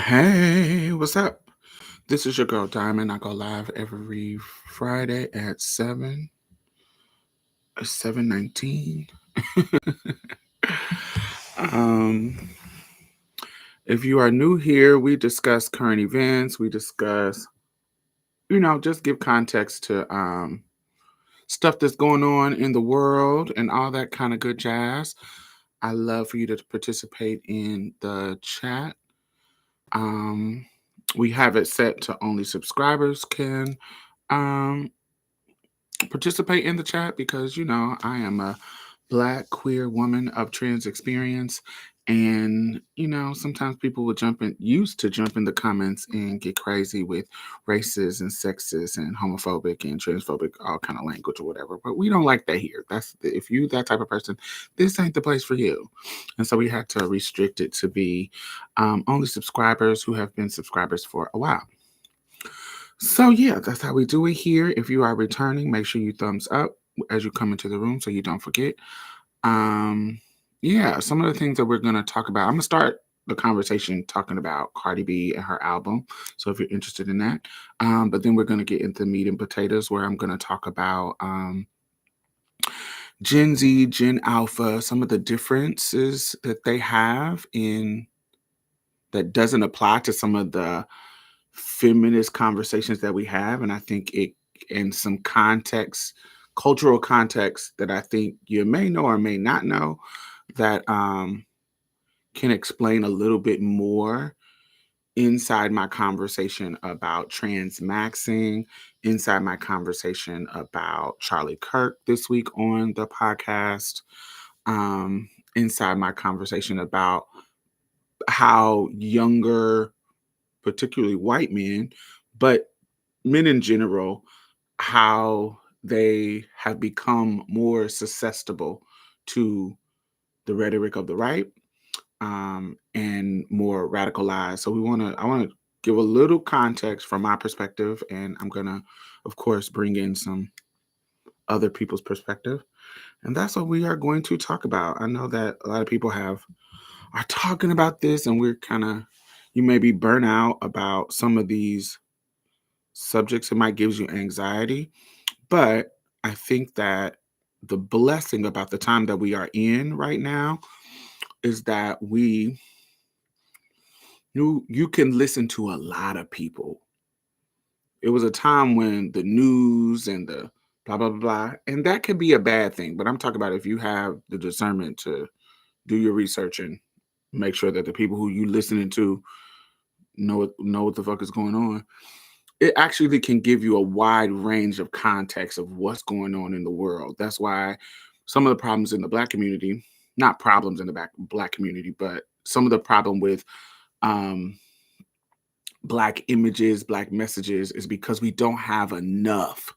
Hey, what's up? This is your girl Diamond. I go live every Friday at 7:19. um, if you are new here, we discuss current events. We discuss, just give context to stuff that's going on in the world and all that kind of good jazz. I love for you to participate in the chat. Um, we have it set to only subscribers can um participate in the chat because I am a black queer woman of trans experience, and sometimes people will used to jump in the comments and get crazy with racist and sexist and homophobic and transphobic all kind of language or whatever, but we don't like that here. If you that type of person, this ain't the place for you. And so we had to restrict it to be only subscribers who have been subscribers for a while. So yeah, that's how we do it here. If you are returning, make sure you thumbs up as you come into the room so you don't forget. Um, yeah, some of the things that we're gonna talk about. I'm gonna start the conversation talking about Cardi B and her album. So if you're interested in that, but then we're gonna get into meat and potatoes where I'm gonna talk about Gen Z, Gen Alpha, some of the differences that they have in that doesn't apply to some of the feminist conversations that we have. And I think it, in some context, cultural context that I think you may know or may not know, that can explain a little bit more inside my conversation about trans maxing, inside my conversation about Charlie Kirk this week on the podcast, inside my conversation about how younger, particularly white men, but men in general, how they have become more susceptible to the rhetoric of the right, and more radicalized. So I want to give a little context from my perspective, and I'm gonna, of course, bring in some other people's perspective, and that's what we are going to talk about. I know that a lot of people are talking about this, and we're kind of, you may be burnt out about some of these subjects. It might give you anxiety, but I think that the blessing about the time that we are in right now is that you can listen to a lot of people. It was a time when the news and the blah blah blah, blah, and that could be a bad thing. But I'm talking about if you have the discernment to do your research and make sure that the people who you listening to know what the fuck is going on. It actually can give you a wide range of context of what's going on in the world. That's why some of the problems in the black community, not problems in the black community, but some of the problem with um, black images, black messages is because we don't have enough.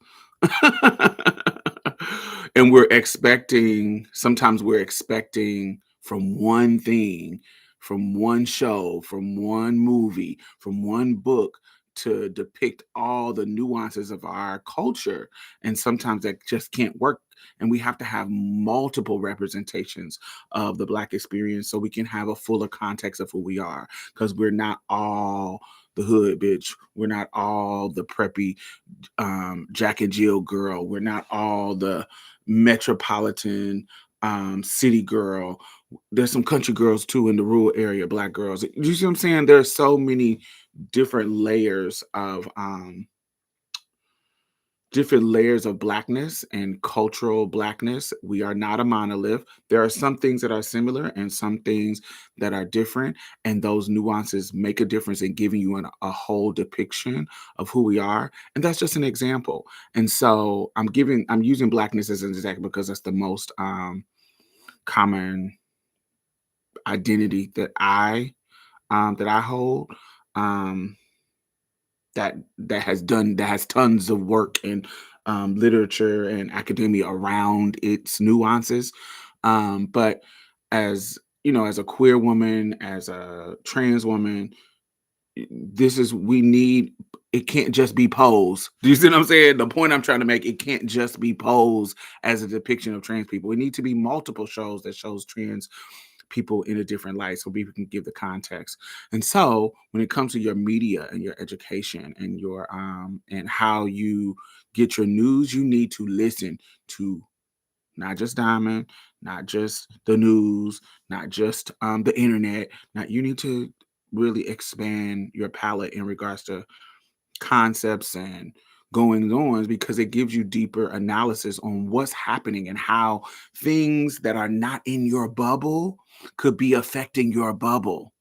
And sometimes we're expecting from one thing, from one show, from one movie, from one book to depict all the nuances of our culture. And sometimes that just can't work. And we have to have multiple representations of the black experience so we can have a fuller context of who we are. Because we're not all the hood bitch. We're not all the preppy Jack and Jill girl. We're not all the metropolitan city girl. There's some country girls too in the rural area, black girls. You see what I'm saying? There's so many different layers of blackness and cultural blackness. We are not a monolith. There are some things that are similar and some things that are different, and those nuances make a difference in giving you a whole depiction of who we are. And that's just an example. And so I'm using blackness as an example because that's the most common identity that I hold. Um, that has tons of work and literature and academia around its nuances. But as as a queer woman, as a trans woman, we need, it can't just be posed. Do you see what I'm saying? The point I'm trying to make, it can't just be posed as a depiction of trans people. It needs to be multiple shows that shows trans people in a different light so people can give the context. And so when it comes to your media and your education and your and how you get your news, you need to listen to not just Diamond, not just the news, not just the internet. Not You need to really expand your palette in regards to concepts and going ons, because it gives you deeper analysis on what's happening and how things that are not in your bubble could be affecting your bubble.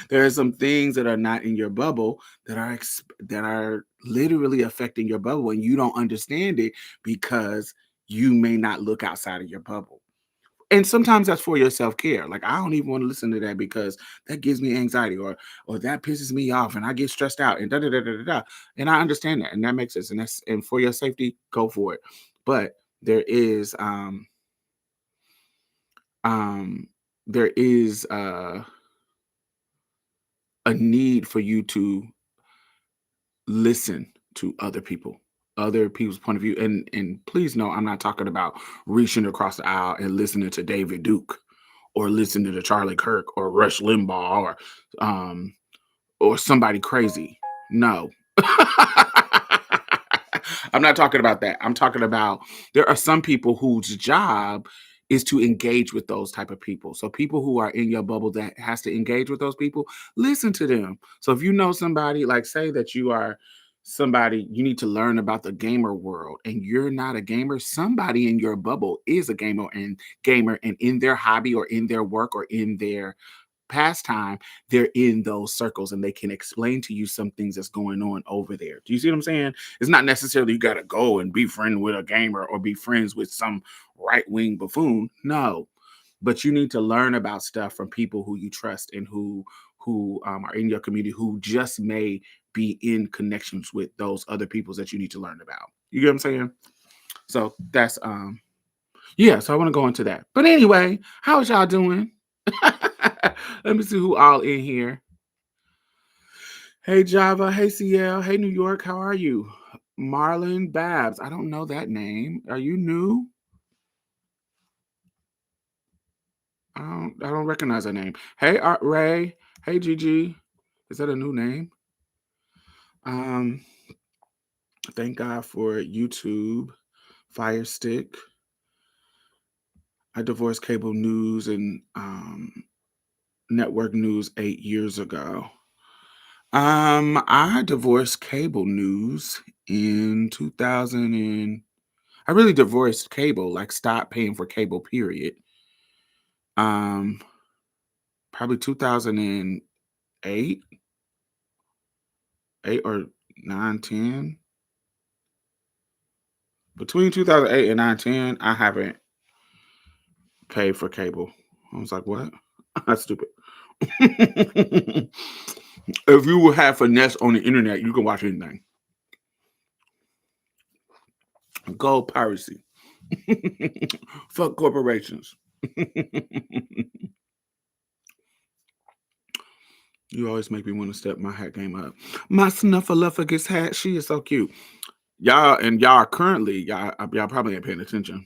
There are some things that are not in your bubble that are literally affecting your bubble, and you don't understand it because you may not look outside of your bubble. And sometimes that's for your self-care. Like, I don't even want to listen to that because that gives me anxiety, or that pisses me off and I get stressed out and da da da da da. Da. And I understand that, and that makes sense. And for your safety, go for it. But there is um there is a need for you to listen to other people's point of view. And please know, I'm not talking about reaching across the aisle and listening to David Duke, or listening to Charlie Kirk, or Rush Limbaugh, um or somebody crazy. No. I'm not talking about that. I'm talking about, there are some people whose job is to engage with those type of people. So people who are in your bubble that has to engage with those people, listen to them. So if you know somebody, like say that you are somebody, you need to learn about the gamer world and you're not a gamer, somebody in your bubble is a gamer and in their hobby or in their work or in their pastime, they're in those circles and they can explain to you some things that's going on over there. Do you see what I'm saying? It's not necessarily you got to go and be friend with a gamer or be friends with some right-wing buffoon. No, but you need to learn about stuff from people who you trust and who are in your community, who just may be in connections with those other peoples that you need to learn about. You get what I'm saying? So that's yeah, so I want to go into that. But anyway, how is y'all doing? Let me see who all in here. Hey Java, hey CL, hey New York, how are you? Marlon Babs, I don't know that name. Are you new? I don't recognize that name. Hey Art Ray, hey Gigi. Is that a new name? Um, thank God for YouTube, Fire Stick. I divorced cable news and network news 8 years ago. I divorced cable news in 2000 and I really divorced cable, like stopped paying for cable, period. Um, Probably 2008, 8 or 9, 10. Between 2008 and 9, 10, I haven't paid for cable. I was like, what? That's stupid. If you will have finesse on the internet, you can watch anything. Go piracy. Fuck corporations. You always make me want to step my hat game up. My snuffleupagus hat, she is so cute. Y'all currently, y'all probably ain't paying attention.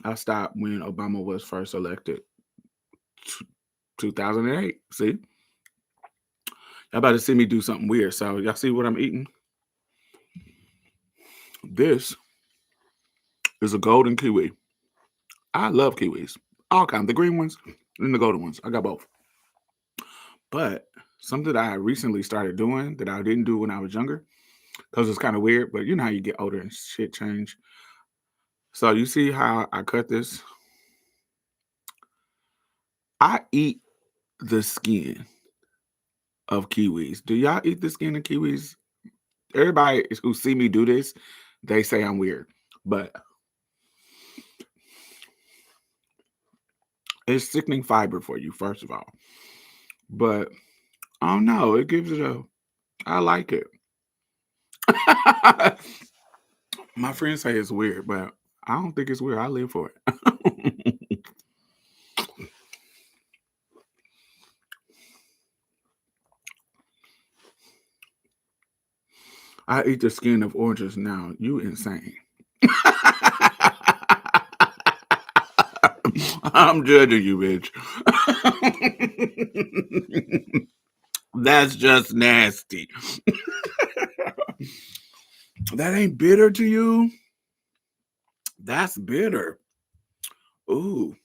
I stopped when Obama was first elected, 2008. See, y'all about to see me do something weird. So y'all see what I'm eating? This is a golden kiwi. I love kiwis, all kinds, the green ones and the golden ones. I got both. But something that I recently started doing that I didn't do when I was younger, because it's kind of weird. But you know how you get older and shit change. So you see how I cut this? I eat the skin of kiwis. Do y'all eat the skin of kiwis? Everybody who see me do this, they say I'm weird, but it's sickening fiber for you, first of all. But I don't know, it gives it I like it. My friends say it's weird, but I don't think it's weird. I live for it. I eat the skin of oranges now. You insane. I'm judging you, bitch. That's just nasty. That ain't bitter to you? That's bitter. Ooh.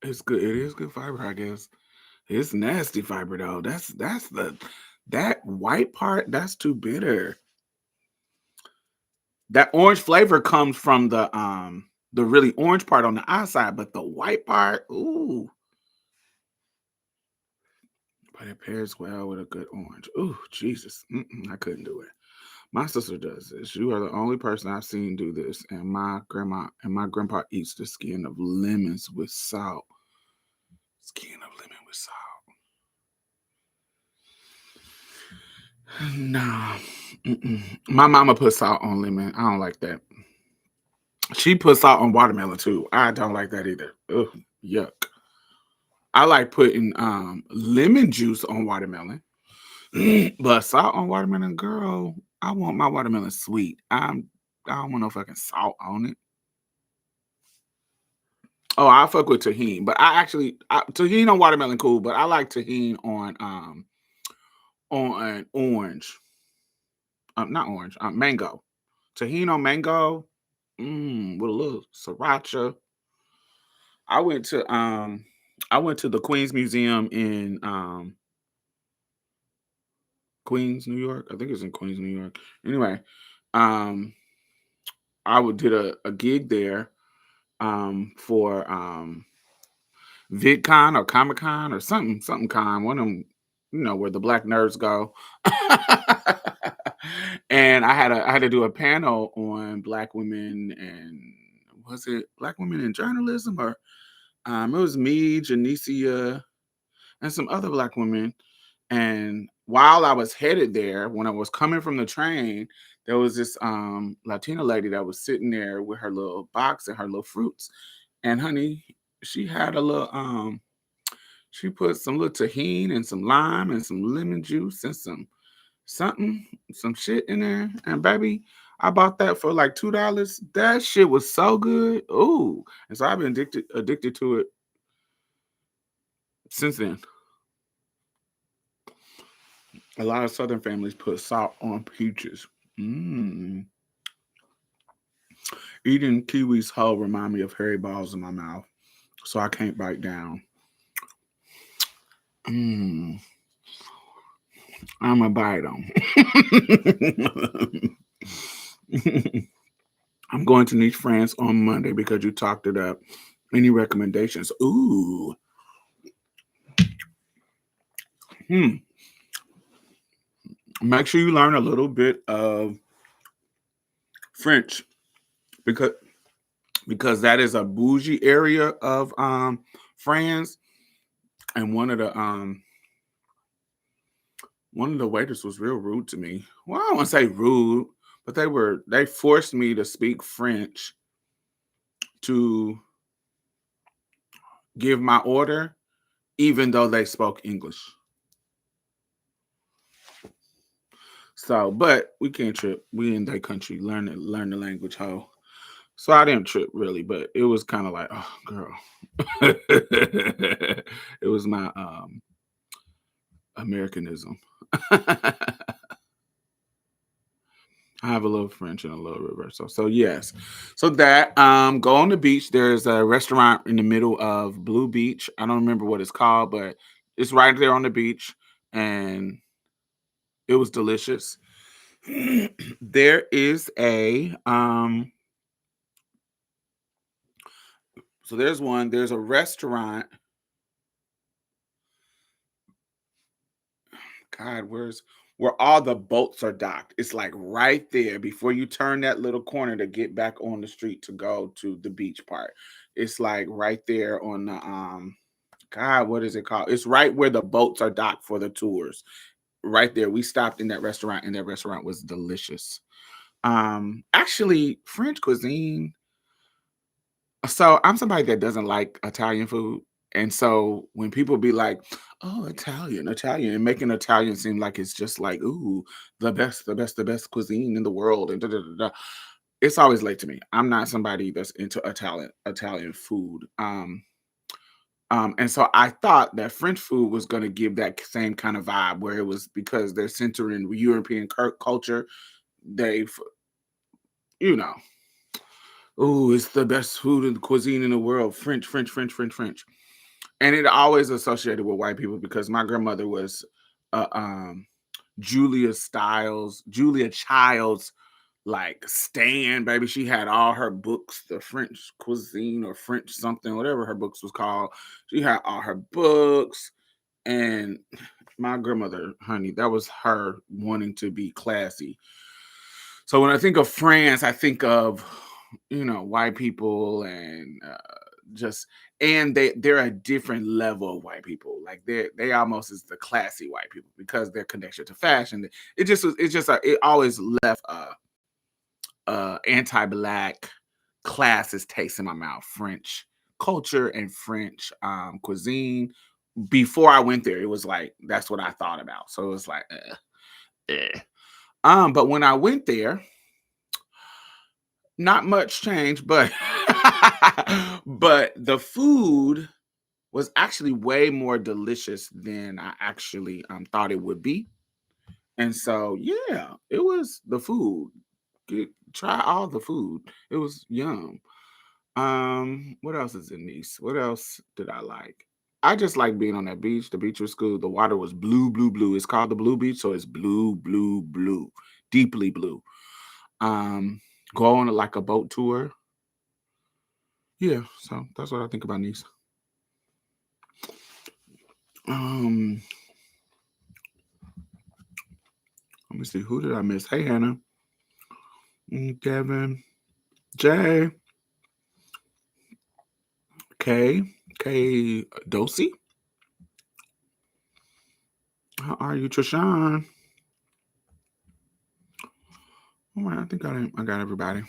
It's good. It is good fiber, I guess. It's nasty fiber though. That's the that white part, that's too bitter. That orange flavor comes from the really orange part on the outside, but the white part, ooh, but it pairs well with a good orange. Ooh, Jesus. I couldn't do it. My sister does this. You are the only person I've seen do this, and my grandma and my grandpa eats the skin of lemons with salt. Skin of lemon with salt. Nah. My mama puts salt on lemon. I don't like that. She puts salt on watermelon too. I don't like that either. Ugh, yuck. I like putting lemon juice on watermelon, but salt on watermelon, girl. I want my watermelon sweet. I don't want no fucking salt on it. Oh, I fuck with tahini, but tahini on watermelon cool, but I like tahini on an orange. Not orange, mango. Tahini on mango, with a little sriracha. I went to the Queens Museum in Queens, New York. I think it's in Queens, New York. Anyway, um, I would did a gig there for VidCon or Comic Con or something con, one of them, where the black nerds go. And I had to do a panel on black women and was it black women in journalism or it was me, Janicia, and some other black women. And while I was headed there, when I was coming from the train, there was this Latina lady that was sitting there with her little box and her little fruits. And honey, she had a little she put some little tahini and some lime and some lemon juice and something, some shit in there. And baby, I bought that for like $2. That shit was so good. Ooh. And so I've been addicted to it since then. A lot of Southern families put salt on peaches. Mm. Eating kiwis whole remind me of hairy balls in my mouth, so I can't bite down. Mm. I'm a bite them. I'm going to Niche France on Monday because you talked it up. Any recommendations? Ooh. Make sure you learn a little bit of French because that is a bougie area of France. And one of the waiters was real rude to me. Well, I don't want to say rude, but they forced me to speak French to give my order, even though they spoke English. So, but we can't trip. We in that country, learn the language, ho. So I didn't trip really, but it was kind of like, oh girl. It was my Americanism. I have a little French and a little reverso. So yes. So that go on the beach. There's a restaurant in the middle of Blue Beach. I don't remember what it's called, but it's right there on the beach and it was delicious. There is a so there's a restaurant. God, where all the boats are docked? It's like right there before you turn that little corner to get back on the street to go to the beach part. It's like right there on the God, what is it called? It's right where the boats are docked for the tours. Right there. We stopped in that restaurant and that restaurant was delicious. Actually French cuisine. So I'm somebody that doesn't like Italian food. And so when people be like, "Oh, Italian, Italian," and making Italian seem like it's just like, "Ooh, the best cuisine in the world," and da da da da. It's always late to me. I'm not somebody that's into Italian food. And so I thought that French food was going to give that same kind of vibe, where it was because they're centering European culture. They've, you know, oh, it's the best food and cuisine in the world. French, French, French, French, French. And it always associated with white people because my grandmother was uh, um, Julia Child's like stan, baby. She had all her books, the French cuisine or French something, whatever her books was called. She had all her books. And my grandmother, honey, that was her wanting to be classy. So when I think of France, I think of, white people and just and they're a different level of white people. Like they almost is the classy white people because their connection to fashion. It always left anti-black classist taste in my mouth. French culture and French cuisine. Before I went there, it was like that's what I thought about. So it was like, eh. But when I went there, not much change, but but the food was actually way more delicious than I actually thought it would be. And so, yeah, it was the food. Try all the food. It was yum. What else is in Nice? What else did I like? I just like being on that beach. The beach was cool. The water was blue, blue, blue. It's called the Blue Beach, so it's blue, blue, blue, deeply blue. Um, Go on like a boat tour. Yeah, so that's what I think about Nice. Um, Let me see. Who did I miss? Hey, Hannah, Kevin, Jay, Kay, Kay Dosey. How are you, Trishan? All right, I think I got everybody.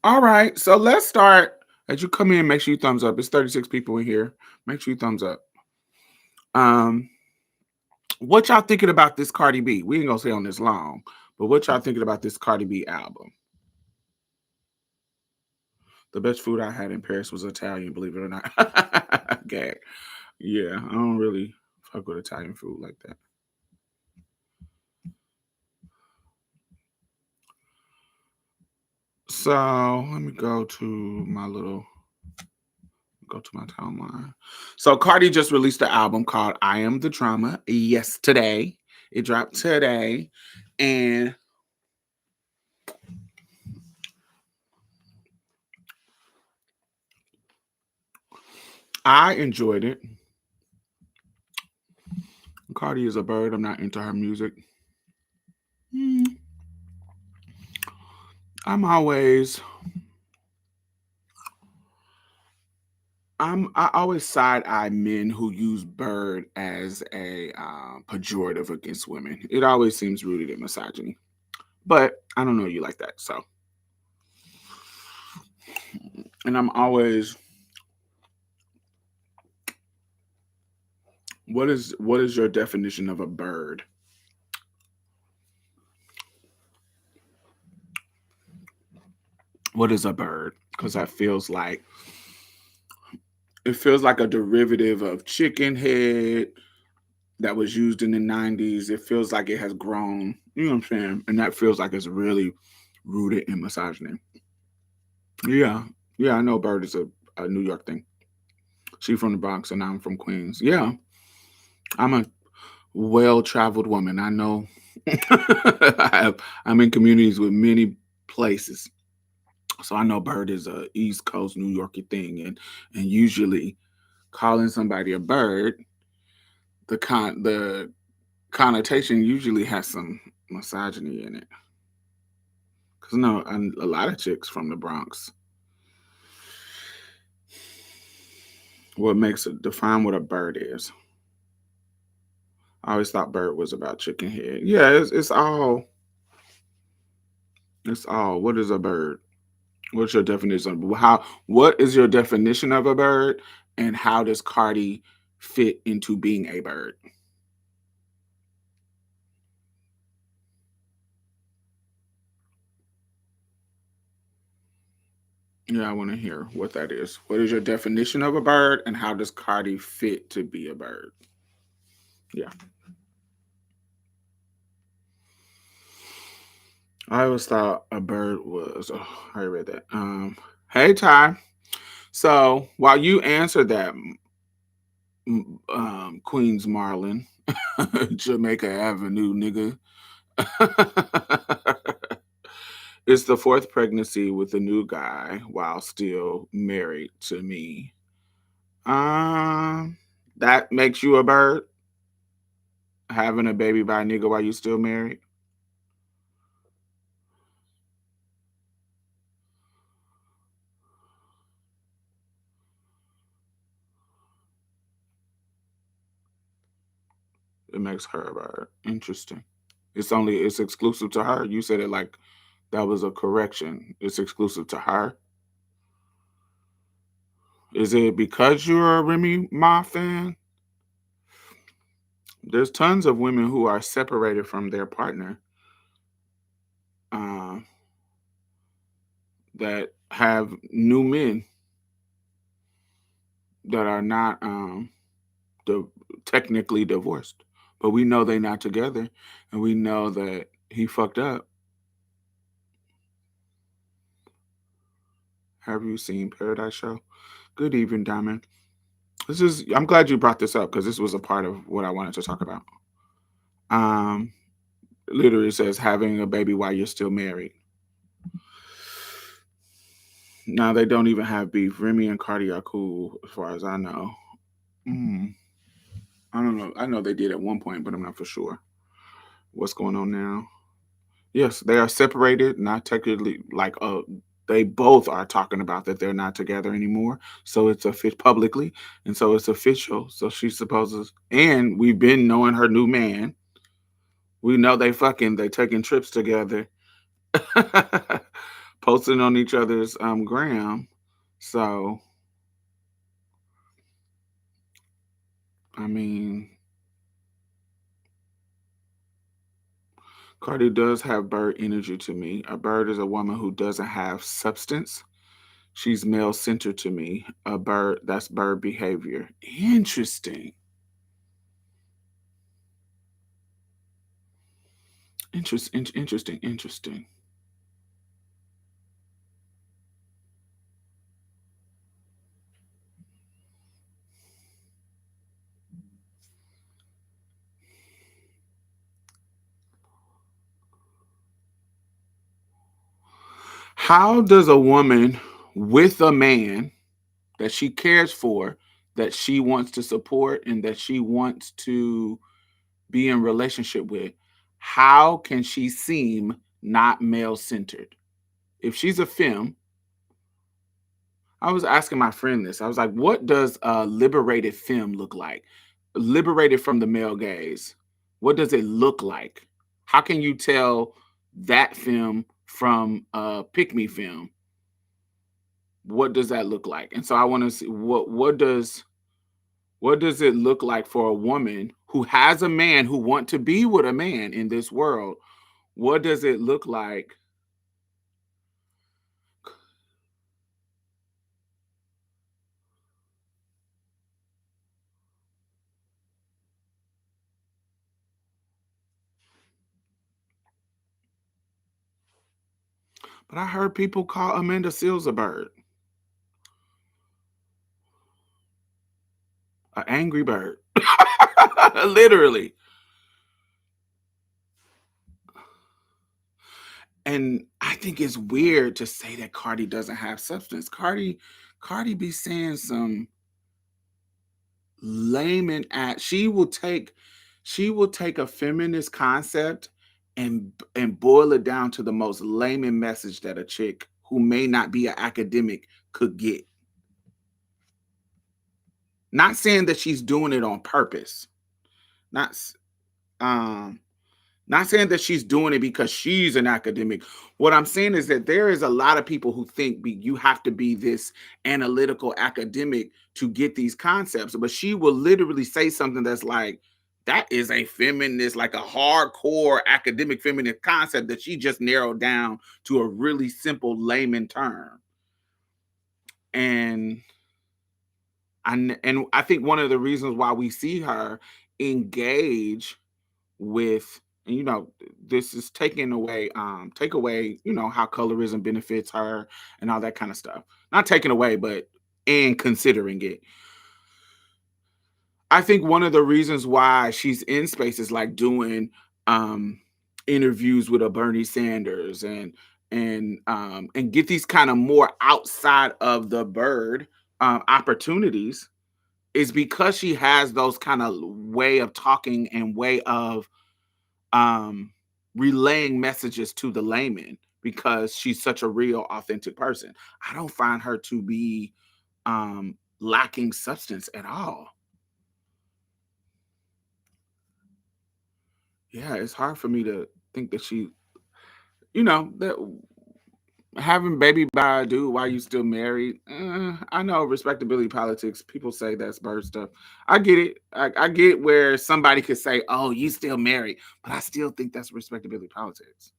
All right, so let's start. As you come in, make sure you thumbs up. It's 36 people in here. Make sure you thumbs up. Um, what y'all thinking about this Cardi B? We ain't gonna stay on this long, but what y'all thinking about this Cardi B album? The best food I had in Paris was Italian, believe it or not. Okay. Yeah, I don't really fuck with Italian food like that. So let me go to my timeline. So Cardi just released an album called I Am the Drama yesterday. It dropped today. And I enjoyed it. Cardi is a bird. I'm not into her music. Hmm. I'm always I always side eye men who use bird as a pejorative against women. It always seems rooted in misogyny. But I don't know you like that, so. And I'm always, what is your definition of a bird? What is a bird? Because it feels like a derivative of chicken head that was used in the 90s. It feels like it has grown, you know what I'm saying? And that feels like it's really rooted in misogyny. Yeah. Yeah, I know bird is a New York thing. She from the Bronx and I'm from Queens. Yeah. I'm a well-traveled woman. I know I'm in communities with many places. So I know bird is a East Coast New Yorker thing. And usually calling somebody a bird, the connotation usually has some misogyny in it. Because no, a lot of chicks from the Bronx. What makes it define what a bird is? I always thought bird was about chicken head. Yeah, it's all. It's all. What is a bird? What's your definition? What is your definition of a bird? and how does Cardi fit into being a bird? Yeah, I want to hear what that is. What is your definition of a bird, and how does Cardi fit to be a bird? Yeah, I always thought a bird was. Oh, I read that. Hey Ty. So while you answer that, Queens Marlin, Jamaica Avenue, nigga. It's the fourth pregnancy with a new guy while still married to me. Um, that makes you a bird, having a baby by a nigga while you still married. It makes her a bird. Interesting. It's exclusive to her. You said it like that was a correction. It's exclusive to her. Is it because you're a Remy Ma fan? There's tons of women who are separated from their partner, uh, that have new men that are not di- technically divorced, but we know they're not together, and we know that he fucked up. Have you seen Paradise Show? Good evening, Diamond. I'm glad you brought this up because this was a part of what I wanted to talk about. Um, Literally says having a baby while you're still married. Now they don't even have beef. Remy and Cardi are cool, as far as I know. Mm, I don't know. I know they did at one point, but I'm not for sure. What's going on now? Yes, they are separated, not technically like they both are talking about that they're not together anymore. So it's official publicly, and so it's official. So she supposes, and we've been knowing her new man. We know they taking trips together, posting on each other's gram. So I mean, Cardi does have bird energy to me. A bird is a woman who doesn't have substance. She's male centered to me. A bird, that's bird behavior. Interesting. Interesting. How does a woman with a man that she cares for, that she wants to support, and that she wants to be in relationship with, how can she seem not male centered? If she's a femme, I was asking my friend this. I was like, what does a liberated femme look like? Liberated from the male gaze. What does it look like? How can you tell that femme from a pick me femme? What does that look like? And so I want to see what does it look like for a woman who has a man who want to be with a man in this world? What does it look like? But I heard people call Amanda Seals a bird, an angry bird. Literally. And I think it's weird to say that Cardi doesn't have substance. Cardi be saying some layman at she will take a feminist concept and boil it down to the most layman message that a chick who may not be an academic could get. Not saying that she's doing it on purpose. Not s- um Not saying that she's doing it because she's an academic. What I'm saying is that there is a lot of people who think you have to be this analytical academic to get these concepts. But she will literally say something that's like, that is a feminist, like a hardcore academic feminist concept that she just narrowed down to a really simple layman term. And and I think one of the reasons why we see her engage with, and this is taking away take away how colorism benefits her and all that kind of stuff, not taking away but and considering it. I think one of the reasons why she's in spaces like doing um interviews with a Bernie Sanders and get these kind of more outside of the bird opportunities is because she has those kind of way of talking and way of um relaying messages to the layman, because she's such a real authentic person. I don't find her to be lacking substance at all. Yeah, it's hard for me to think that that having baby by a dude while you still married. I know respectability politics. People say that's bird stuff. I get it. I get where somebody could say, "Oh, you still married," but I still think that's respectability politics.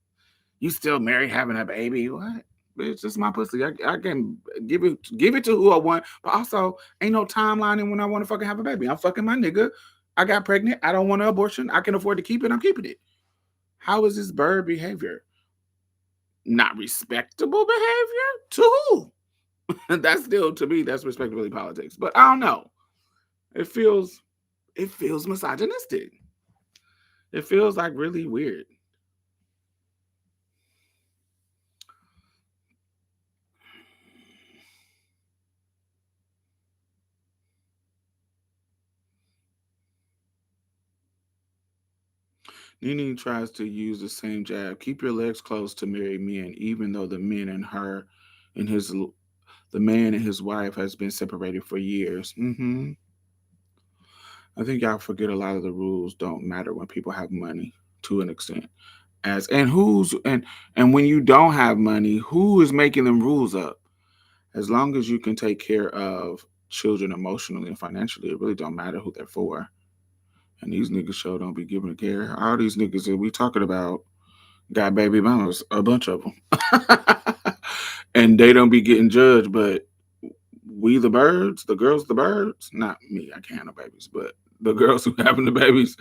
You still married, having a baby? What? Bitch, this is my pussy. I can give it to who I want, but also ain't no timeline in when I want to fucking have a baby. I'm fucking my nigga. I got pregnant. I don't want an abortion. I can afford to keep it. I'm keeping it. How is this bird behavior? Not respectable behavior? To who? That's still, to me, that's respectability politics. But I don't know. It feels misogynistic. It feels like really weird. Nene tries to use the same jab. Keep your legs closed to marry men, even though and his the man and his wife has been separated for years. I think y'all forget a lot of the rules don't matter when people have money to an extent. As and who's and when you don't have money, who is making them rules up? As long as you can take care of children emotionally and financially, it really don't matter who they're for. And these niggas sure don't be giving a care. All these niggas that we talking about got baby mamas, a bunch of them. And they don't be getting judged, but we the birds, the girls the birds, not me, I can't have babies, but the girls who having the babies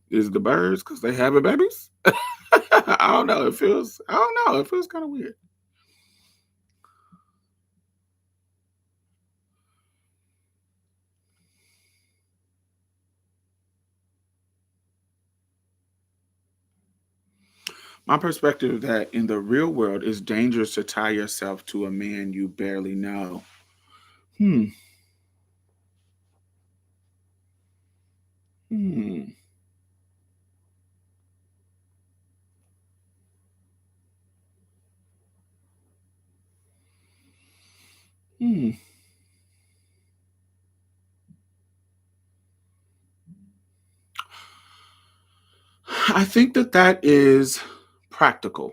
is the birds because they having babies. I don't know. I don't know. It feels kind of weird. My perspective that in the real world it's dangerous to tie yourself to a man you barely know. Hmm. Hmm. Hmm. I think that that is practical.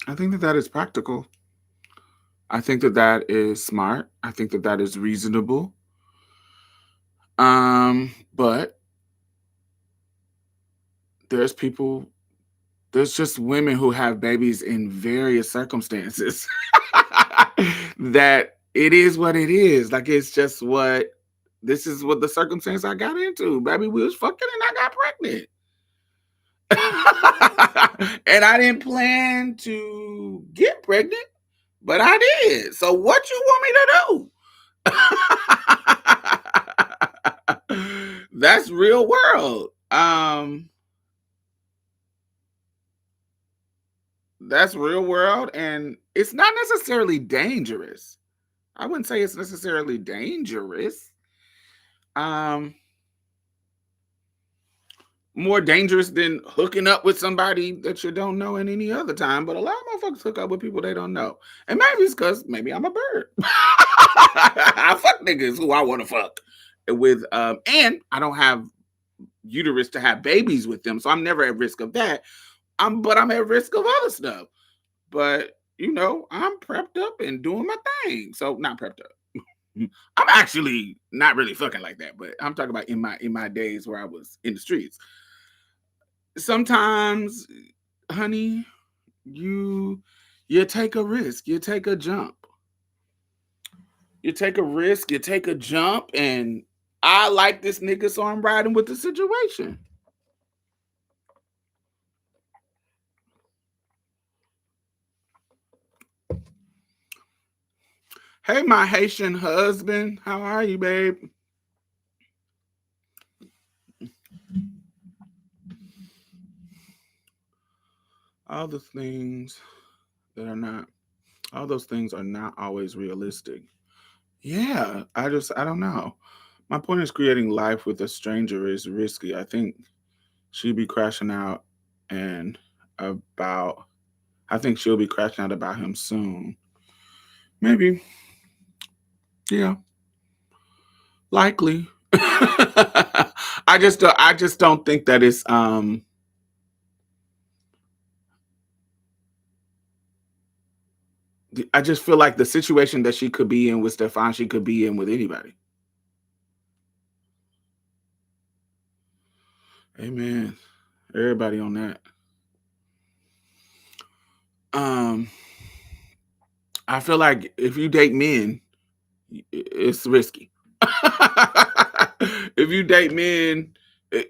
I think that that is practical. I think that that is smart. I think that that is reasonable. But there's people, there's just women who have babies in various circumstances that it is what it is. Like it's just what this is what the circumstance I got into. Baby, we was fucking and I got pregnant. And I didn't plan to get pregnant, but I did. So what you want me to do? That's real world. That's real world, and it's not necessarily dangerous. I wouldn't say it's necessarily dangerous. Um, More dangerous than hooking up with somebody that you don't know in any other time. But a lot of motherfuckers hook up with people they don't know, and maybe it's because maybe I'm a bird. I fuck niggas who I want to fuck. and I don't have uterus to have babies with them, so I'm never at risk of that. But I'm at risk of other stuff. But I'm prepped up and doing my thing. So not prepped up. I'm actually not really fucking like that, but I'm talking about in my days where I was in the streets. Sometimes, honey, you take a risk, you take a jump. You take a risk, you take a jump, and I like this nigga, so I'm riding with the situation. Hey, my Haitian husband, how are you, babe? All the things that are not, all those things are not always realistic. Yeah, I don't know. My point is creating life with a stranger is risky. I think she'd be crashing out and about, I think she'll be crashing out about him soon. Maybe, yeah, likely. I just don't think that it's I just feel like the situation that she could be in with Stefan, she could be in with anybody. Amen. Everybody on that. Um, I feel like if you date men, it's risky. If you date men,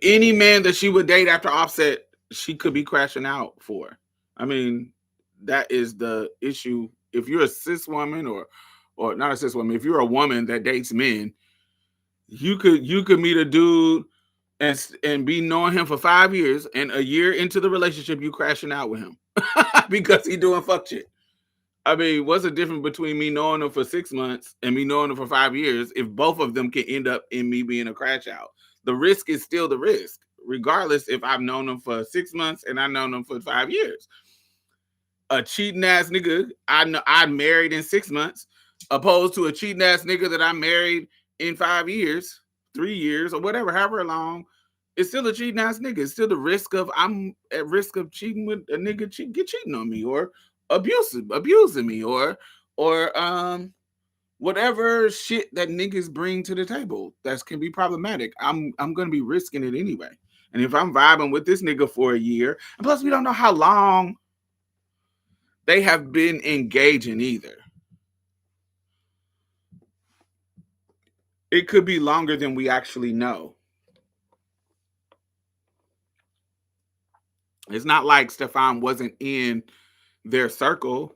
any man that she would date after Offset, she could be crashing out for. I mean, that is the issue. If you're a cis woman or not a cis woman, if you're a woman that dates men, you could meet a dude and be knowing him for 5 years, and a year into the relationship, you crashing out with him because he doing fuck shit. I mean, what's the difference between me knowing him for 6 months and me knowing him for 5 years if both of them can end up in me being a crash out? The risk is still the risk, regardless if I've known him for 6 months and I've known him for 5 years. A cheating ass nigga I married in 6 months, opposed to a cheating ass nigga that I married in 5 years, 3 years, or whatever, however long. It's still a cheating ass nigga. It's still the risk of I'm at risk of cheating with a nigga cheating on me or abusing me or whatever shit that niggas bring to the table that can be problematic. I'm gonna be risking it anyway. And if I'm vibing with this nigga for a year, and plus we don't know how long they have been engaging either. It could be longer than we actually know. It's not like Stefan wasn't in their circle.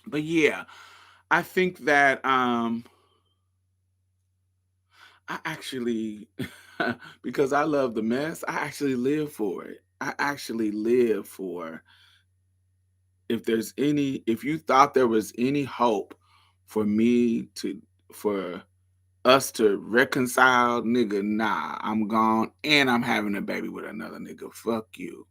But yeah, I think that I actually because I love the mess, I actually live for it. I actually live for if you thought there was any hope for me to for us to reconcile, nigga, nah, I'm gone and I'm having a baby with another nigga. Fuck you.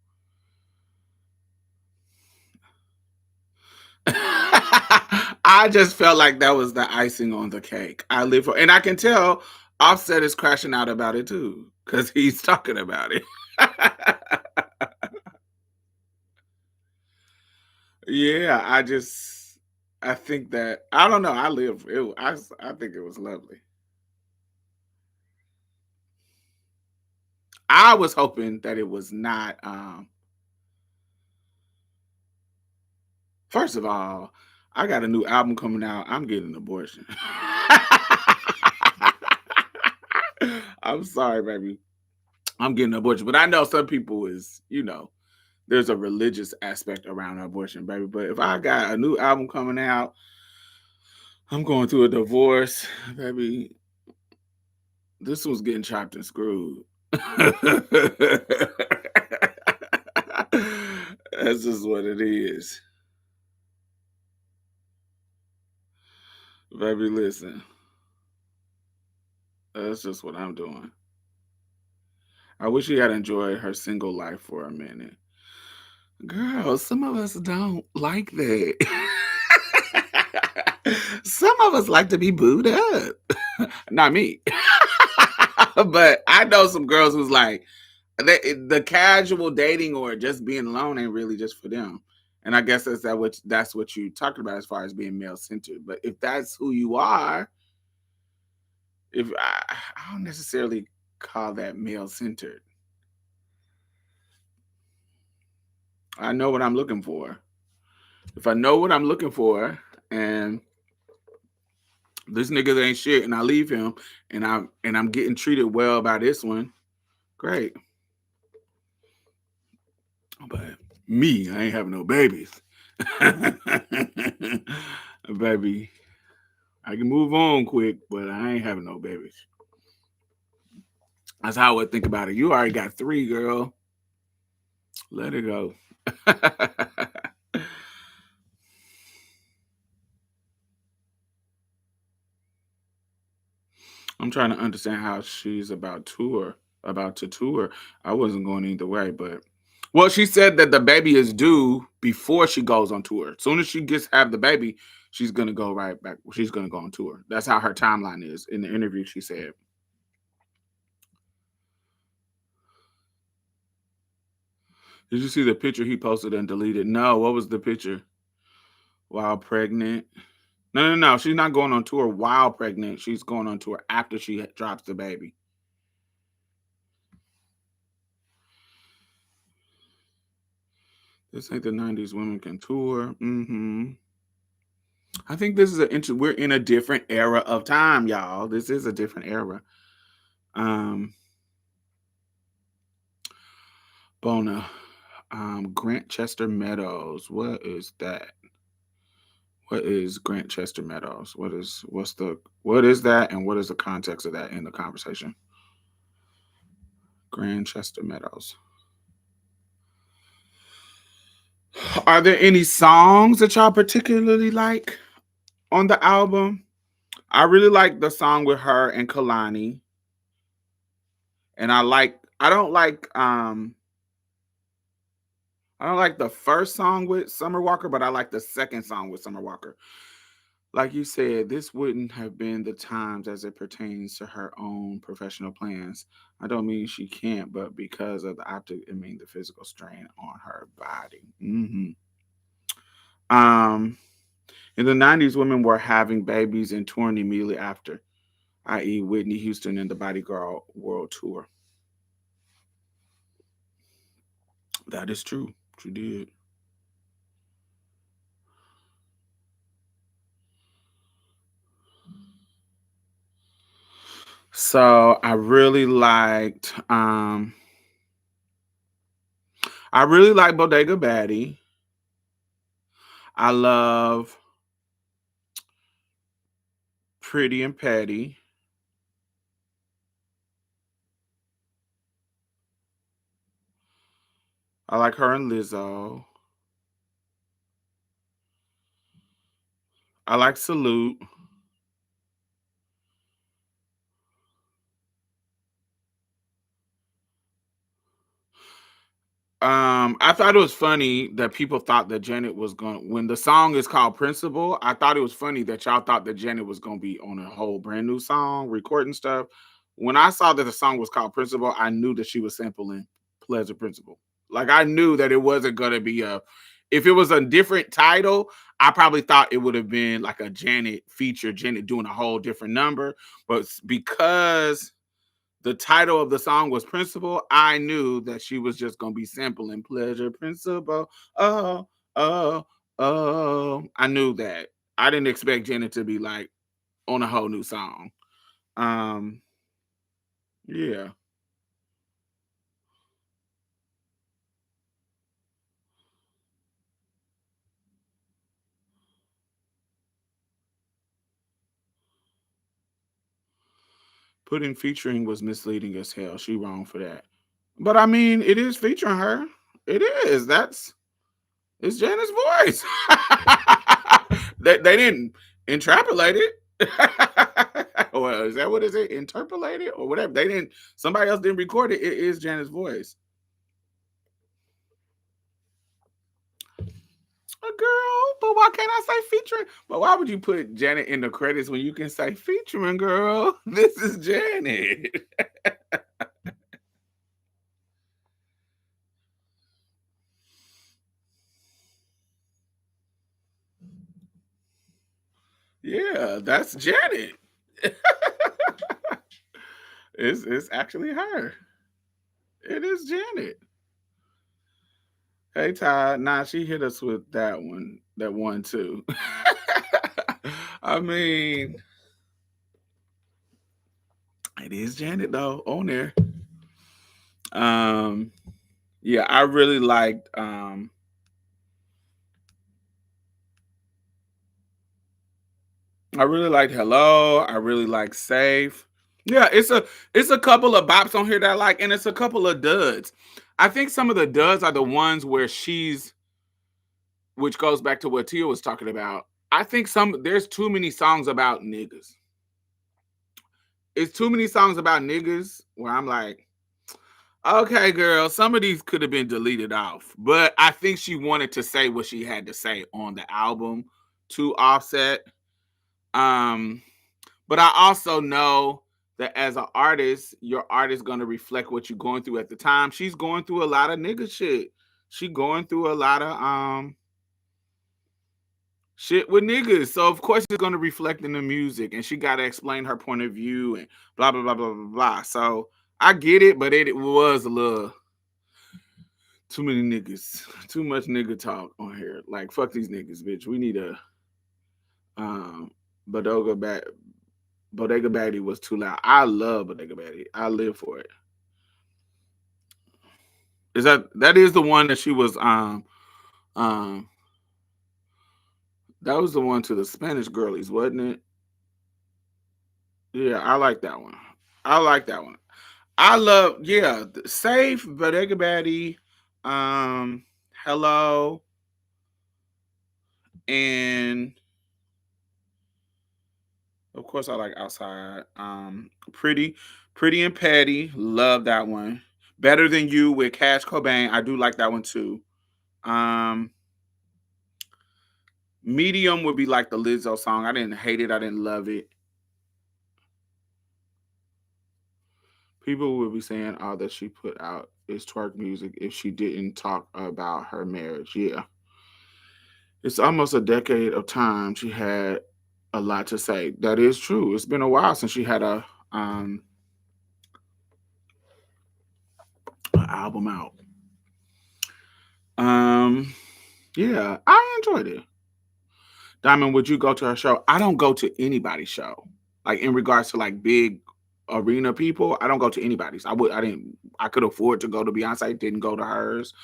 I just felt like that was the icing on the cake. I live for, and I can tell Offset is crashing out about it too, because he's talking about it. Yeah, I think that I don't know. I think it was lovely. I was hoping that it was not. First of all, I got a new album coming out. I'm getting an abortion. I'm sorry, baby. I'm getting an abortion, but I know some people there's a religious aspect around abortion, baby. But if I got a new album coming out, I'm going through a divorce, baby. This one's getting chopped and screwed. That's just what it is. Baby, listen. That's just what I'm doing. I wish she had enjoyed her single life for a minute. Girl, some of us don't like that. Some of us like to be booed up. Not me. But I know some girls who's like, the casual dating or just being alone ain't really just for them. And I guess that's what you talked about as far as being male centered. But if that's who you are, if I don't necessarily call that male centered. I know what I'm looking for. If I know what I'm looking for, and this nigga ain't shit, and I leave him, and I'm getting treated well by this one, great. But me, I ain't having no babies. Baby, I can move on quick, but I ain't having no babies. That's how I would think about it. You already got 3, girl. Let it go. I'm trying to understand how she's about to tour. I wasn't going either way, but well, she said that the baby is due before she goes on tour. As soon as she gets have the baby, she's gonna go right back. She's gonna go on tour. That's how her timeline is. In the interview, she said. Did you see the picture he posted and deleted? No, what was the picture? While pregnant. No, no, no. She's not going on tour while pregnant. She's going on tour after she drops the baby. This ain't the 90s. Women can tour. I think this is we're in a different era of time, y'all. This is a different era. Um, Bona, Grant Chester Meadows. What is that? What is Grant Chester Meadows? What is that, and what is the context of that in the conversation? Grant Chester Meadows. Are there any songs that y'all particularly like on the album? I really like the song with her and Kalani. And I don't like the first song with Summer Walker, but I like the second song with Summer Walker. Like you said, this wouldn't have been the times as it pertains to her own professional plans. I don't mean she can't, but because of the physical strain on her body. Um, in the 90s, women were having babies and touring immediately after, i.e., Whitney Houston and the Body Girl World Tour. That is true. She did. So I really like Bodega Batty. I love Pretty and Petty. I like her and Lizzo. I like Salute. I thought it was funny that people thought that Janet was going when the song is called Principle. I thought it was funny that y'all thought that Janet was going to be on a whole brand new song, recording stuff. When I saw that the song was called Principle, I knew that she was sampling Pleasure Principle. Like I knew that it wasn't going to be if it was a different title, I probably thought it would have been like a Janet feature, Janet doing a whole different number. But because the title of the song was Principle, I knew that she was just going to be sampling Pleasure Principle. Oh, oh, oh. I knew that. I didn't expect Janet to be like on a whole new song. Um, yeah. Putting featuring was misleading as hell. She wrong for that. But I mean, it is featuring her. It is. It's Janet's voice. They didn't interpolate it. Well, is that what is it? Interpolated or whatever? They didn't. Somebody else didn't record it. It is Janet's voice. A girl, but why can't I say featuring? But why would you put Janet in the credits when you can say featuring, girl? This is Janet. Yeah, that's Janet. It's actually her. It is Janet. Hey Todd, nah, she hit us with that one too. I mean, it is Janet though on there. Um, yeah, I really liked. I really like Hello. I really like Safe. Yeah, it's a couple of bops on here that I like, and it's a couple of duds. I think some of the duds are the ones where which goes back to what Tia was talking about. I think there's too many songs about niggas. It's too many songs about niggas where I'm like, okay, girl, some of these could have been deleted off, but I think she wanted to say what she had to say on the album to Offset. Um, But I also know that as an artist, your art is going to reflect what you're going through at the time. She's going through a lot of nigga shit. She going through a lot of shit with niggas. So of course it's going to reflect in the music, and she got to explain her point of view and blah blah blah blah blah blah. So I get it, but it was a little too many niggas, too much nigga talk on here. Like fuck these niggas, bitch. We need a um Bodoga back. Bodega Baddie was too loud. I love Bodega Baddie. I live for it. That is the one that she was um that was the one to the Spanish girlies, wasn't it? Yeah, I like that one. I like that one. I love Safe, Bodega Baddie, um, Hello, and of course I like Outside. Pretty and Patty, love that one. Better Than You with Cash Cobain. I do like that one too. Um Medium would be like the Lizzo song. I didn't hate it. I didn't love it. People would be saying all that she put out is twerk music if she didn't talk about her marriage. Yeah. It's almost a decade of time she had a lot to say. That is true. It's been a while since she had um a album out. Um yeah, I enjoyed it. Diamond, would you go to her show? I don't go to anybody's show. Like in regards to like big arena people, I don't go to anybody's. I could afford to go to Beyonce, didn't go to hers.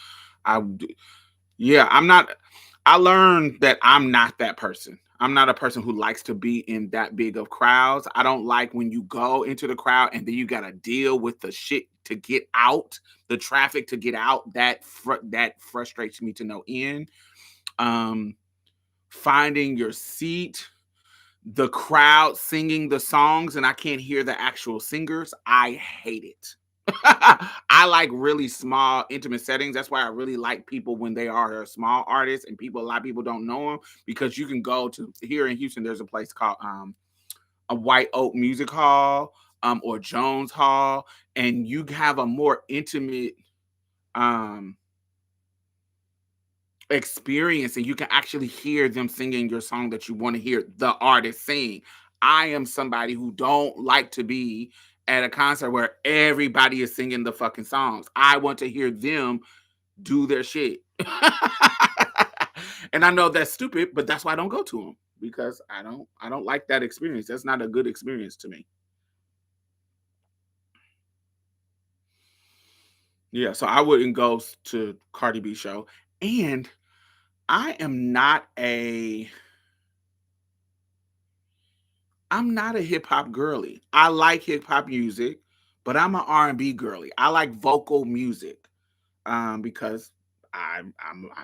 Yeah, I'm not I learned that I'm not that person. I'm not a person who likes to be in that big of crowds. I don't like when you go into the crowd and then you got to deal with the shit to get out, the traffic to get out. That frustrates me to no end. Um Finding your seat, the crowd singing the songs, and I can't hear the actual singers. I hate it. I like really small, intimate settings. That's why I really like people when they are small artists and a lot of people don't know them because you can go to here in Houston. There's a place called a White Oak Music Hall or Jones Hall, and you have a more intimate um experience and you can actually hear them singing your song that you want to hear the artist sing. I am somebody who don't like to be at a concert where everybody is singing the fucking songs. I want to hear them do their shit. And I know that's stupid, but that's why I don't go to them because I don't like that experience. That's not a good experience to me. Yeah, so I wouldn't go to Cardi B show. And I am not a I'm not a hip hop girly. I like hip hop music, but I'm an R&B girly. I like vocal music because I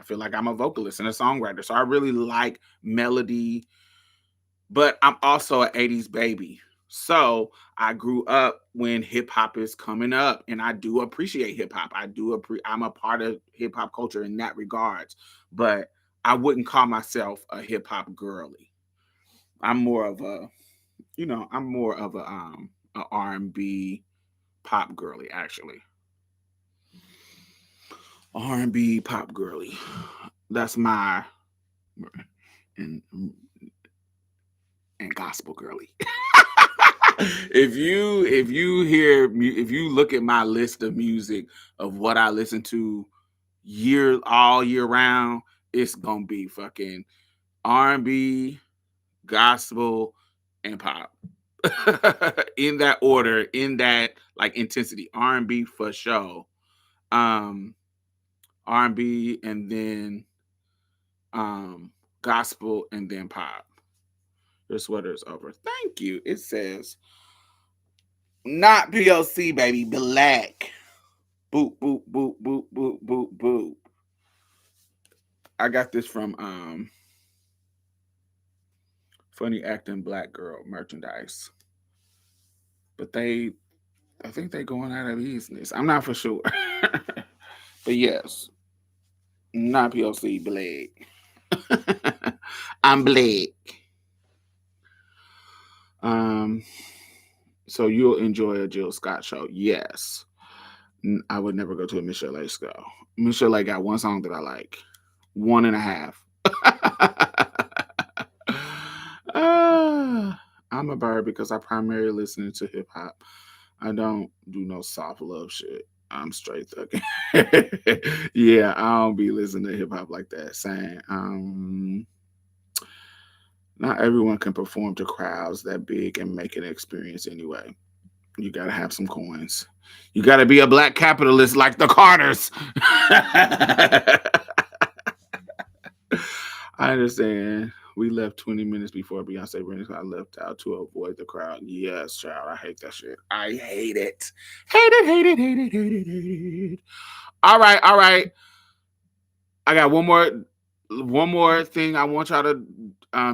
feel like I'm a vocalist and a songwriter. So I really like melody, but I'm also an 80s baby. So I grew up when hip hop is coming up, and I do appreciate hip hop. I'm a part of hip hop culture in that regards, but I wouldn't call myself a hip hop girly. I'm more of a, I'm more of a R&B pop girly actually. R&B pop girly. That's my and and gospel girly. If you look at my list of music of what I listen to all year round, it's gonna be fucking R&B, gospel, and pop. In that order, in that like intensity. R&B for sure. Um R&B and then um gospel and then pop. Your sweater is over. Thank you. It says not PLC, baby, black. Boop, boop, boop, boop, boop, boop, boop. I got this from Funny Acting Black Girl merchandise. But I think they going out of business. I'm not for sure. But yes, not PLC, black. I'm black. Um, so you'll enjoy a Jill Scott show. Yes. I would never go to a Michelle A show. Michelle A got one song that I like. One and a half. I'm a bird because I primarily listen to hip hop. I don't do no soft love shit. I'm straight thugging. Yeah, I don't be listening to hip hop like that. Saying, not everyone can perform to crowds that big and make an experience anyway. You gotta have some coins. You gotta be a black capitalist like the Carters. I understand. We left 20 minutes before Beyonce Renner. I left out to avoid the crowd. Yes, child. I hate that shit. I hate it. Hate it, hate it, hate it, hate it, hate it. All right, all right. I got one more thing I want y'all to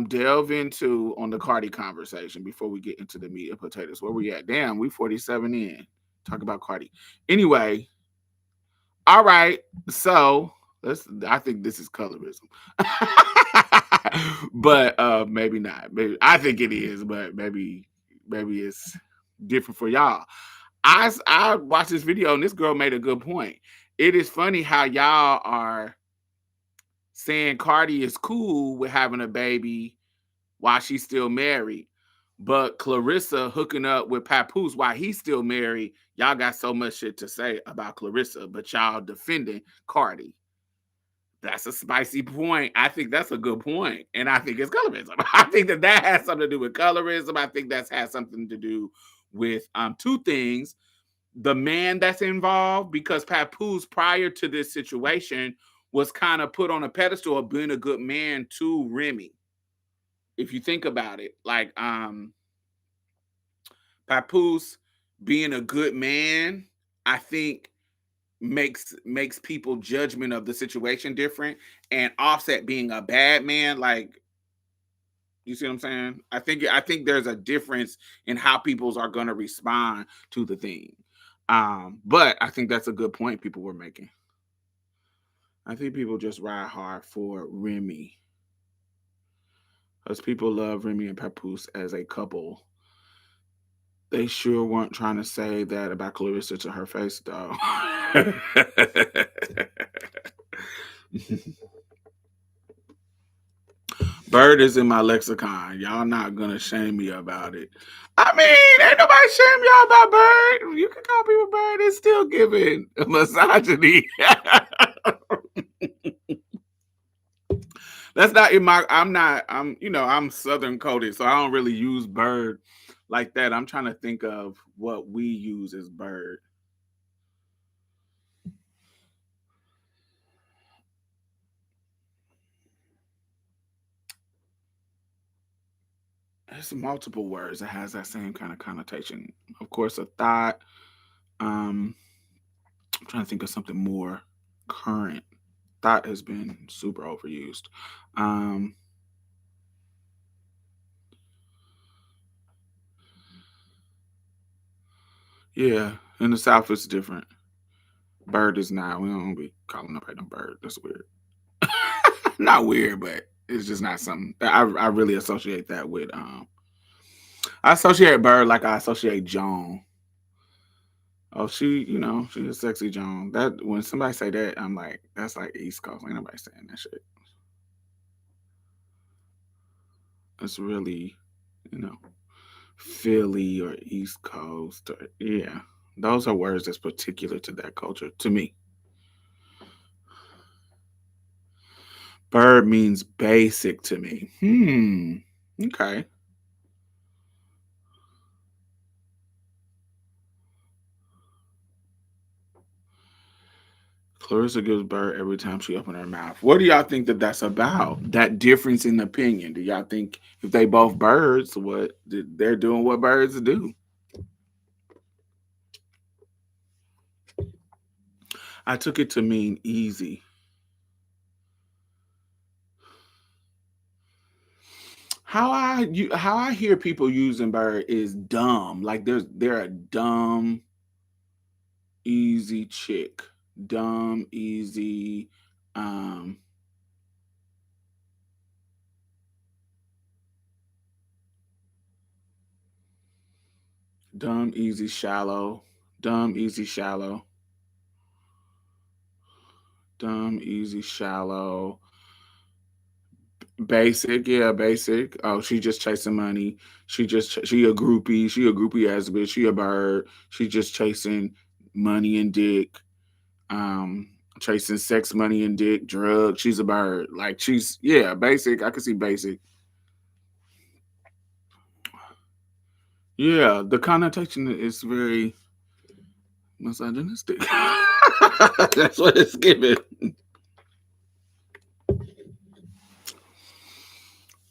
delve into on the Cardi conversation before we get into the meat and potatoes. Where we at? Damn, we 47 in. Talk about Cardi. Anyway, all right. So I think this is colorism. But maybe not. Maybe I think it is, but maybe it's different for y'all. I watched this video and this girl made a good point. It is funny how y'all are saying Cardi is cool with having a baby while she's still married. But Clarissa hooking up with Papoose while he's still married, y'all got so much shit to say about Clarissa, but y'all defending Cardi. That's a spicy point. I think that's a good point. And I think it's colorism. I think that has something to do with colorism. I think that has something to do with two things. The man that's involved, because Papoose, prior to this situation, was kind of put on a pedestal of being a good man to Remy. If you think about it, like Papoose being a good man, I think makes people judgment of the situation different, and Offset being a bad man, like, you see what I'm saying? I think there's a difference in how people's are going to respond to the thing. But I think that's a good point people were making. I think people just ride hard for Remy because people love Remy and Papoose as a couple. They sure weren't trying to say that about Clarissa to her face, though. Bird is in my lexicon. Y'all not gonna shame me about it. I mean, ain't nobody shame y'all about Bird. You can call people Bird. It's still giving misogyny. That's not in my. I'm not. I'm Southern coded, so I don't really use Bird like that. I'm trying to think of what we use as Bird. There's multiple words that has that same kind of connotation. Of course, a thought. I'm trying to think of something more current. Thought has been super overused. Um, Yeah, in the South it's different. Bird is not. We don't be calling nobody no bird. That's weird. Not weird, but it's just not something that I really associate that with. I associate bird like I associate Joan. Oh, she's a sexy Joan. That when somebody say that, I'm like, that's like East Coast. Ain't nobody saying that shit. It's really, you know, Philly or East Coast or yeah. Those are words that's particular to that culture to me. Bird means basic to me. Okay. Clarissa gives bird every time she opened her mouth. What do y'all think that that's about? That difference in opinion. Do y'all think if they both birds, they're doing what birds do? I took it to mean easy. How I hear people using bird is dumb. Like they're a dumb, easy chick. Dumb, easy, um, dumb, easy, shallow. Dumb, easy, shallow. Dumb, easy, shallow. Basic, yeah, basic. Oh, she just chasing money. She a groupie. She a groupie ass bitch. She a bird. She just chasing money and dick. Um, chasing sex, money and dick, drugs. She's a bird. Like she's yeah, basic. I can see basic. Yeah, the connotation is very misogynistic. That's what it's given.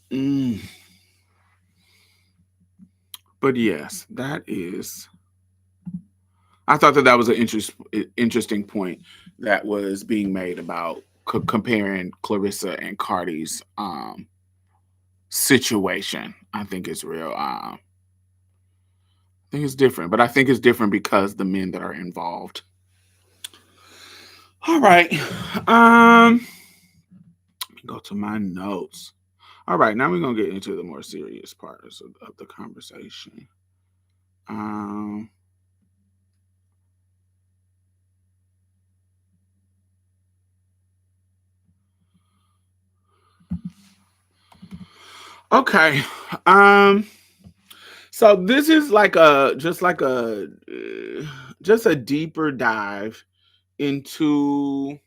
Mm. But yes, that is I thought that that was an interesting point that was being made about comparing Clarissa and Cardi's situation. I think it's real. I think it's different, but I think it's different because the men that are involved. All right. Let me go to my notes. All right, now we're gonna get into the more serious parts of the conversation. Um, okay. Um, So this is like a just a deeper dive into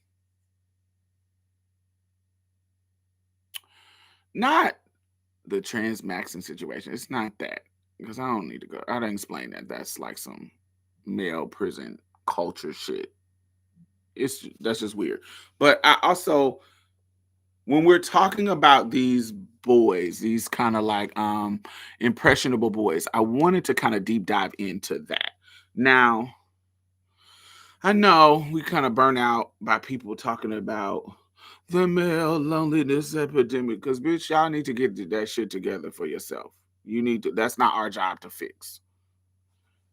not the trans maxing situation. It's not that because I don't need to go. I don't explain that. That's like some male prison culture shit. That's just weird. But I also when we're talking about these boys, these kind of like impressionable boys, I wanted to kind of deep dive into that. Now, I know we kind of burn out by people talking about the male loneliness epidemic because, bitch, y'all need to get that shit together for yourself. You need to, that's not our job to fix.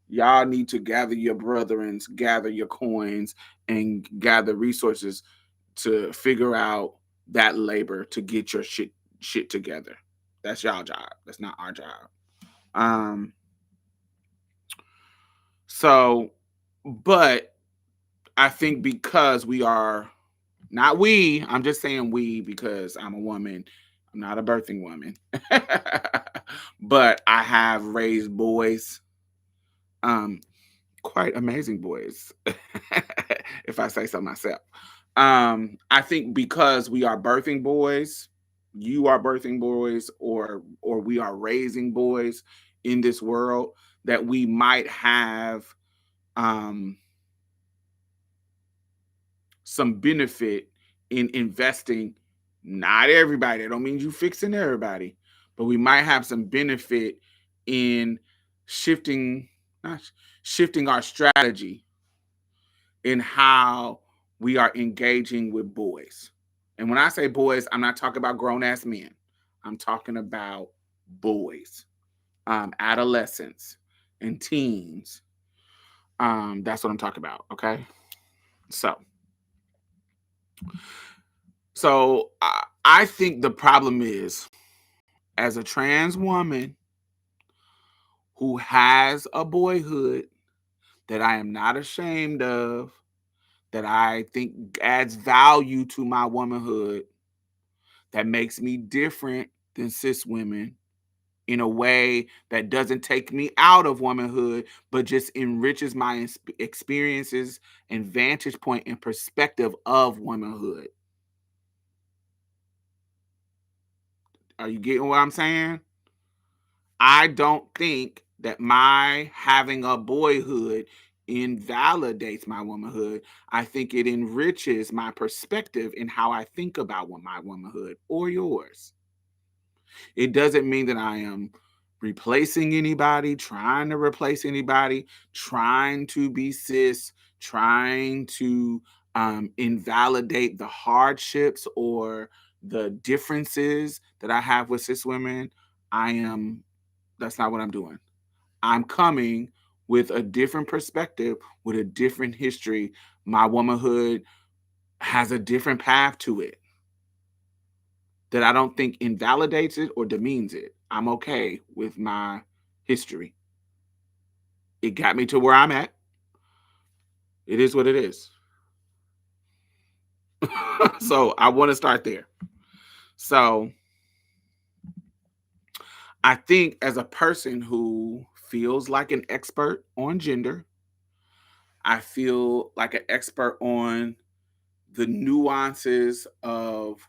Y'all need to gather your brethrens, gather your coins, and gather resources to figure out that labor to get your shit together. That's y'all job. That's not our job. Um, so, but I think because we are not we, I'm just saying we because I'm a woman. I'm not a birthing woman. But I have raised boys, um, quite amazing boys, if I say so myself. I think because we are birthing boys, you are birthing boys, or we are raising boys in this world, that we might have um some benefit in investing. Not everybody. That don't mean you fixing everybody, but we might have some benefit in shifting, not shifting our strategy in how we are engaging with boys. And when I say boys, I'm not talking about grown ass men. I'm talking about boys, adolescents, and teens. That's what I'm talking about. Okay. So, I think the problem is, as a trans woman who has a boyhood that I am not ashamed of, that I think adds value to my womanhood, that makes me different than cis women in a way that doesn't take me out of womanhood, but just enriches my experiences and vantage point and perspective of womanhood. Are you getting what I'm saying? I don't think that my having a boyhood invalidates my womanhood. I think it enriches my perspective in how I think about my womanhood or yours. It doesn't mean that I am replacing anybody, trying to replace anybody, trying to be cis, trying to invalidate the hardships or the differences that I have with cis women. I am, that's not what I'm doing. I'm coming with a different perspective, with a different history. My womanhood has a different path to it that I don't think invalidates it or demeans it. I'm okay with my history. It got me to where I'm at. It is what it is. So I want to start there. So I think, as a person who feels like an expert on gender, I feel like an expert on the nuances of,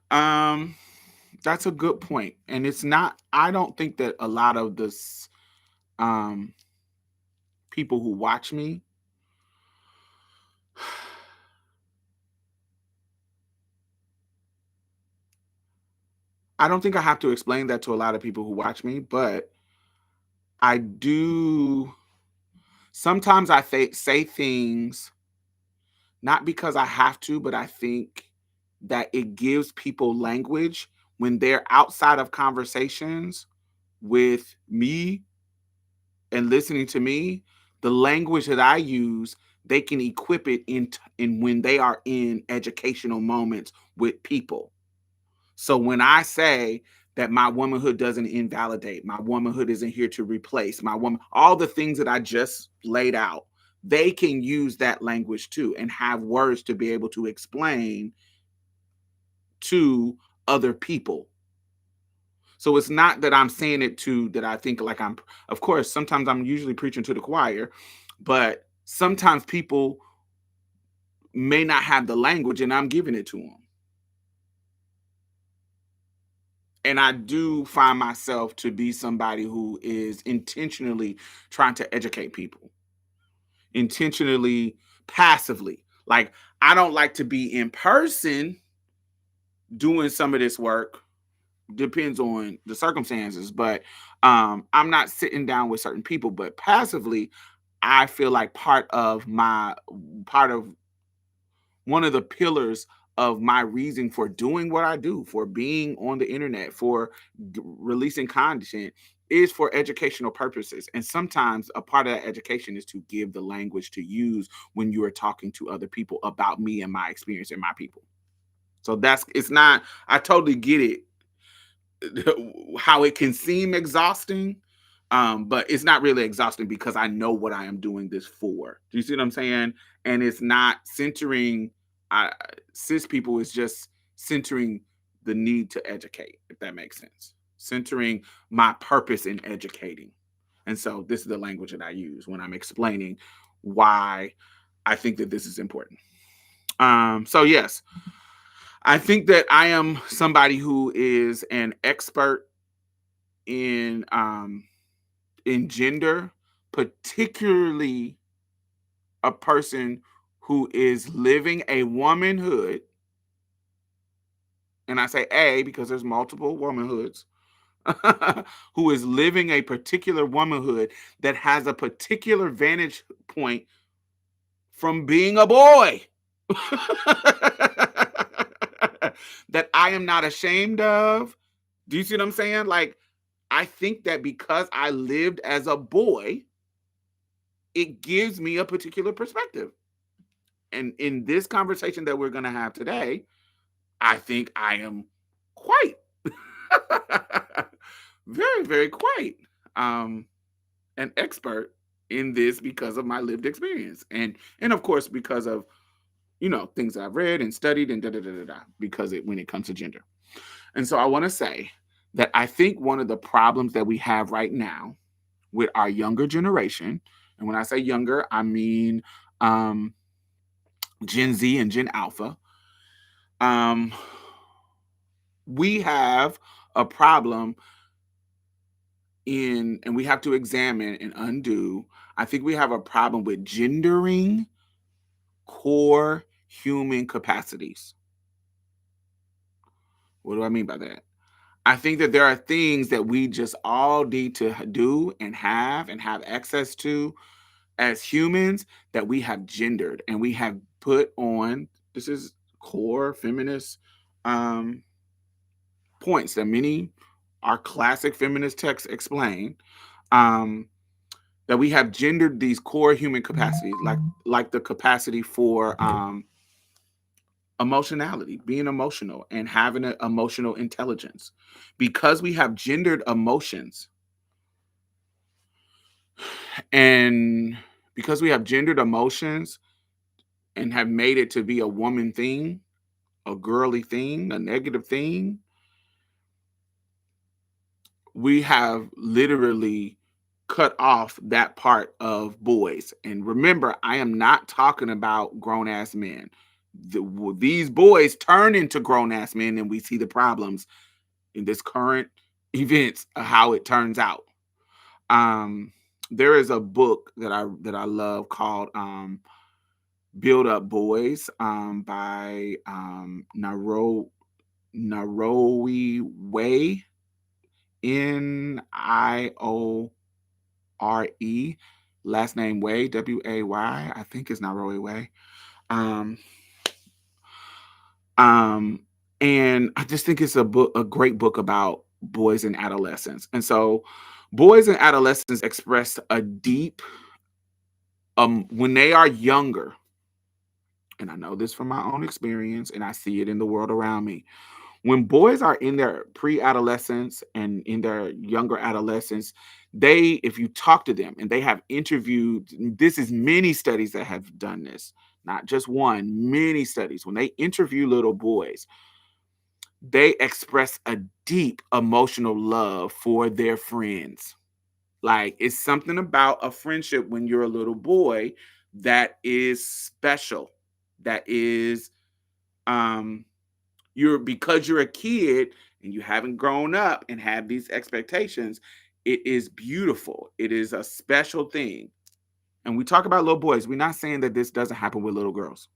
um that's a good point. And it's not, I don't think that a lot of this um people who watch me, I don't think I have to explain that to a lot of people who watch me, but I do sometimes say things not because I have to, but I think that it gives people language when they're outside of conversations with me and listening to me. The language that I use, they can equip it in when they are in educational moments with people. So when I say that my womanhood doesn't invalidate, my womanhood isn't here to replace my woman, all the things that I just laid out, they can use that language too and have words to be able to explain to other people. So it's not that I'm saying it to, that I think like I'm, of course, sometimes I'm usually preaching to the choir, but sometimes people may not have the language and I'm giving it to them. And I do find myself to be somebody who is intentionally trying to educate people, intentionally, passively. Like, I don't like to be in person doing some of this work. Depends on the circumstances, but I'm not sitting down with certain people, but passively, I feel like part of one of the pillars of my reason for doing what I do, for being on the internet, for releasing content, is for educational purposes. And sometimes a part of that education is to give the language to use when you are talking to other people about me and my experience and my people. So it's not, I totally get it, how it can seem exhausting, but it's not really exhausting because I know what I am doing this for. Do you see what I'm saying? And it's not centering I, cis people. Is just centering the need to educate, if that makes sense. Centering my purpose in educating. And so this is the language that I use when I'm explaining why I think that this is important. So yes, I think that I am somebody who is an expert in in gender, particularly a person who is living a womanhood. And I say a because there's multiple womanhoods. Who is living a particular womanhood that has a particular vantage point from being a boy. that I am not ashamed of. Do you see what I'm saying? Like, I think that because I lived as a boy, it gives me a particular perspective. And in this conversation that we're going to have today, I think I am quite, very, very quite um, an expert in this because of my lived experience. And of course, because of, things that I've read and studied and da da da da da, because when it comes to gender. And so I want to say that I think one of the problems that we have right now with our younger generation, and when I say younger, I mean um, Gen Z and Gen Alpha, um, we have a problem and we have to examine and undo. I think we have a problem with gendering core human capacities. What do I mean by that? I think that there are things that we just all need to do and have access to as humans that we have gendered and we have put on. This is core feminist um, points that many our classic feminist texts explain, um, that we have gendered these core human capacities, like the capacity for emotionality, being emotional and having an emotional intelligence. Because we have gendered emotions, and because we have gendered emotions and have made it to be a woman thing, a girly thing, a negative thing, we have literally cut off that part of boys. And remember, I am not talking about grown ass men. These boys turn into grown ass men, and we see the problems in this current events of how it turns out. Um, there is a book that I love called "Build Up Boys" by Naroe Way, Niore, last name Way, Way. I think it's Naroe Way. Um, um, and I just think it's a great book about boys and adolescence. And so, boys and adolescents express a deep, when they are younger, and I know this from my own experience, and I see it in the world around me. When boys are in their pre-adolescence and in their younger adolescence, if you talk to them and they have interviewed, this is many studies that have done this, not just one, many studies. When they interview little boys, they express a deep emotional love for their friends. Like, it's something about a friendship when you're a little boy that is special. That is, um, because you're a kid and you haven't grown up and have these expectations, it is beautiful. It is a special thing. And we talk about little boys. We're not saying that this doesn't happen with little girls.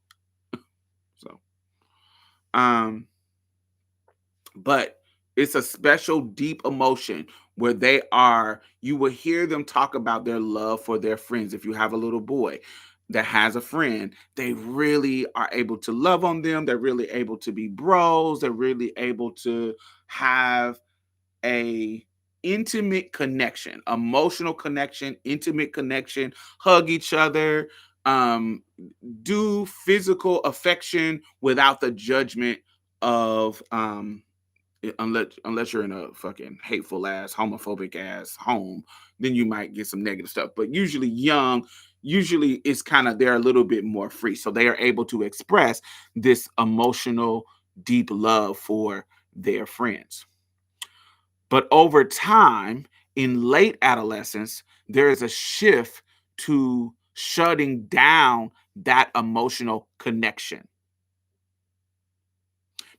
So, um, but it's a special, deep emotion where you will hear them talk about their love for their friends. If you have a little boy that has a friend, they really are able to love on them. They're really able to be bros. They're really able to have a intimate connection, emotional connection, intimate connection, hug each other, um, do physical affection without the judgment of unless you're in a fucking hateful ass homophobic ass home, then you might get some negative stuff. But usually it's kind of, they're a little bit more free, so they are able to express this emotional deep love for their friends. But over time, in late adolescence, there is a shift to shutting down that emotional connection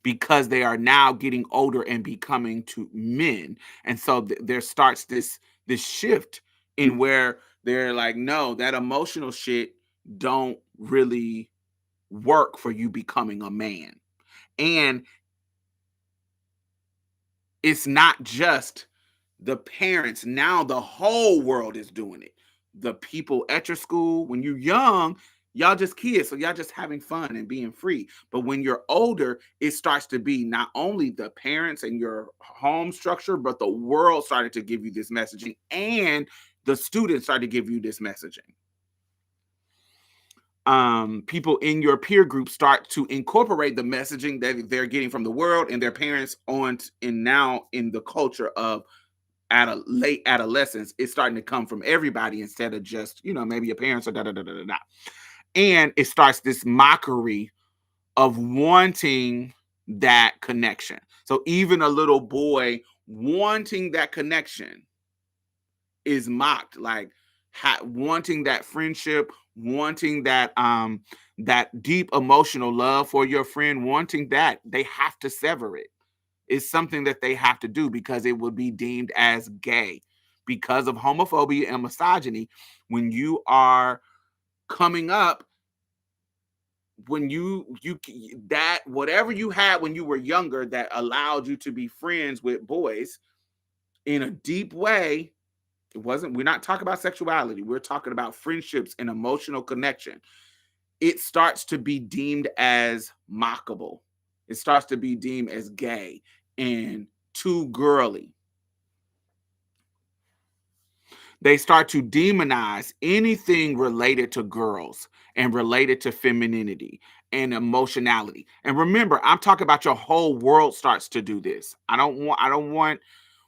because they are now getting older and becoming to men. And so there starts this shift in where they're like, no, that emotional shit don't really work for you becoming a man. And it's not just the parents. Now the whole world is doing it. The people at your school, when you're young, Y'all just kids, so y'all just having fun and being free. But when you're older, it starts to be not only the parents and your home structure, but the world started to give you this messaging, and the students started to give you this messaging. People in your peer group start to incorporate the messaging that they're getting from the world and their parents on, and now in the culture of late adolescence, it's starting to come from everybody instead of just, maybe your parents or da da da da da. And it starts this mockery of wanting that connection. So even a little boy wanting that connection is mocked, like wanting that friendship, wanting that deep emotional love for your friend, wanting that, they have to sever it. It's something that they have to do because it would be deemed as gay because of homophobia and misogyny. When you are coming up, when you that whatever you had when you were younger that allowed you to be friends with boys in a deep way, we're not talking about sexuality, we're talking about friendships and emotional connection. It starts to be deemed as mockable. It starts to be deemed as gay and too girly. They start to demonize anything related to girls and related to femininity and emotionality. And remember, I'm talking about your whole world starts to do this. I don't want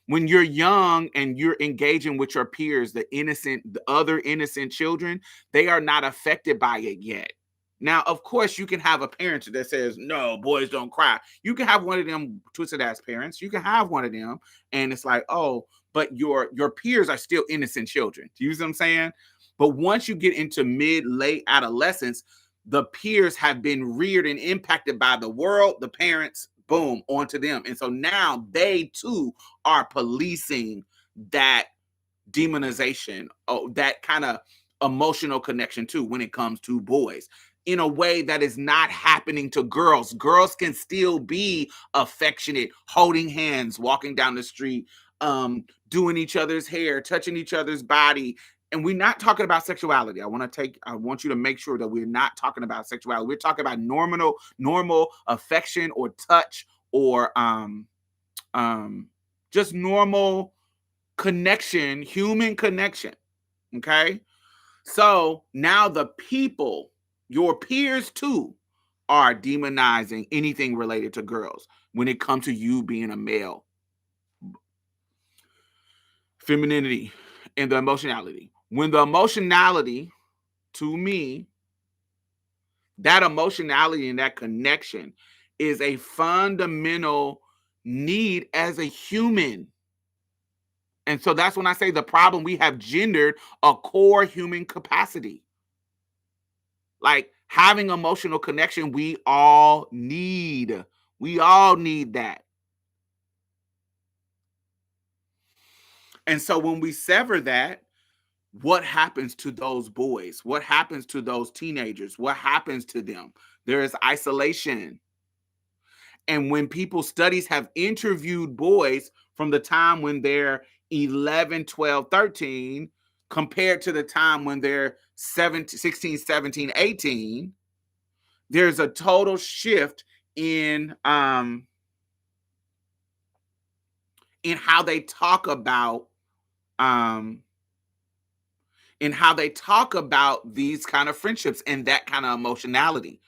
when you're young and you're engaging with your peers, the other innocent children, they are not affected by it yet. Now, of course, you can have a parent that says, no, boys don't cry. You can have one of them twisted ass parents. You can have one of them. And it's like, oh, but your peers are still innocent children. Do you see what I'm saying? But once you get into late adolescence, the peers have been reared and impacted by the world, the parents, boom, onto them. And so now they too are policing that demonization, that kind of emotional connection too when it comes to boys in a way that is not happening to girls. Girls can still be affectionate, holding hands, walking down the street, doing each other's hair, touching each other's body. And we're not talking about sexuality. I want you to make sure that we're not talking about sexuality. We're talking about normal affection or touch or just normal connection, human connection. Okay. So now the people, your peers too, are demonizing anything related to girls when it comes to you being a male. Femininity and the emotionality. When the emotionality, to me, that emotionality and that connection is a fundamental need as a human. And so that's when I say the problem, we have gendered a core human capacity. Like having emotional connection, we all need. We all need that. And so when we sever that, what happens to those boys? What happens to those teenagers? What happens to them? There is isolation. And when studies have interviewed boys from the time when they're 11, 12, 13, compared to the time when they're 16, 17, 18, there's a total shift in how they talk about these kind of friendships and that kind of emotionality.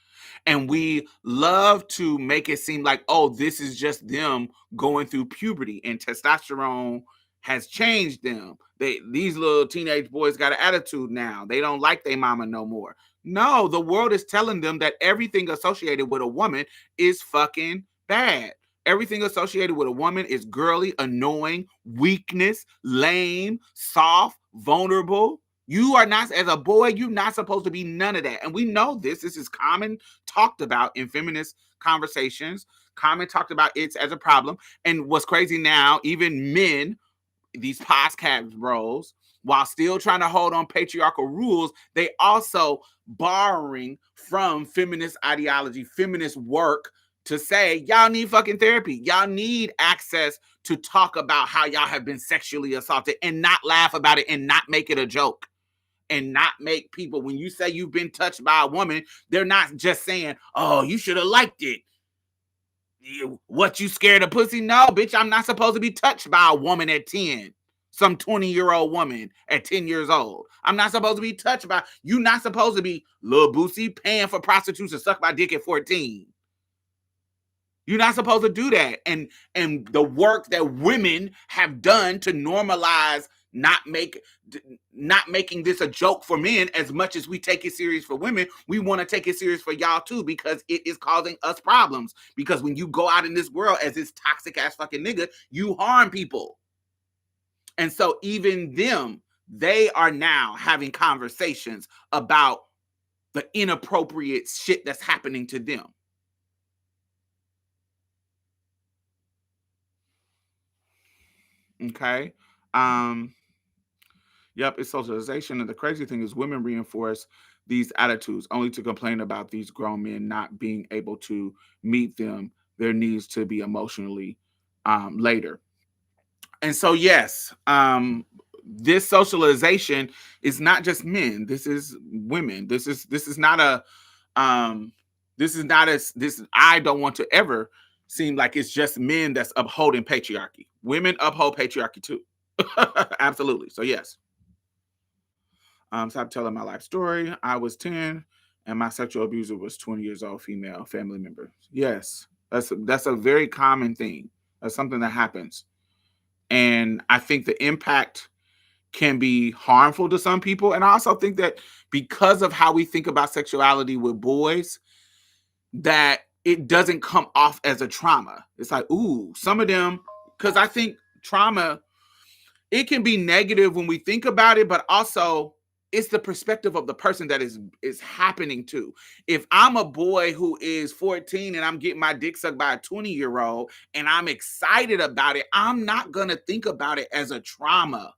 And we love to make it seem like, oh, this is just them going through puberty and testosterone has changed them. These little teenage boys got an attitude now. They don't like their mama no more. No, the world is telling them that everything associated with a woman is fucking bad. Everything associated with a woman is girly, annoying, weakness, lame, soft, vulnerable. You are not, as a boy, you're not supposed to be none of that. And we know this. This is common talked about in feminist conversations. Common talked about it as a problem. And what's crazy now, even men, these podcast bros, while still trying to hold on patriarchal rules, they also borrowing from feminist ideology, feminist work to say, y'all need fucking therapy. Y'all need access to talk about how y'all have been sexually assaulted and not laugh about it and not make it a joke. and not make people, when you say you've been touched by a woman, they're not just saying, oh, you should have liked it. What, you scared of pussy? No, bitch, I'm not supposed to be touched by a woman at 10. Some 20-year-old woman at 10 years old. I'm not supposed to be touched by, you not supposed to be Lil Boosie paying for prostitutes to suck my dick at 14. You're not supposed to do that. And the work that women have done to normalize not making this a joke for men, as much as we take it serious for women, we want to take it serious for y'all too, because it is causing us problems. Because when you go out in this world as this toxic ass fucking nigga, you harm people. And so even them, they are now having conversations about the inappropriate shit that's happening to them. Okay. Yep, it's socialization. And the crazy thing is women reinforce these attitudes only to complain about these grown men not being able to meet their needs to be emotionally later. And so, yes, this socialization is not just men. This is women. This is not a I don't want to ever seem like it's just men that's upholding patriarchy. Women uphold patriarchy too. Absolutely. So yes. Stop telling my life story. I was 10 and my sexual abuser was 20 years old, female family member. Yes. That's a very common thing. That's something that happens. And I think the impact can be harmful to some people. And I also think that because of how we think about sexuality with boys, that it doesn't come off as a trauma. It's like, ooh, some of them, because I think trauma, it can be negative when we think about it, but also it's the perspective of the person that is happening to. If I'm a boy who is 14 and I'm getting my dick sucked by a 20-year-old and I'm excited about it, I'm not going to think about it as a trauma.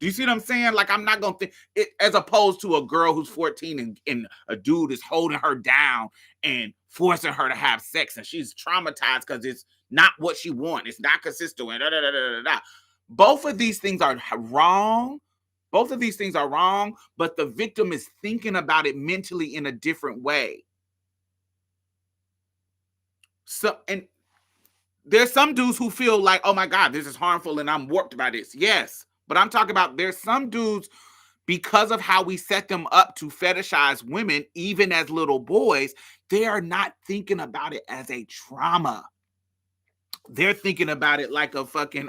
Do you see what I'm saying? Like, I'm not going to think it, as opposed to a girl who's 14 and a dude is holding her down and forcing her to have sex and she's traumatized because it's not what she wants. It's not consistent. Both of these things are wrong. Both of these things are wrong, but the victim is thinking about it mentally in a different way. So, and there's some dudes who feel like, oh my God, this is harmful and I'm warped by this. Yes, but I'm talking about there's some dudes, because of how we set them up to fetishize women, even as little boys, they are not thinking about it as a trauma. They're thinking about it like a fucking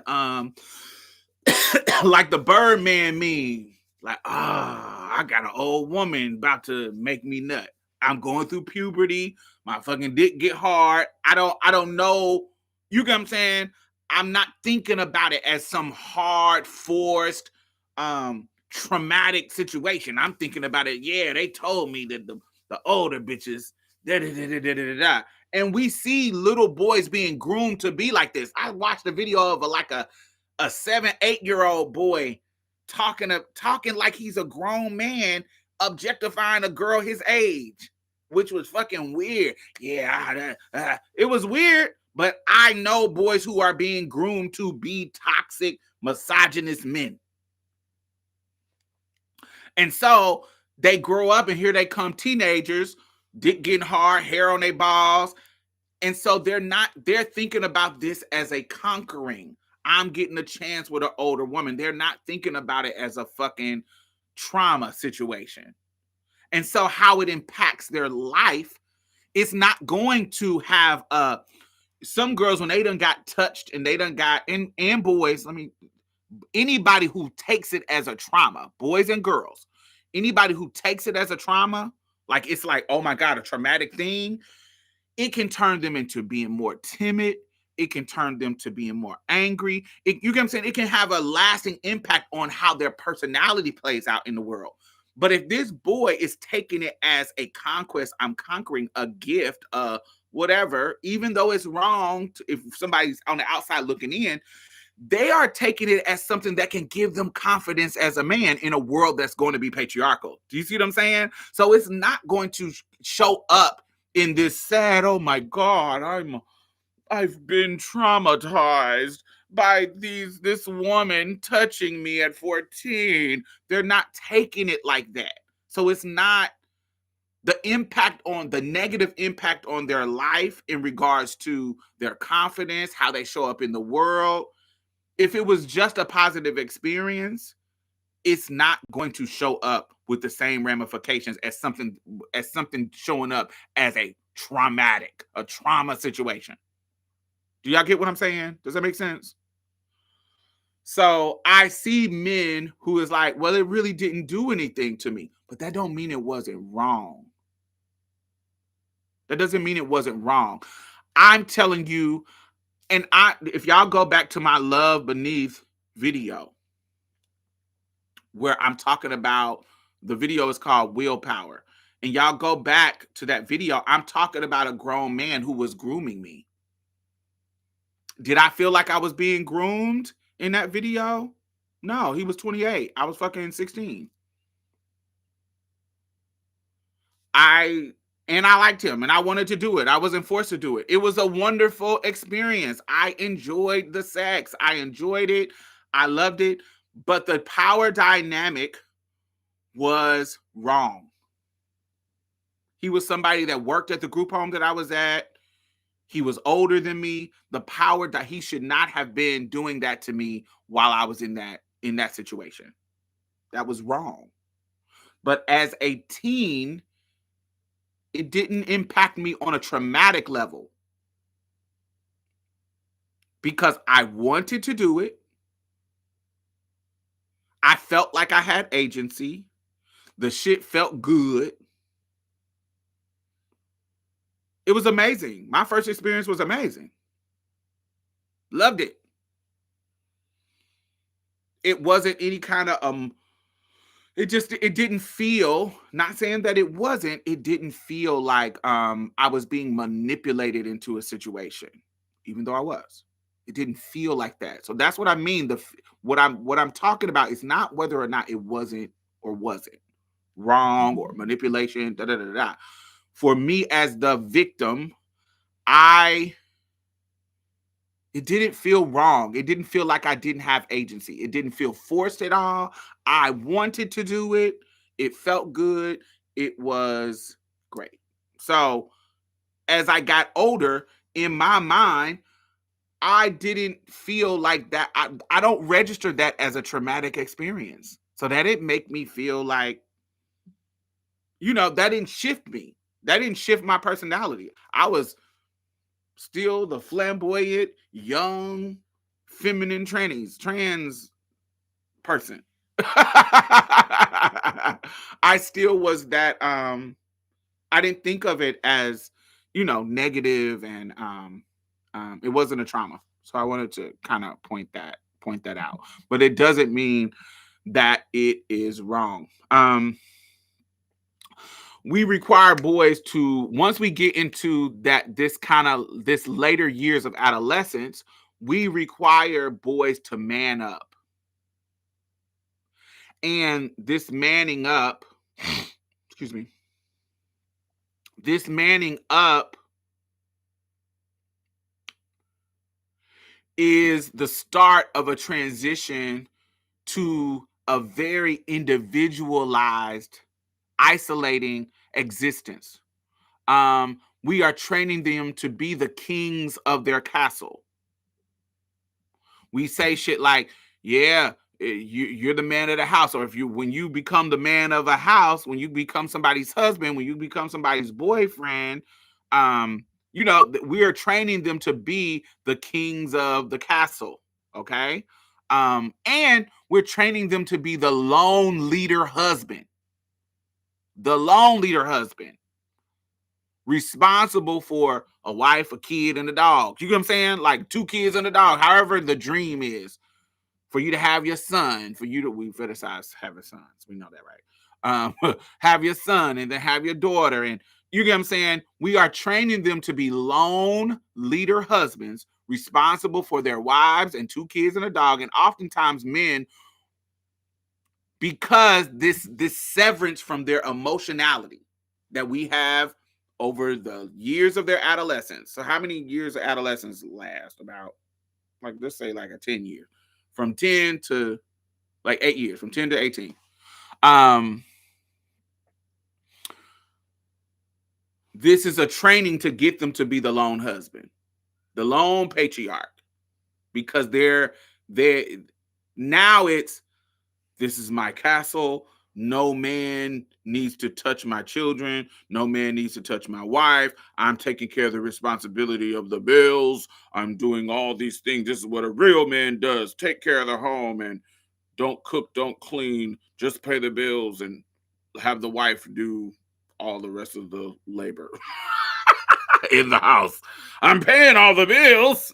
like the Birdman meme. Like, I got an old woman about to make me nut. I'm going through puberty. My fucking dick get hard. I don't know. You get what I'm saying? I'm not thinking about it as some hard, forced, traumatic situation. I'm thinking about it. Yeah, they told me that the older bitches, and we see little boys being groomed to be like this. I watched a video of a 7, 8-year-old boy talking like he's a grown man, objectifying a girl his age, which was fucking weird. Yeah, it was weird, but I know boys who are being groomed to be toxic, misogynist men. And so they grow up and here they come teenagers, dick getting hard, hair on their balls. And so they're thinking about this as a conquering. I'm getting a chance with an older woman. They're not thinking about it as a fucking trauma situation. And so how it impacts their life, it's not going to have some girls when they done got touched and they done got, and boys, anybody who takes it as a trauma, boys and girls, anybody who takes it as a trauma, like it's like, oh my God, a traumatic thing, it can turn them into being more timid. It can turn them to being more angry. You get what I'm saying? It can have a lasting impact on how their personality plays out in the world. But if this boy is taking it as a conquest, I'm conquering a gift, whatever, even though it's wrong, if somebody's on the outside looking in, they are taking it as something that can give them confidence as a man in a world that's going to be patriarchal. Do you see what I'm saying? So it's not going to show up in this sad, oh my God, I've been traumatized. by this woman touching me at 14. They're not taking it like that. So it's not the negative impact on their life in regards to their confidence, how they show up in the world. If it was just a positive experience, it's not going to show up with the same ramifications as something showing up as a trauma situation. Do y'all get what I'm saying? Does that make sense? So I see men who is like, well, it really didn't do anything to me, but that don't mean it wasn't wrong. That doesn't mean it wasn't wrong. I'm telling you, if y'all go back to my Love Beneath video, where I'm talking about, the video is called Willpower. And y'all go back to that video, I'm talking about a grown man who was grooming me. Did I feel like I was being groomed in that video? No, he was 28. I was fucking 16. I liked him and I wanted to do it. I wasn't forced to do it. It was a wonderful experience. I enjoyed the sex. I enjoyed it. I loved it. But the power dynamic was wrong. He was somebody that worked at the group home that I was at. He was older than me. The power that he should not have been doing that to me while I was in that situation. That was wrong. But as a teen, it didn't impact me on a traumatic level because I wanted to do it. I felt like I had agency. The shit felt good. It was amazing. My first experience was amazing. Loved it. It wasn't any kind of it didn't feel, not saying that it wasn't, it didn't feel like I was being manipulated into a situation, even though I was. It didn't feel like that. So that's what I mean. What I'm talking about is not whether or not it wasn't or wasn't wrong or manipulation. Da da da da. For me as the victim, it didn't feel wrong. It didn't feel like I didn't have agency. It didn't feel forced at all. I wanted to do it. It felt good. It was great. So as I got older, in my mind, I didn't feel like that. I don't register that as a traumatic experience. So that didn't make me feel like, that didn't shift me. That didn't shift my personality. I was still the flamboyant, young, feminine trans person. I still was that. I didn't think of it as, negative, and it wasn't a trauma. So I wanted to kind of point that out. But it doesn't mean that it is wrong. We require boys to, once we get into this later years of adolescence, we require boys to man up. And this manning up, excuse me, this manning up is the start of a transition to a very individualized, isolating existence. We are training them to be the kings of their castle. We say shit like, yeah, you're the man of the house. Or when you become the man of a house, when you become somebody's husband, when you become somebody's boyfriend, we are training them to be the kings of the castle. Okay. And we're training them to be the lone leader husband. Responsible for a wife, a kid, and a dog. You know what I'm saying? Like 2 kids and a dog, however the dream is. For you to have your son, we fetishized having sons. We know that, right? Have your son and then have your daughter. And you get what I'm saying? We are training them to be lone leader husbands, responsible for their wives and 2 kids and a dog. And oftentimes men, because this severance from their emotionality that we have over the years of their adolescence. So how many years of adolescence last? About like let's say like a 10-year, from 10 to like 8 years, from 10 to 18. This is a training to get them to be the lone husband, the lone patriarch, because they're now it's, this is my castle. No man needs to touch my children. No man needs to touch my wife. I'm taking care of the responsibility of the bills. I'm doing all these things. This is what a real man does. Take care of the home and don't cook, don't clean, just pay the bills and have the wife do all the rest of the labor in the house. I'm paying all the bills.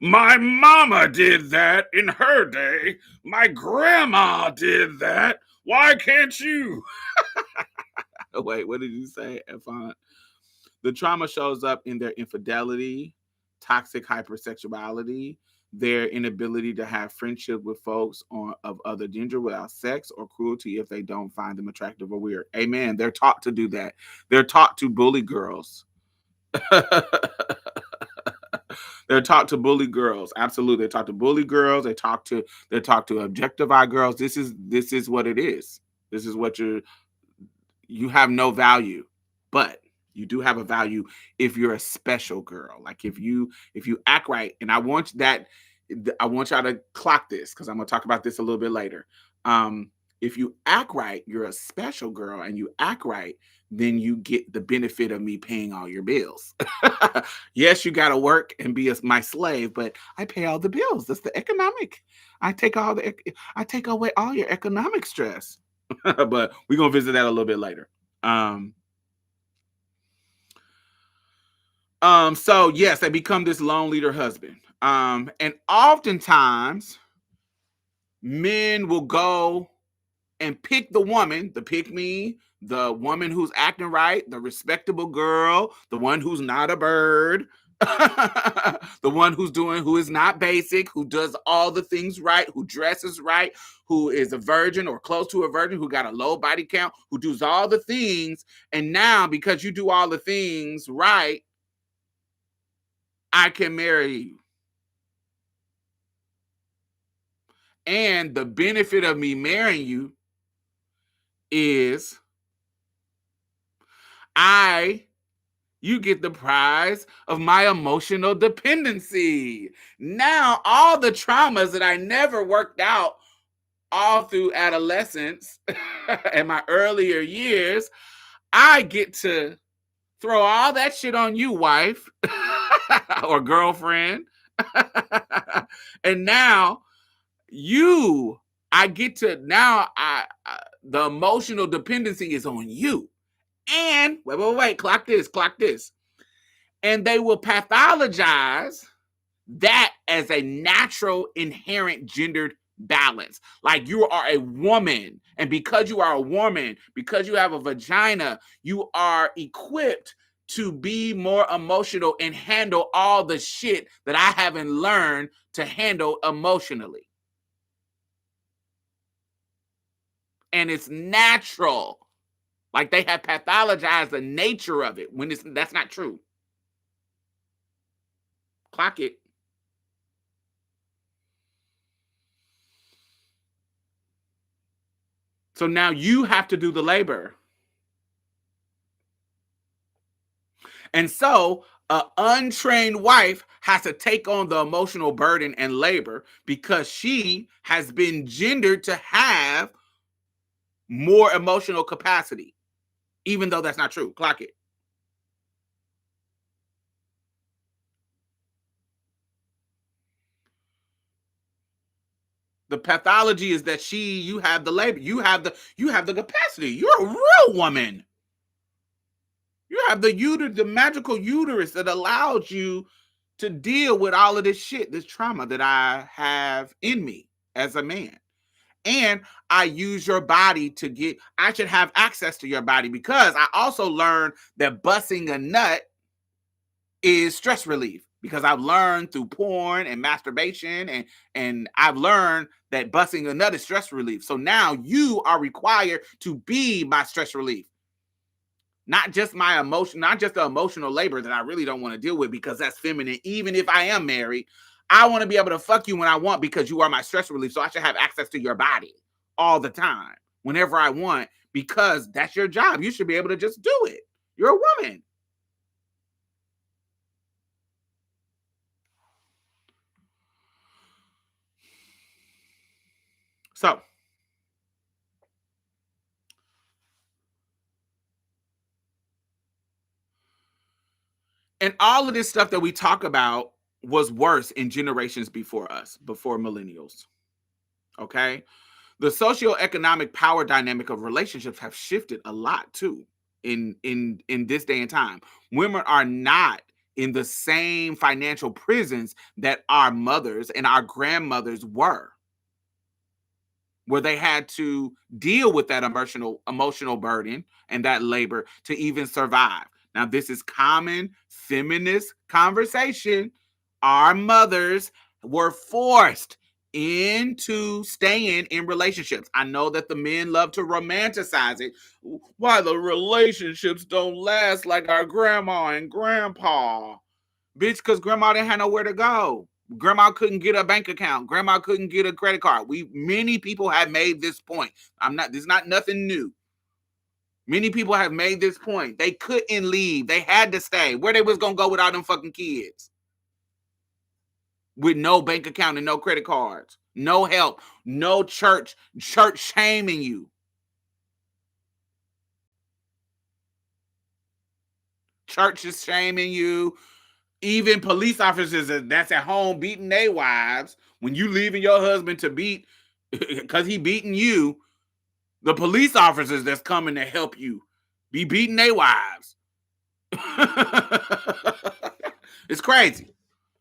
My mama did that in her day. My grandma did that. Why can't you? Wait, what did you say, Efon? The trauma shows up in their infidelity, toxic hypersexuality, their inability to have friendship with folks of other gender without sex, or cruelty if they don't find them attractive or weird. Amen. They're taught to do that. They're taught to bully girls. They're taught to bully girls. Absolutely. They're taught to bully girls. They're taught to objectify girls. This is what it is. This is what you have no value, but you do have a value if you're a special girl. Like if you act right, and I want y'all to clock this because I'm gonna talk about this a little bit later. If you act right, you're a special girl, and you act right, then you get the benefit of me paying all your bills. Yes, you got to work and be my slave, but I pay all the bills. That's the economic. I take away all your economic stress. But we're gonna visit that a little bit later. So yes, they become this lone leader husband. And oftentimes men will go and pick the woman, the pick me, the woman who's acting right, the respectable girl, the one who's not a bird, the one who is not basic, who does all the things right, who dresses right, who is a virgin or close to a virgin, who got a low body count, who does all the things. And now, because you do all the things right, I can marry you. And the benefit of me marrying you is you get the prize of my emotional dependency. Now, all the traumas that I never worked out all through adolescence and my earlier years, I get to throw all that shit on you, wife or girlfriend. And now the emotional dependency is on you. And wait, clock this. And they will pathologize that as a natural, inherent gendered balance. Like you are a woman. And because you are a woman, because you have a vagina, you are equipped to be more emotional and handle all the shit that I haven't learned to handle emotionally. And it's natural. Like they have pathologized the nature of it when that's not true. Clock it. So now you have to do the labor. And so an untrained wife has to take on the emotional burden and labor because she has been gendered to have more emotional capacity, even though that's not true. Clock it. The pathology is that you have the labor, you have the capacity. You're a real woman. You have the magical uterus that allows you to deal with all of this shit, this trauma that I have in me as a man. And I use your body I should have access to your body because I also learned that busting a nut is stress relief because I've learned through porn and masturbation and I've learned that busting a nut is stress relief. So now you are required to be my stress relief. Not just my emotion, not just the emotional labor that I really don't want to deal with because that's feminine. Even if I am married, I want to be able to fuck you when I want because you are my stress relief. So I should have access to your body all the time, whenever I want, because that's your job. You should be able to just do it. You're a woman. So, and all of this stuff that we talk about was worse in generations before us, before millennials. Okay. The socioeconomic power dynamic of relationships have shifted a lot too in this day and time. Women are not in the same financial prisons that our mothers and our grandmothers were, where they had to deal with that emotional burden and that labor to even survive. Now, this is common feminist conversation. Our mothers were forced into staying in relationships. I know that the men love to romanticize it. Why the relationships don't last like our grandma and grandpa. Bitch, because grandma didn't have nowhere to go. Grandma couldn't get a bank account. Grandma couldn't get a credit card. Many people have made this point. This is not nothing new. Many people have made this point. They couldn't leave. They had to stay. Where they was gonna go with all them fucking kids? With no bank account and no credit cards, no help, no church shaming you. Church is shaming you. Even police officers that's at home beating their wives, when you leaving your husband to beat because he beating you, the police officers that's coming to help you be beating their wives. It's crazy.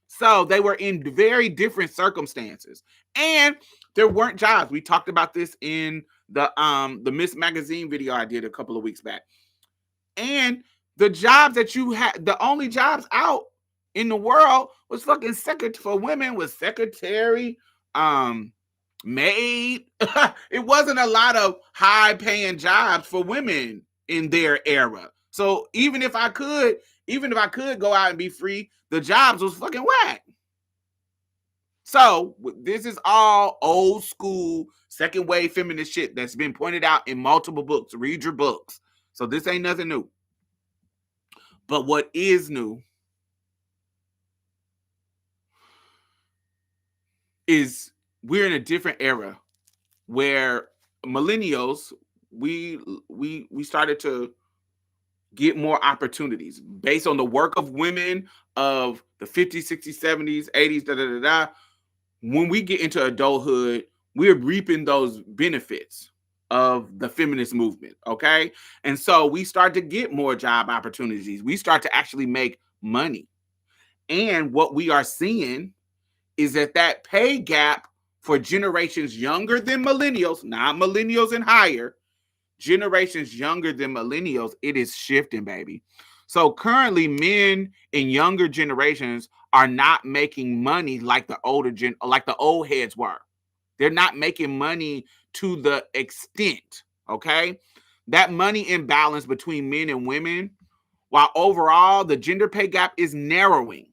So they were in very different circumstances, and there weren't jobs. We talked about this in the Miss Magazine video I did a couple of weeks back. And the jobs that you had, the only jobs out in the world was fucking for women was secretary, maid. It wasn't a lot of high paying jobs for women in their era. So even if I could go out and be free, the jobs was fucking whack. So this is all old school second wave feminist shit that's been pointed out in multiple books. Read your books. So this ain't nothing new. But what is new is we're in a different era where millennials, we started to get more opportunities based on the work of women of the 50s, 60s, 70s, 80s, da da da da. When we get into adulthood, we're reaping those benefits of the feminist movement, okay? And so we start to get more job opportunities. We start to actually make money. And what we are seeing is that pay gap for generations younger than millennials, not millennials and higher, generations younger than millennials, it is shifting, baby. So currently, men in younger generations are not making money like the old heads were. They're not making money to the extent, okay? That money imbalance between men and women, while overall the gender pay gap is narrowing.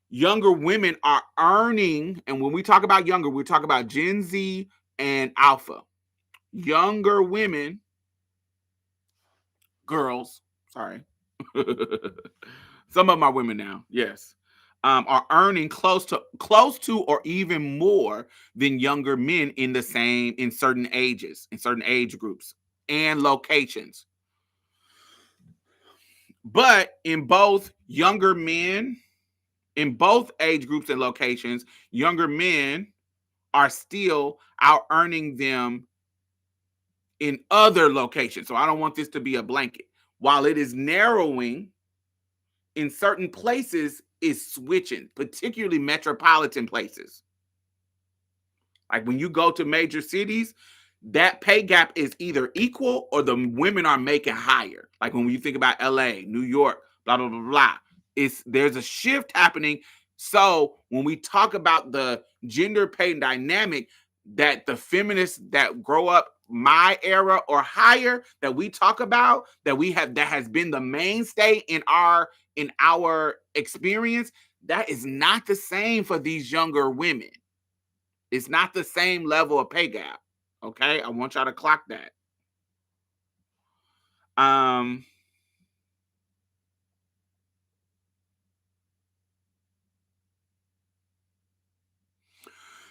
Younger women are earning, and when we talk about younger, we talk about Gen Z and Alpha. Younger women, girls, sorry. Some of them are women now, yes. Are earning close to or even more than younger men in certain ages, in certain age groups and locations. But in both younger men, in both age groups and locations, younger men are still out earning them in other locations. So I don't want this to be a blanket. While it is narrowing, in certain places is switching, particularly metropolitan places. Like when you go to major cities, that pay gap is either equal or the women are making higher. Like when you think about LA, New York, blah, blah, blah, blah. There's a shift happening. So when we talk about the gender pay dynamic, that the feminists that grow up my era or higher that we talk about, that has been the mainstay in our experience, that is not the same for these younger women. It's not the same level of pay gap. Okay, I want y'all to clock that.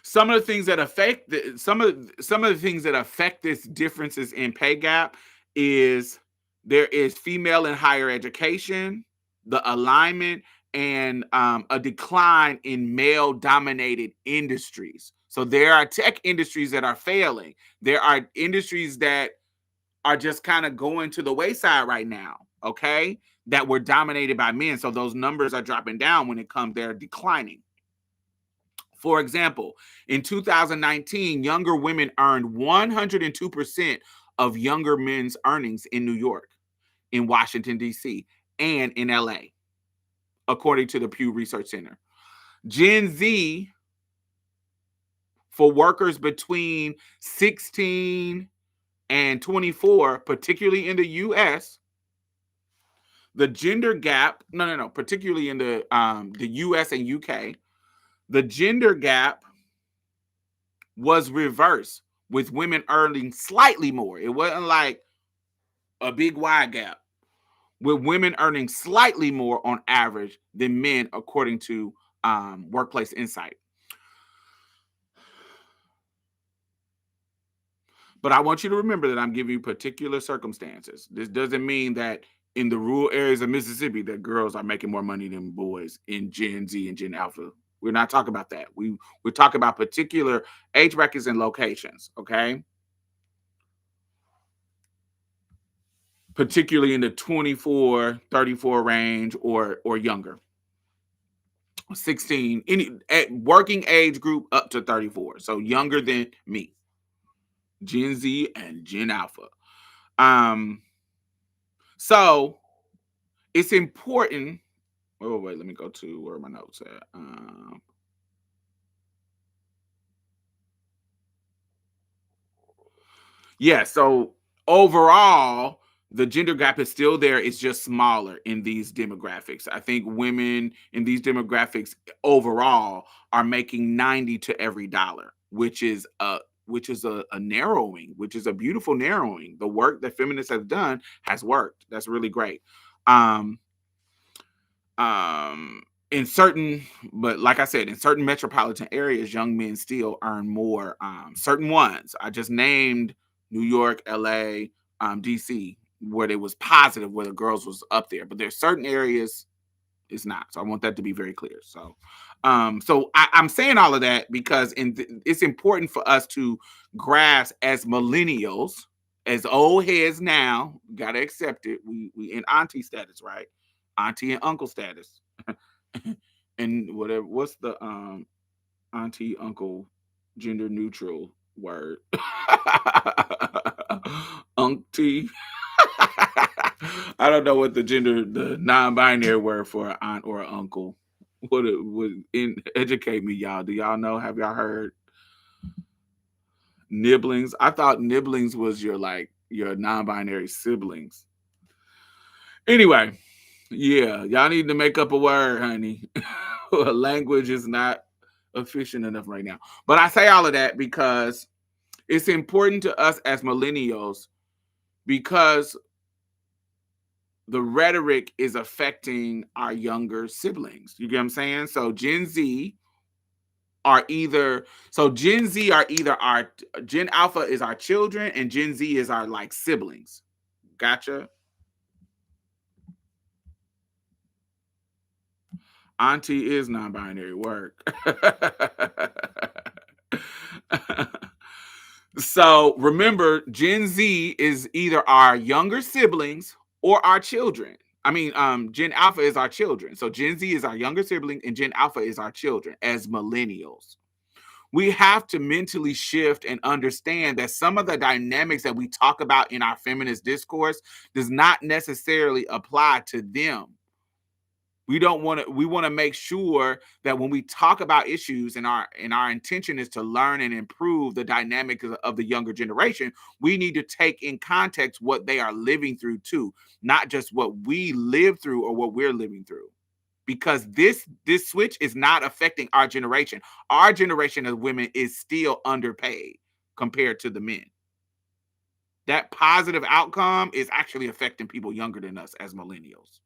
Some of the things that affect some of the things that affect this differences in pay gap is there is female in higher education, the alignment, and a decline in male dominated industries. So there are tech industries that are failing. There are industries that are just kind of going to the wayside right now, okay, that were dominated by men. So those numbers are dropping down when it comes, they're declining. For example, in 2019, younger women earned 102% of younger men's earnings in New York, in Washington, D.C., and in L.A., according to the Pew Research Center. Gen Z, for workers between 16 and 24, particularly in the U.S., the gender gap, particularly in the U.S. and U.K., the gender gap was reversed, with women earning slightly more. It wasn't like a big wide gap, with women earning slightly more on average than men, according to Workplace Insight. But I want you to remember that I'm giving you particular circumstances. This doesn't mean that in the rural areas of Mississippi that girls are making more money than boys in Gen Z and Gen Alpha. We're not talking about that. We're talking about particular age brackets and locations, okay? Particularly in the 24, 34 range or younger. 16, any working age group up to 34. So younger than me. Gen Z and Gen Alpha. So it's important. Oh, wait, let me go to where my notes at. Yeah, so overall, the gender gap is still there. It's just smaller in these demographics. I think women in these demographics overall are making 90 to every dollar, which is a narrowing, which is a beautiful narrowing. The work that feminists have done has worked. That's really great. In certain, but like I said, in certain metropolitan areas, young men still earn more. Certain ones I just named: New York, LA, DC, where it was positive, where the girls was up there. But there's certain areas it's not. So I want that to be very clear. So, I'm saying all of that because it's important for us to grasp as millennials, as old heads now. Gotta accept it. We in auntie status, right? Auntie and uncle status. And whatever, what's the auntie uncle gender neutral word? Auntie. I don't know what the non-binary word for an aunt or an uncle. What it would educate me, y'all. Do y'all know? Have y'all heard nibblings? I thought nibblings was your non-binary siblings. Anyway, yeah, y'all need to make up a word, honey. Language is not efficient enough right now. But I say all of that because it's important to us as millennials, because the rhetoric is affecting our younger siblings. You get what I'm saying? So Gen Z are either our Gen Alpha is our children and Gen Z is our siblings. Gotcha. Auntie is non-binary work. So remember, Gen Z is either our younger siblings or our children. I mean, Gen Alpha is our children. So Gen Z is our younger sibling and Gen Alpha is our children as millennials. We have to mentally shift and understand that some of the dynamics that we talk about in our feminist discourse does not necessarily apply to them. We don't want to. We want to make sure that when we talk about issues, and our intention is to learn and improve the dynamic of the younger generation, we need to take in context what they are living through too, not just what we live through or what we're living through. Because this switch is not affecting our generation. Our generation of women is still underpaid compared to the men. That positive outcome is actually affecting people younger than us as millennials.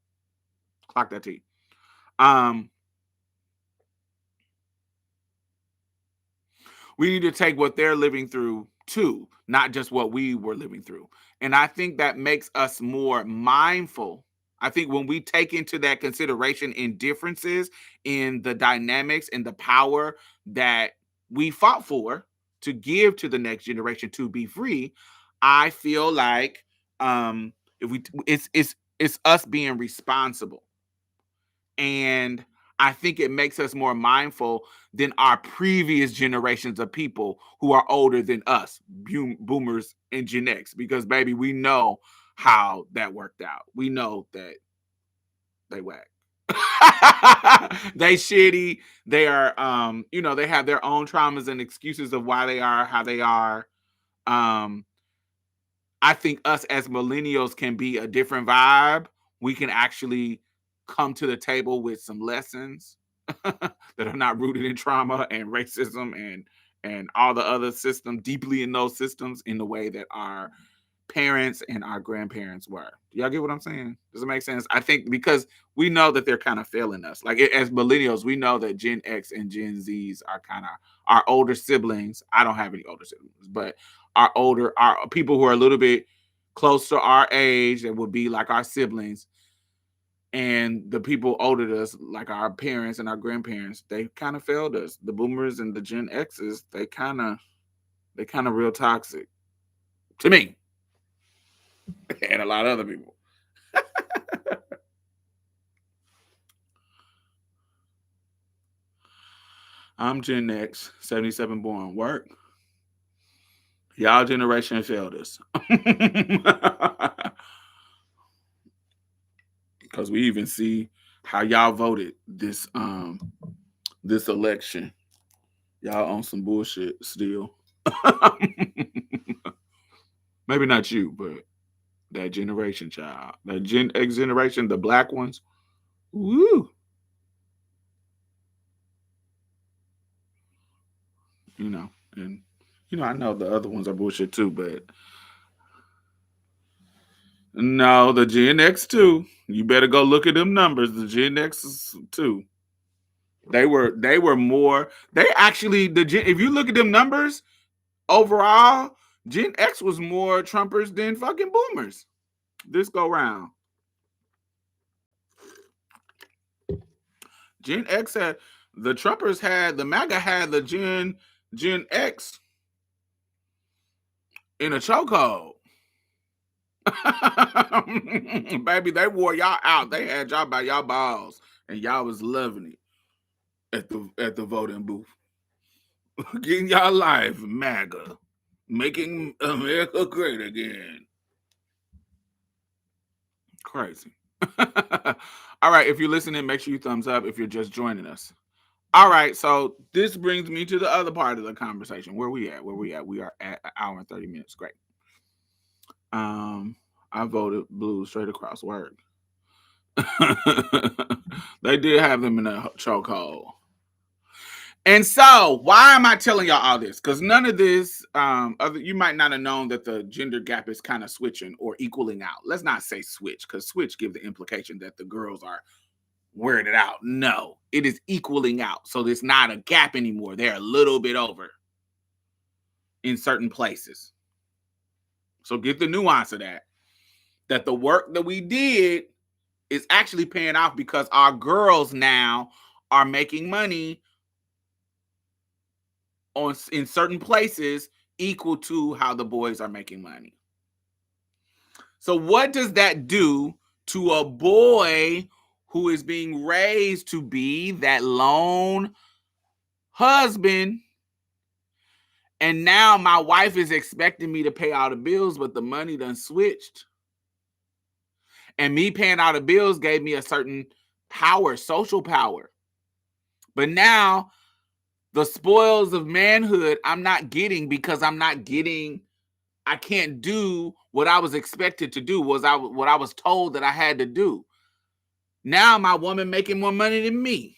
Clock that T. We need to take what they're living through too, not just what we were living through. And I think that makes us more mindful. I think when we take into that consideration in differences in the dynamics and the power that we fought for to give to the next generation to be free, I feel like if we it's us being responsible. And I think it makes us more mindful than our previous generations of people who are older than us, boomers and Gen X, because baby, we know how that worked out. We know that they whack. They shitty. They are, they have their own traumas and excuses of why they are how they are. Um, I think us as millennials can be a different vibe. We can actually come to the table with some lessons that are not rooted in trauma and racism and all the other systems deeply in those systems in the way that our parents and our grandparents were. Do y'all get what I'm saying? Does it make sense? I think because we know that they're kind of failing us. Like as millennials, we know that Gen X and Gen Zs are kind of our older siblings. I don't have any older siblings, but our people who are a little bit close to our age that would be like our siblings, and the people older than us, like our parents and our grandparents, they kind of failed us. The boomers and the Gen X's, they kind of real toxic to me and a lot of other people. I'm Gen X, 77 born. Work. Y'all generation failed us. Because we even see how y'all voted this election. Y'all on some bullshit still. Maybe not you, but that generation, child. That Gen X generation, the black ones. Woo. And I know the other ones are bullshit too, but no, the Gen X too. You better go look at them numbers. The Gen X too. They were more. They actually if you look at them numbers overall, Gen X was more Trumpers than fucking boomers. This go round. Gen X had the Trumpers had the MAGA had the Gen X in a chokehold. Baby, they wore y'all out. They had y'all by y'all balls, and y'all was loving it at the voting booth. Getting y'all life, MAGA, making America great again. Crazy. All right, if you're listening, make sure you thumbs up if you're just joining us. All right, so this brings me to the other part of the conversation. Where we at? We are at an hour and 30 minutes. Great. I voted blue straight across. Word. They did have them in a chokehold. And so, why am I telling y'all all this? Because none of this, you might not have known that the gender gap is kind of switching or equaling out. Let's not say switch, because switch give the implication that the girls are wearing it out. No, it is equaling out. So there's not a gap anymore. They're a little bit over in certain places. So get the nuance of that. That the work that we did is actually paying off because our girls now are making money in certain places equal to how the boys are making money. So what does that do to a boy who is being raised to be that lone husband? And now my wife is expecting me to pay all the bills, but the money done switched. And me paying all the bills gave me a certain power, social power. But now the spoils of manhood I'm not getting because I can't do what I was expected to do, what I was told that I had to do. Now my woman making more money than me.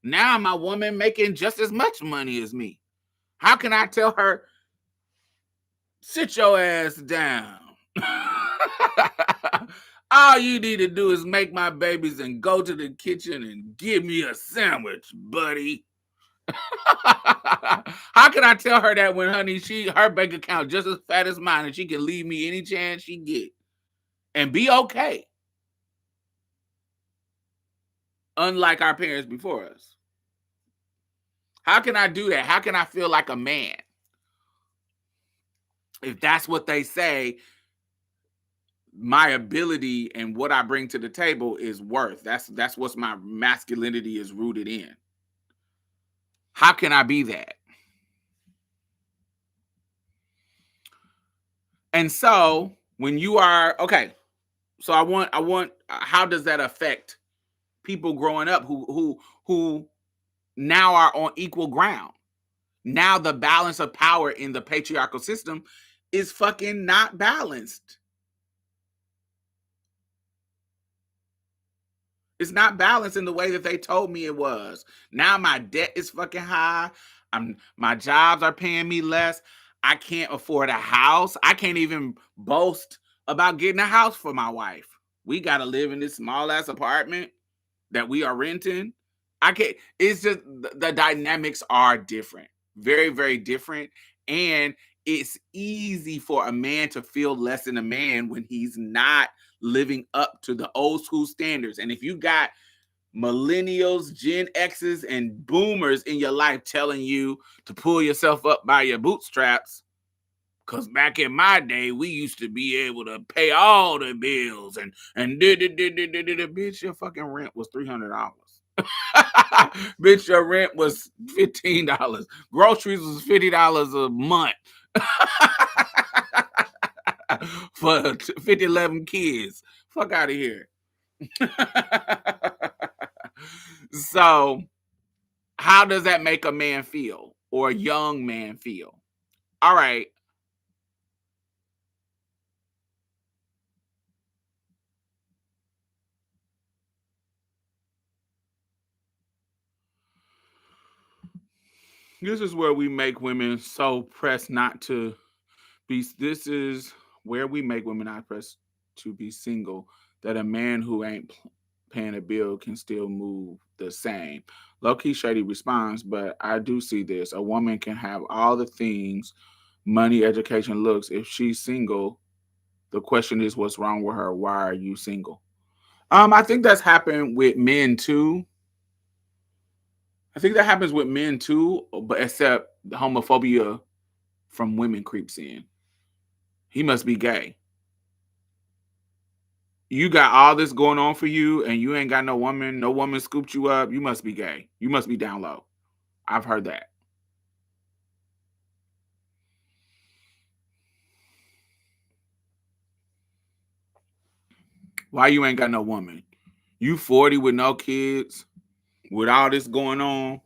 Now my woman making just as much money as me. How can I tell her, sit your ass down? All you need to do is make my babies and go to the kitchen and give me a sandwich, buddy. How can I tell her that when, honey, her bank account just as fat as mine and she can leave me any chance she get and be okay? Unlike our parents before us. How can I do that? How can I feel like a man? If that's what they say, my ability and what I bring to the table is worth. That's what my masculinity is rooted in. How can I be that? And so when you are okay, so I want how does that affect people growing up who now are on equal ground? Now the balance of power in the patriarchal system is fucking not balanced. It's not balanced in the way that they told me it was. Now my debt is fucking high. My jobs are paying me less. I can't afford a house. I can't even boast about getting a house for my wife. We got to live in this small ass apartment that we are renting. I can't. It's just the dynamics are different, very, very different, and it's easy for a man to feel less than a man when he's not living up to the old school standards. And if you got millennials, Gen X's, and boomers in your life telling you to pull yourself up by your bootstraps, because back in my day, we used to be able to pay all the bills and bitch, your fucking rent was $300. Bitch, your rent was $15. Groceries was $50 a month. For 11 kids. Fuck out of here. So, how does that make a man feel or a young man feel? All right. This is where we make women so pressed not to be. This is where we make women not pressed to be single, that a man who ain't paying a bill can still move the same. Low key Shady responds, but I do see this. A woman can have all the things, money, education, looks. If she's single, the question is, what's wrong with her? Why are you single? I think that's happened with men too. I think that happens with men too, but except the homophobia from women creeps in. He must be gay. You got all this going on for you and you ain't got no woman scooped you up. You must be gay. You must be down low. I've heard that. Why you ain't got no woman? You 40 with no kids, with all this going on.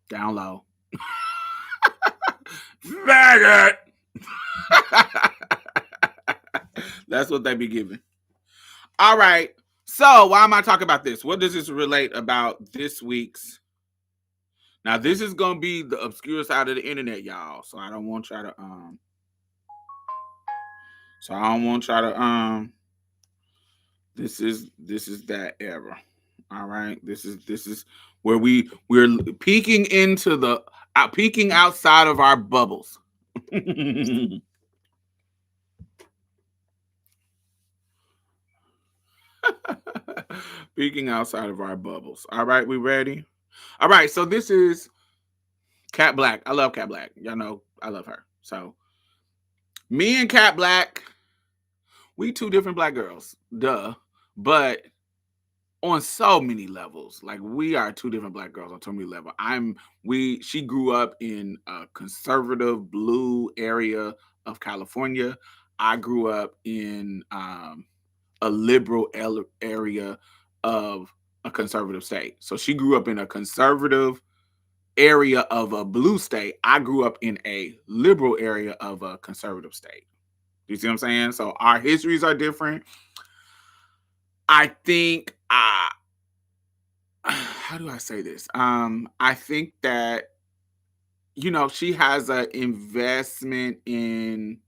Down low. Faggot. That's what they be giving. All right. So why am I talking about this? What does this relate about this week's? Now this is gonna be the obscure side of the internet, y'all. So I don't want y'all to this is that era. All right. This is where we're peeking into the peeking outside of our bubbles. Peeking outside of our bubbles. All right, we ready? All right, so this is Cat Black. I love Cat Black. Y'all know I love her. So me and Cat Black, we two different black girls. Duh. But on so many levels. Like we are two different black girls on so many levels. She grew up in a conservative blue area of California. I grew up in a liberal area of a conservative state. So she grew up in a conservative area of a blue state. I grew up in a liberal area of a conservative state. You see what I'm saying? So our histories are different. I think how do I say this? I think that, you know, she has an investment in,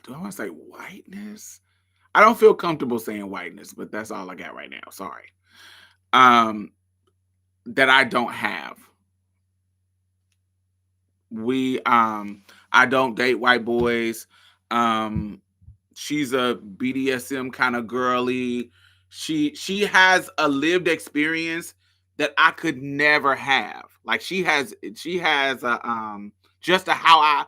do I want to say whiteness? I don't feel comfortable saying whiteness, but that's all I got right now. Sorry. That I don't have. I don't date white boys. She's a BDSM kind of girly. She has a lived experience that I could never have. Like she has a just a how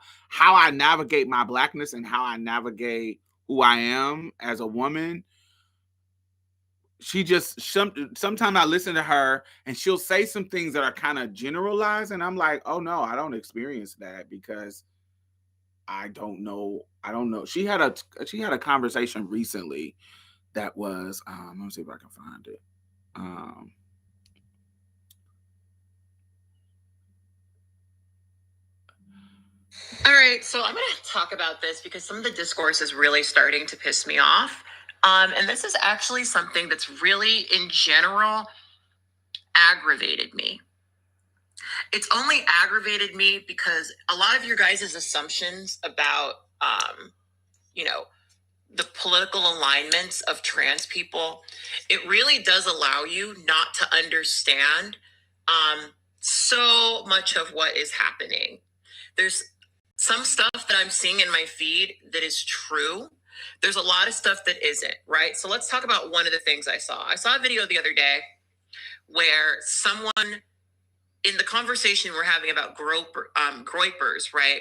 I navigate my blackness and how I navigate who I am as a woman. She just sometimes I listen to her and she'll say some things that are kind of generalized, and I'm like, oh no, I don't experience that because I don't know. I don't know. She had a conversation recently that was let me see if I can find it. Um All right, so I'm going to talk about this because some of the discourse is really starting to piss me off. And this is actually something that's really, in general, aggravated me. It's only aggravated me because a lot of your guys' assumptions about, you know, the political alignments of trans people, it really does allow you not to understand so much of what is happening. There's some stuff that I'm seeing in my feed that is true. There's a lot of stuff that isn't, right? So let's talk about one of the things I saw. I saw a video the other day where someone in the conversation we're having about groypers, right,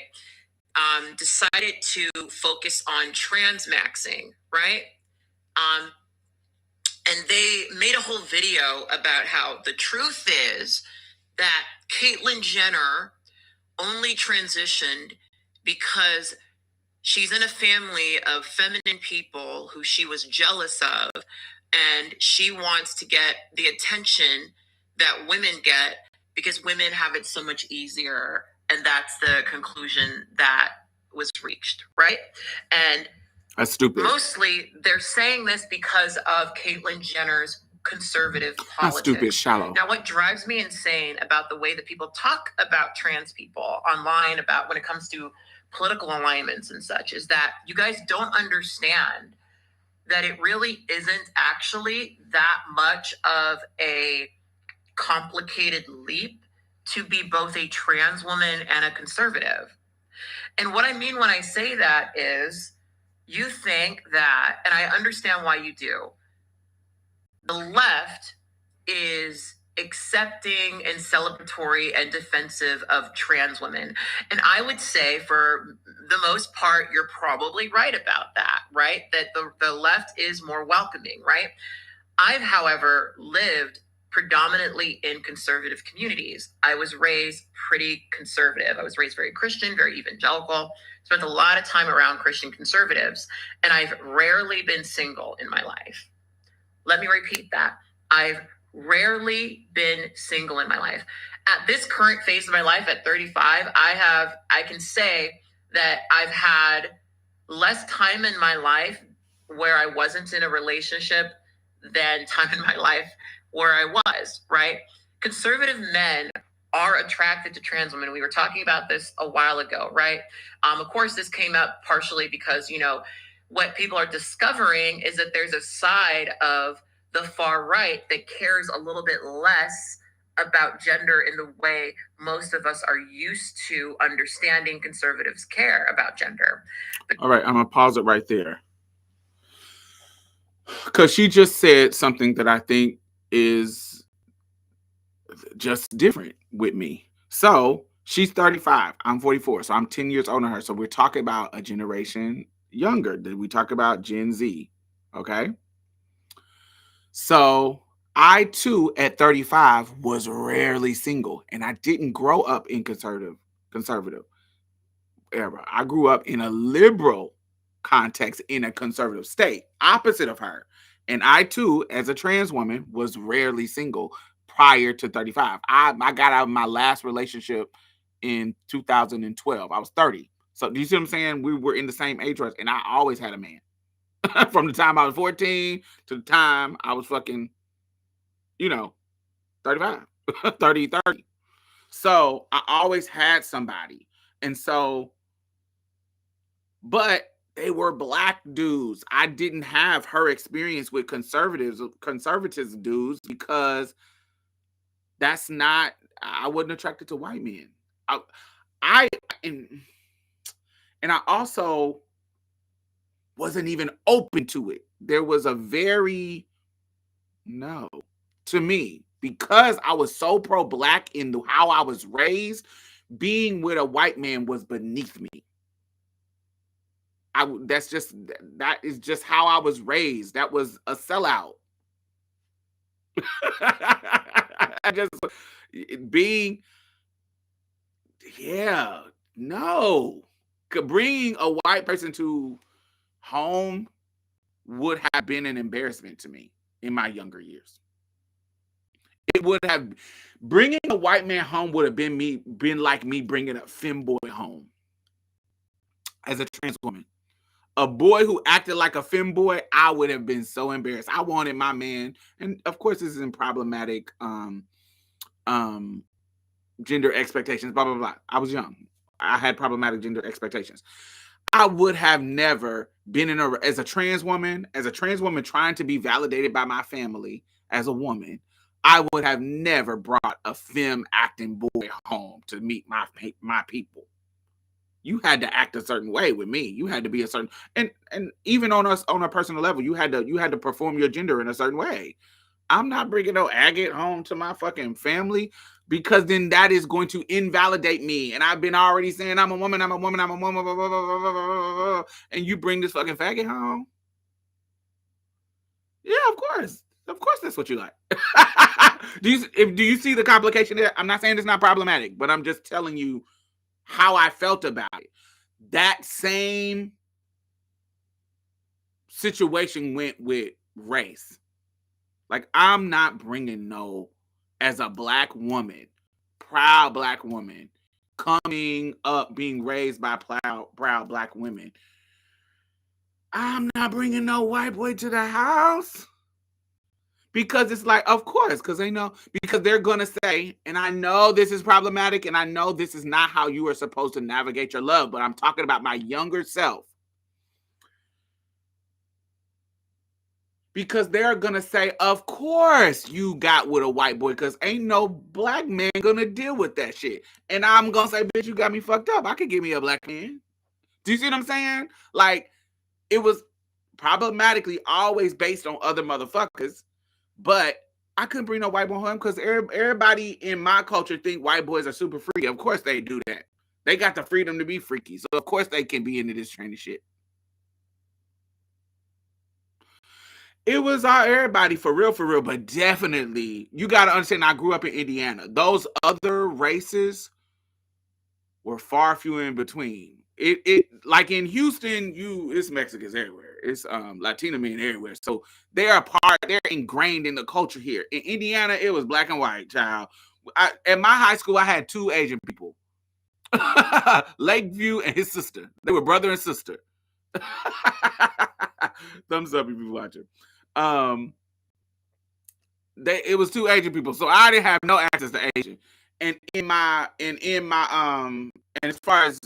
decided to focus on transmaxing, right? And they made a whole video about how the truth is that Caitlyn Jenner only transitioned because she's in a family of feminine people who she was jealous of, and she wants to get the attention that women get because women have it so much easier. And that's the conclusion that was reached, right? And that's stupid. Mostly they're saying this because of Caitlyn Jenner's conservative politics. Not stupid, shallow. Now, what drives me insane about the way that people talk about trans people online, about when it comes to political alignments and such, is that you guys don't understand that it really isn't actually that much of a complicated leap to be both a trans woman and a conservative. And what I mean when I say that is, you think that, and I understand why you do, the left is accepting and celebratory and defensive of trans women. And I would say for the most part, you're probably right about that, right? That the left is more welcoming, right? I've, however, lived predominantly in conservative communities. I was raised pretty conservative. I was raised very Christian, very evangelical, spent a lot of time around Christian conservatives, and I've rarely been single in my life. Let me repeat that. I've rarely been single in my life. At this current phase of my life at 35, I can say that I've had less time in my life where I wasn't in a relationship than time in my life where I was, right? Conservative men are attracted to trans women. We were talking about this a while ago, right? Of course, this came up partially because, you know, what people are discovering is that there's a side of the far right that cares a little bit less about gender in the way most of us are used to understanding conservatives care about gender. All right, I'm going to pause it right there. Because she just said something that I think is just different with me. So she's 35. I'm 44. So I'm 10 years older than her. So we're talking about a generation younger. Did we talk about Gen Z? Okay. So I too, at 35, was rarely single. And I didn't grow up in conservative era. I grew up in a liberal context in a conservative state, opposite of her. And I too, as a trans woman, was rarely single prior to 35. I got out of my last relationship in 2012. I was 30. So do you see what I'm saying? We were in the same age range, and I always had a man. From the time I was 14 to the time I was fucking, 35, 30. So I always had somebody. And so, but they were black dudes. I didn't have her experience with conservative dudes, because I wasn't attracted to white men. I and I also wasn't even open to it. There was a very no to me, because I was so pro-black in how I was raised. Being with a white man was beneath me. That is just how I was raised. That was a sellout. I just being, yeah, no. Bringing a white person to home would have been an embarrassment to me in my younger years. It would have, bringing a white man home would have been like me bringing a femboy home as a trans woman. A boy who acted like a femboy, I would have been so embarrassed. I wanted my man, and of course this isn't problematic gender expectations, blah blah blah. I was young. I had problematic gender expectations. I would have never been as a trans woman trying to be validated by my family as a woman. I would have never brought a femme acting boy home to meet my people. You had to act a certain way with me. You had to be a certain, and even on a personal level, you had to perform your gender in a certain way. I'm not bringing no agate home to my fucking family, because then that is going to invalidate me. And I've been already saying I'm a woman, blah, blah, blah, and you bring this fucking faggot home. Yeah, of course that's what you like. Do you see the complication there? I'm not saying it's not problematic, but I'm just telling you how I felt about it. That same situation went with race. Like, I'm not bringing as a black woman, proud black woman, coming up, being raised by proud black women, I'm not bringing no white boy to the house. Because it's like, of course, because they're going to say, and I know this is problematic, and I know this is not how you are supposed to navigate your love, but I'm talking about my younger self. Because they're going to say, of course you got with a white boy, because ain't no black man going to deal with that shit. And I'm going to say, bitch, you got me fucked up. I could give me a black man. Do you see what I'm saying? Like, it was problematically always based on other motherfuckers. But I couldn't bring no white boy home, because everybody in my culture think white boys are super freaky. Of course they do that. They got the freedom to be freaky. So of course they can be into this training shit. It was everybody, for real, but definitely, you got to understand, I grew up in Indiana. Those other races were far few in between. It like in Houston, it's Mexicans everywhere. It's Latino men everywhere. So they're ingrained in the culture here. In Indiana, it was black and white, child. At my high school, I had 2 Asian people. Lakeview and his sister. They were brother and sister. Thumbs up if you're watching. It was 2 Asian people, so I didn't have no access to Asian. And in my and as far as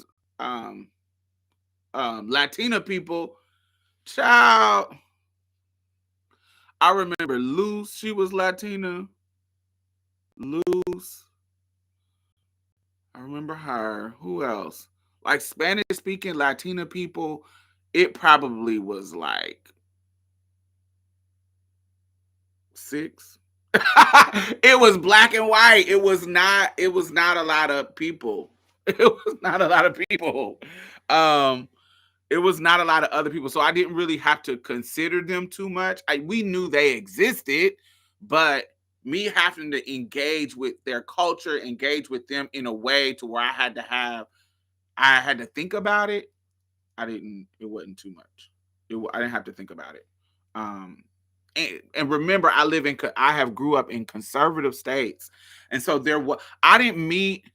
Latina people, child, I remember Luz, she was Latina. Luz, I remember her. Who else? Like Spanish speaking Latina people, it probably was like 6. It was black and white. It was not a lot of people. It was not a lot of people. It was not a lot of other people. So I didn't really have to consider them too much. We knew they existed, but me having to engage with their culture, engage with them in a way to where I had to think about it. It wasn't too much. I didn't have to think about it. And remember, I have grew up in conservative states, and so I didn't meet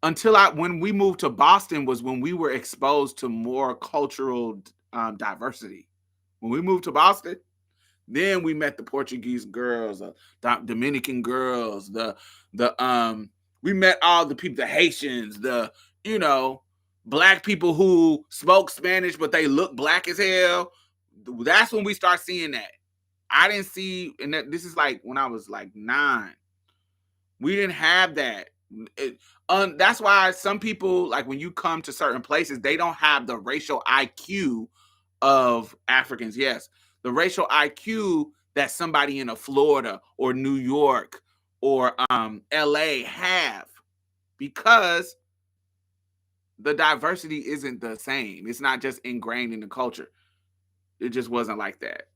when we moved to Boston was when we were exposed to more cultural diversity. When we moved to Boston, then we met the Portuguese girls, the Dominican girls, we met all the people, the Haitians, black people who spoke Spanish but they look black as hell. That's when we start seeing that. I didn't see, and this is like when I was like 9. We didn't have that. That's why some people, like when you come to certain places, they don't have the racial IQ of Africans. Yes, the racial IQ that somebody in a Florida or New York or LA have, because the diversity isn't the same. It's not just ingrained in the culture. It just wasn't like that.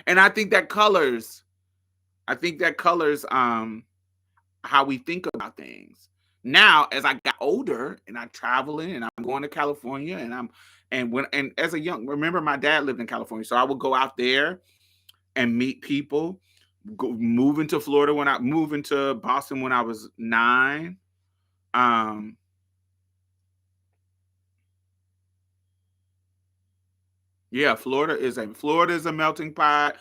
And I think that colors how we think about things. Now, as I got older and I'm traveling and I'm going to California and as a remember my dad lived in California, so I would go out there and meet people. Moving to Boston when I was 9. Yeah, Florida is a melting pot.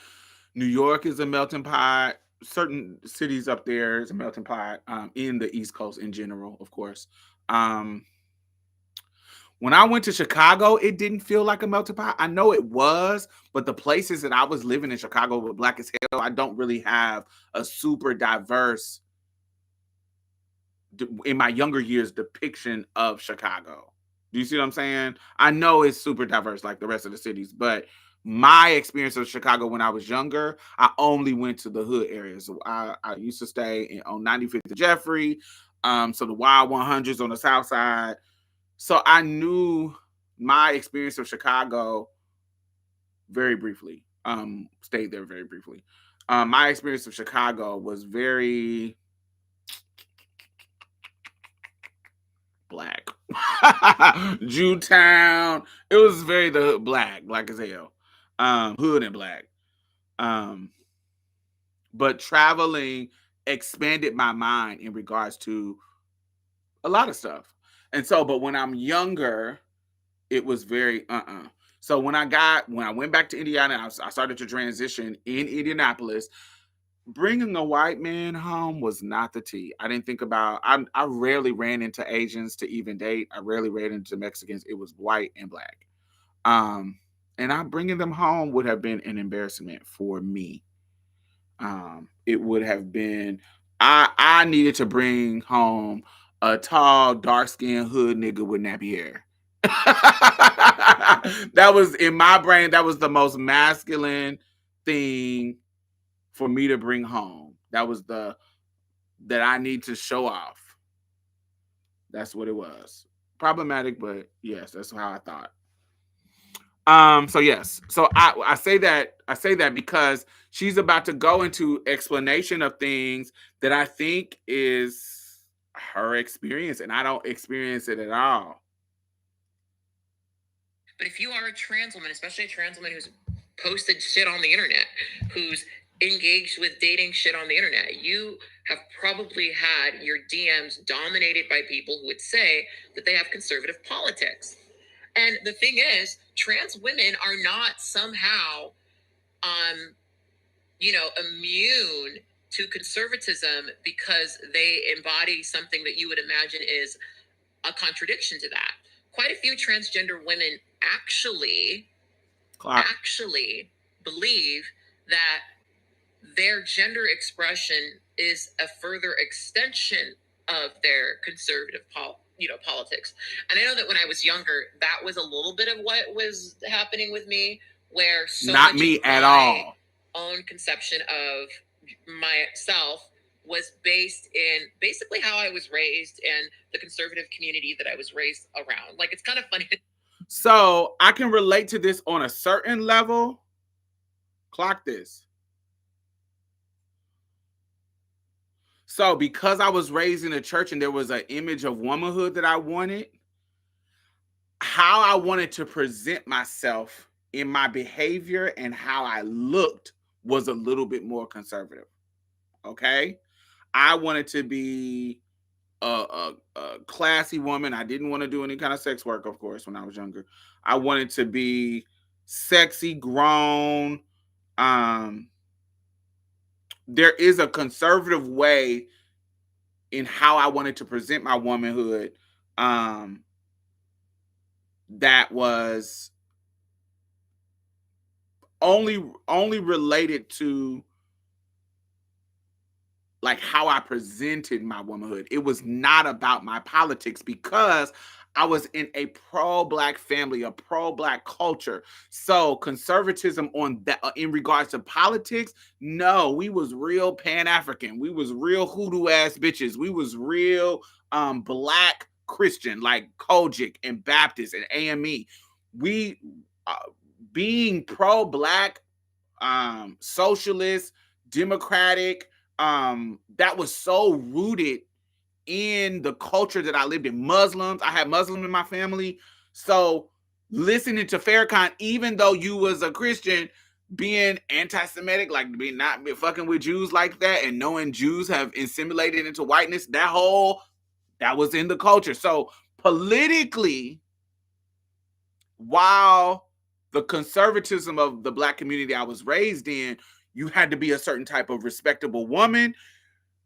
New York is a melting pot. Certain cities up there is a melting pot, in the East Coast in general, of course. When I went to Chicago, it didn't feel like a melting pot. I know it was, but the places that I was living in Chicago were black as hell. I don't really have a super diverse, in my younger years, depiction of Chicago. Do you see what I'm saying? I know it's super diverse like the rest of the cities, but my experience of Chicago when I was younger, I only went to the hood areas. So I used to stay on 95th and Jeffrey, so the Wild 100s on the south side. So I knew my experience of Chicago very briefly. Stayed there very briefly. My experience of Chicago was very black. Jewtown. It was very black as hell. Hood and black. But traveling expanded my mind in regards to a lot of stuff. And so, but when I'm younger, it was very So when I went back to Indiana, I started to transition in Indianapolis. Bringing a white man home was not the tea. I didn't think about. I rarely ran into Asians to even date. I rarely ran into Mexicans. It was white and black. And bringing them home would have been an embarrassment for me. It would have been. I needed to bring home a tall, dark-skinned hood nigga with nappy hair. That was in my brain. That was the most masculine thing for me to bring home. That was that I need to show off. That's what it was. Problematic, but yes, that's how I thought. So yes. So I say that because she's about to go into explanation of things that I think is her experience, and I don't experience it at all. But if you are a trans woman, especially a trans woman who's posted shit on the internet, who's engaged with dating shit on the internet, you have probably had your DMs dominated by people who would say that they have conservative politics. And the thing is, trans women are not somehow, immune to conservatism because they embody something that you would imagine is a contradiction to that. Quite a few transgender women actually believe that their gender expression is a further extension of their conservative politics. And I know that when I was younger, that was a little bit of what was happening with me, where not me at all. Own conception of myself was based in basically how I was raised and the conservative community that I was raised around. Like, it's kind of funny. So I can relate to this on a certain level. Clock this. So because I was raised in a church and there was an image of womanhood that I wanted, how I wanted to present myself in my behavior and how I looked was a little bit more conservative. Okay. I wanted to be a classy woman. I didn't want to do any kind of sex work, of course, when I was younger. I wanted to be sexy, grown. Um, there is a conservative way in how I wanted to present my womanhood. That was only related to like how I presented my womanhood. It was not about my politics because I was in a pro-black family, a pro-black culture. So conservatism on that in regards to politics, no, we was real Pan-African. We was real hoodoo ass bitches. We was real black Christian, like Kojic and Baptist and AME. We uh, being pro-black, socialist, democratic, that was so rooted in the culture that I lived in. Muslims, I had Muslim in my family. So listening to Farrakhan, even though you was a Christian, being anti-Semitic, like being not fucking with Jews like that, and knowing Jews have assimilated into whiteness, that was in the culture. So politically, while the conservatism of the black community I was raised in, you had to be a certain type of respectable woman,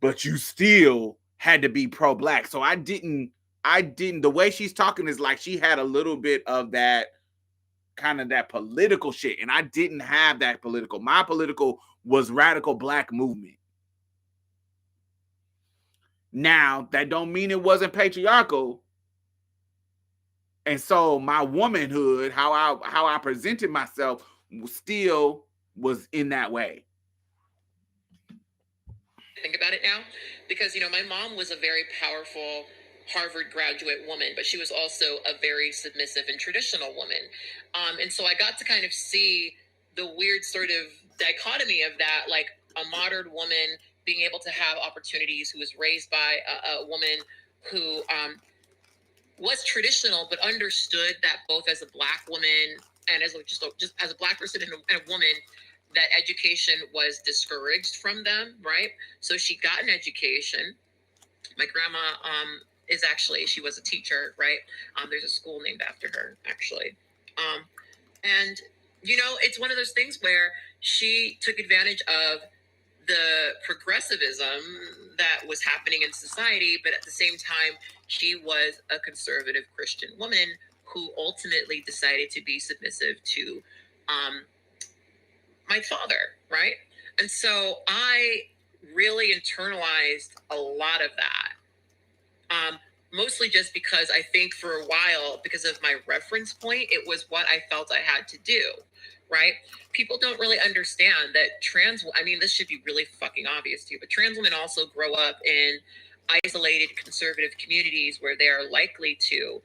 but you still had to be pro-black. So I didn't, the way she's talking is like she had a little bit of that kind of that political shit. And I didn't have that political. My political was radical black movement. Now, that don't mean it wasn't patriarchal. And so my womanhood, how I presented myself still was in that way. Think about it now, because my mom was a very powerful Harvard graduate woman, but she was also a very submissive and traditional woman, and so I got to kind of see the weird sort of dichotomy of that, like a modern woman being able to have opportunities, who was raised by a woman who was traditional but understood that both as a black woman and as just as a black person and a woman, that education was discouraged from them, right? So she got an education. My grandma she was a teacher, right? There's a school named after her, actually. And it's one of those things where she took advantage of the progressivism that was happening in society, but at the same time, she was a conservative Christian woman who ultimately decided to be submissive to my father, right? And so I really internalized a lot of that. Mostly just because I think for a while, because of my reference point, it was what I felt I had to do, right? People don't really understand that this should be really fucking obvious to you, but trans women also grow up in isolated conservative communities where they are likely to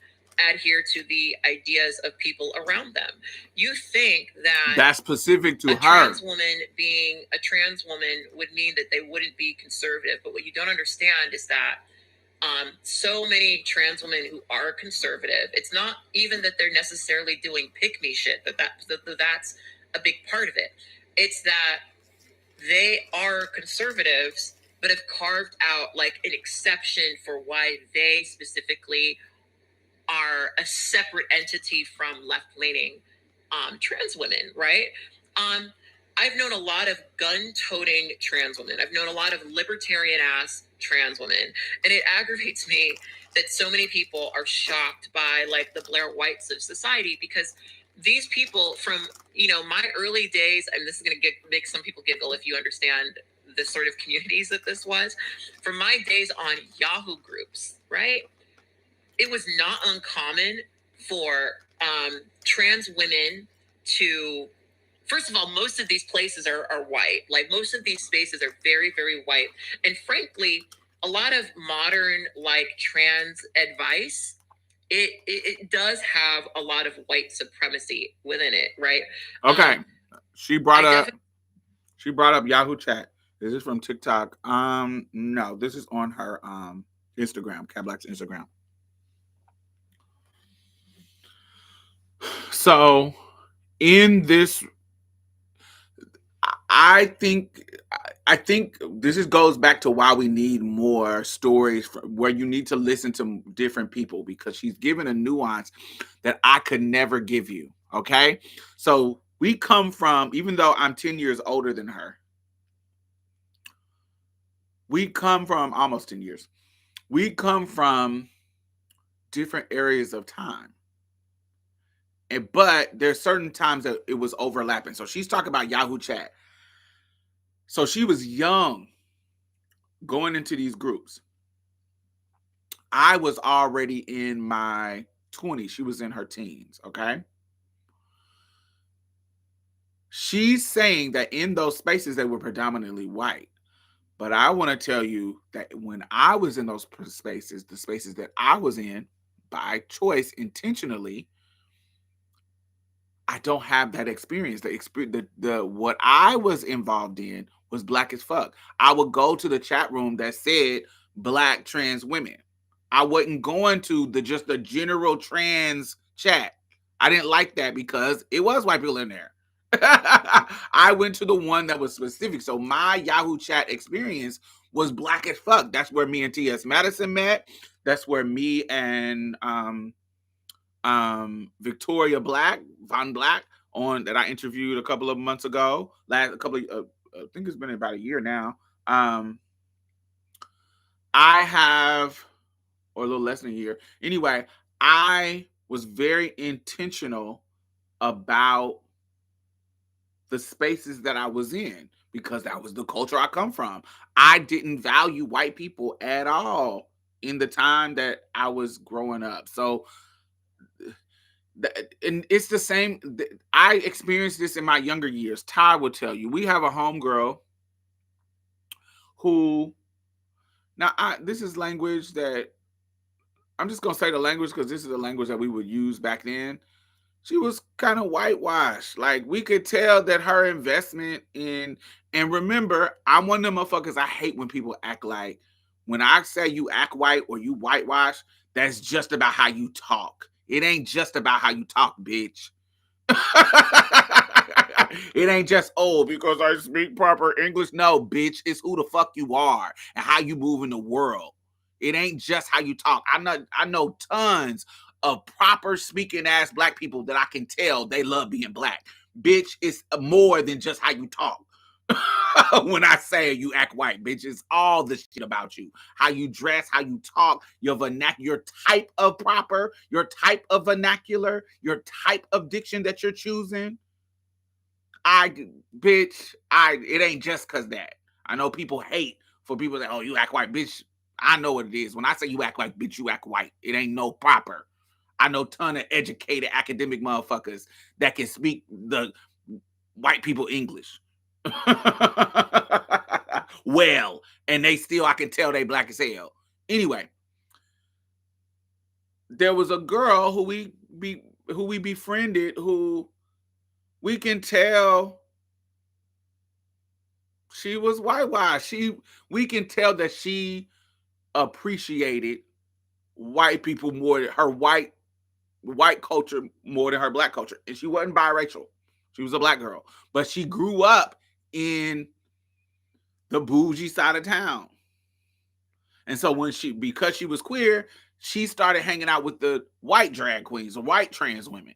adhere to the ideas of people around them. You think that that's specific to a her. trans woman being a trans woman would mean that they wouldn't be conservative, but what you don't understand is that so many trans women who are conservative, it's not even that they're necessarily doing pick-me shit, that's a big part of it. It's that they are conservatives, but have carved out like an exception for why they specifically are a separate entity from left-leaning trans women, right? I've known a lot of gun-toting trans women. I've known a lot of libertarian-ass trans women. And it aggravates me that so many people are shocked by like the Blair Whites of society, because these people from, my early days, and this is going to make some people giggle if you understand the sort of communities that this was, from my days on Yahoo groups, right? It was not uncommon for trans women to, first of all, most of these places are white. Like most of these spaces are very, very white. And frankly, a lot of modern like trans advice, it does have a lot of white supremacy within it, right? Okay. She brought up Yahoo Chat. Is this from TikTok? No, this is on her Instagram, Cat Black's Instagram. So in this, I think I think this just goes back to why we need more stories where you need to listen to different people, because she's given a nuance that I could never give you. Okay. So we come from, even though I'm 10 years older than her, we come from almost 10 years. We come from different areas of time. But there's certain times that it was overlapping. So she's talking about Yahoo Chat. So she was young going into these groups. I was already in my 20s. She was in her teens. Okay. She's saying that in those spaces, they were predominantly white. But I want to tell you that when I was in those spaces, the spaces that I was in by choice, intentionally, I don't have that experience. The what I was involved in was black as fuck. I would go to the chat room that said black trans women. I wasn't going to just the general trans chat. I didn't like that because it was white people in there. I went to the one that was specific. So my Yahoo Chat experience was black as fuck. That's where me and T.S. Madison met. That's where me and Victoria Von Black, on that I interviewed a couple of months ago. I think it's been about a year now. I have, or a little less than a year. Anyway, I was very intentional about the spaces that I was in because that was the culture I come from. I didn't value white people at all in the time that I was growing up. So, and it's the same. I experienced this in my younger years. Ty will tell you. We have a homegirl who, this is language that I'm just gonna say the language because this is the language that we would use back then. She was kind of whitewashed. Like, we could tell that her investment in, and remember, I'm one of them motherfuckers. I hate when people act like, when I say you act white or you whitewash, that's just about how you talk. It ain't just about how you talk, bitch. It ain't just, oh, because I speak proper English. No, bitch, it's who the fuck you are and how you move in the world. It ain't just how you talk. I know tons of proper speaking ass black people that I can tell they love being black. Bitch, it's more than just how you talk. When I say you act white, bitch, it's all the shit about you. How you dress, how you talk, your type of proper, your type of vernacular, your type of diction that you're choosing. It ain't just cause that. I know people hate for people that, oh, you act white, bitch. I know what it is. When I say you act like, bitch, you act white. It ain't no proper. I know ton of educated academic motherfuckers that can speak the white people English. Well, and they still, I can tell they black as hell. Anyway, there was a girl who we befriended who we can tell she was whitewashed. We can tell that she appreciated white people more than her white culture more than her black culture. And she wasn't biracial. She was a black girl. But she grew up in the bougie side of town. And so because she was queer, she started hanging out with the white drag queens, the white trans women.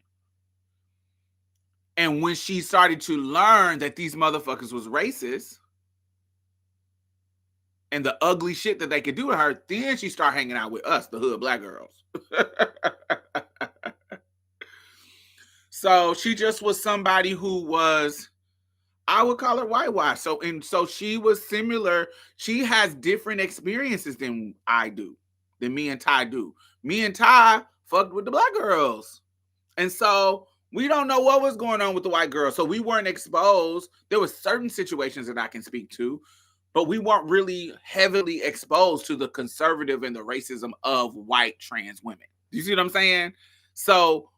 And when she started to learn that these motherfuckers was racist and the ugly shit that they could do to her, then she started hanging out with us, the hood black girls. So she just was somebody who was, I would call her whitewash. So she was similar. She has different experiences than I do, than me and Ty do. Me and Ty fucked with the black girls. And so we don't know what was going on with the white girls. So we weren't exposed. There were certain situations that I can speak to, but we weren't really heavily exposed to the conservative and the racism of white trans women. You see what I'm saying? So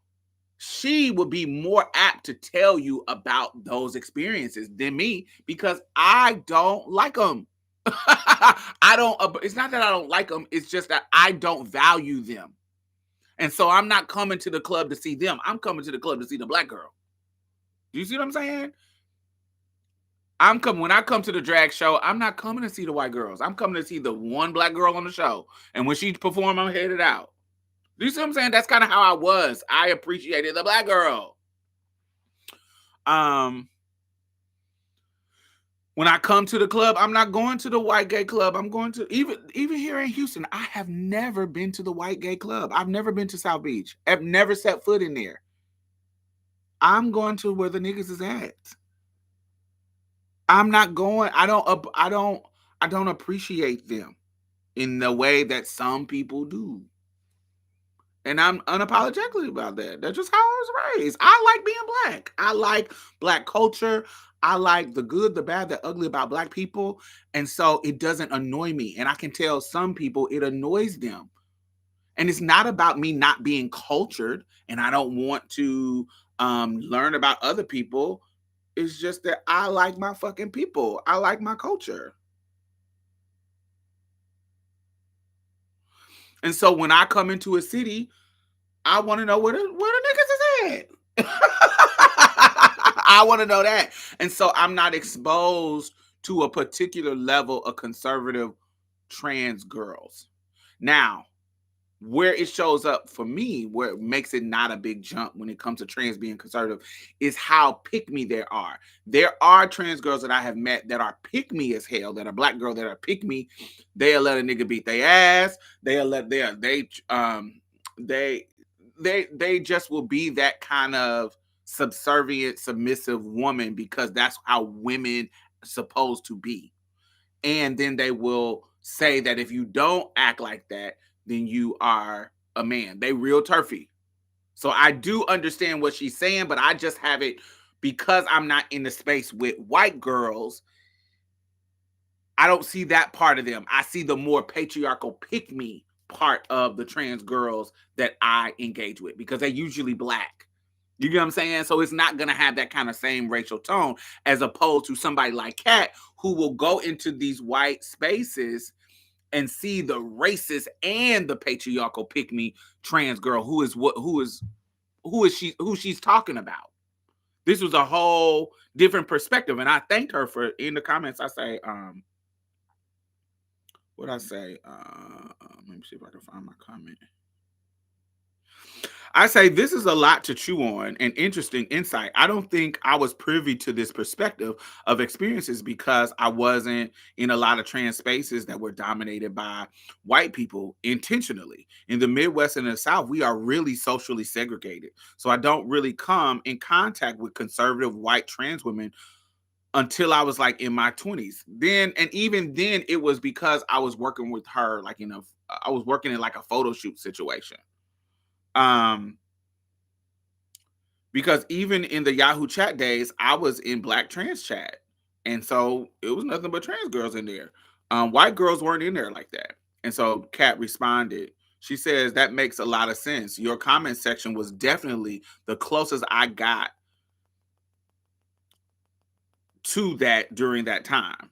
she would be more apt to tell you about those experiences than me because I don't like them. It's not that I don't like them. It's just that I don't value them. And so I'm not coming to the club to see them. I'm coming to the club to see the black girl. Do you see what I'm saying? When I come to the drag show, I'm not coming to see the white girls. I'm coming to see the one black girl on the show. And when she perform, I'm headed out. Do you see what I'm saying? That's kind of how I was. I appreciated the black girl. When I come to the club, I'm not going to the white gay club. I'm going to even here in Houston. I have never been to the white gay club. I've never been to South Beach. I've never set foot in there. I'm going to where the niggas is at. I'm not going. I don't appreciate them in the way that some people do. And I'm unapologetically about that. That's just how I was raised. I like being black. I like black culture. I like the good, the bad, the ugly about black people. And so it doesn't annoy me. And I can tell some people it annoys them. And it's not about me not being cultured and I don't want to learn about other people. It's just that I like my fucking people. I like my culture. And so when I come into a city, I want to know where the niggas is at. I want to know that. And so I'm not exposed to a particular level of conservative trans girls. Now, where it shows up for me, where it makes it not a big jump when it comes to trans being conservative, is how pick me there are. There are trans girls that I have met that are pick me as hell, that are black girls that are pick me. They'll let a nigga beat their ass. They'll let they just will be that kind of subservient, submissive woman because that's how women supposed to be. And then they will say that if you don't act like that, then you are a man. They real turfy. So I do understand what she's saying, but I just have it because I'm not in the space with white girls. I don't see that part of them. I see the more patriarchal pick me part of the trans girls that I engage with because they're usually black. You get what I'm saying? So it's not going to have that kind of same racial tone as opposed to somebody like Kat who will go into these white spaces and see the racist and the patriarchal pick me trans girl who she's talking about. This was a whole different perspective. And I thanked her for in the comments. I say, what I say? Let me see if I can find my comment. I say this is a lot to chew on and interesting insight. I don't think I was privy to this perspective of experiences because I wasn't in a lot of trans spaces that were dominated by white people intentionally. In the Midwest and the South, we are really socially segregated. So I don't really come in contact with conservative white trans women until I was like in my 20s. Then, and even then, it was because I was working with her, like I was working in like a photo shoot situation. Because even in the Yahoo chat days, I was in black trans chat. And so it was nothing but trans girls in there. White girls weren't in there like that. And so Kat responded. She says, that makes a lot of sense. Your comment section was definitely the closest I got to that during that time.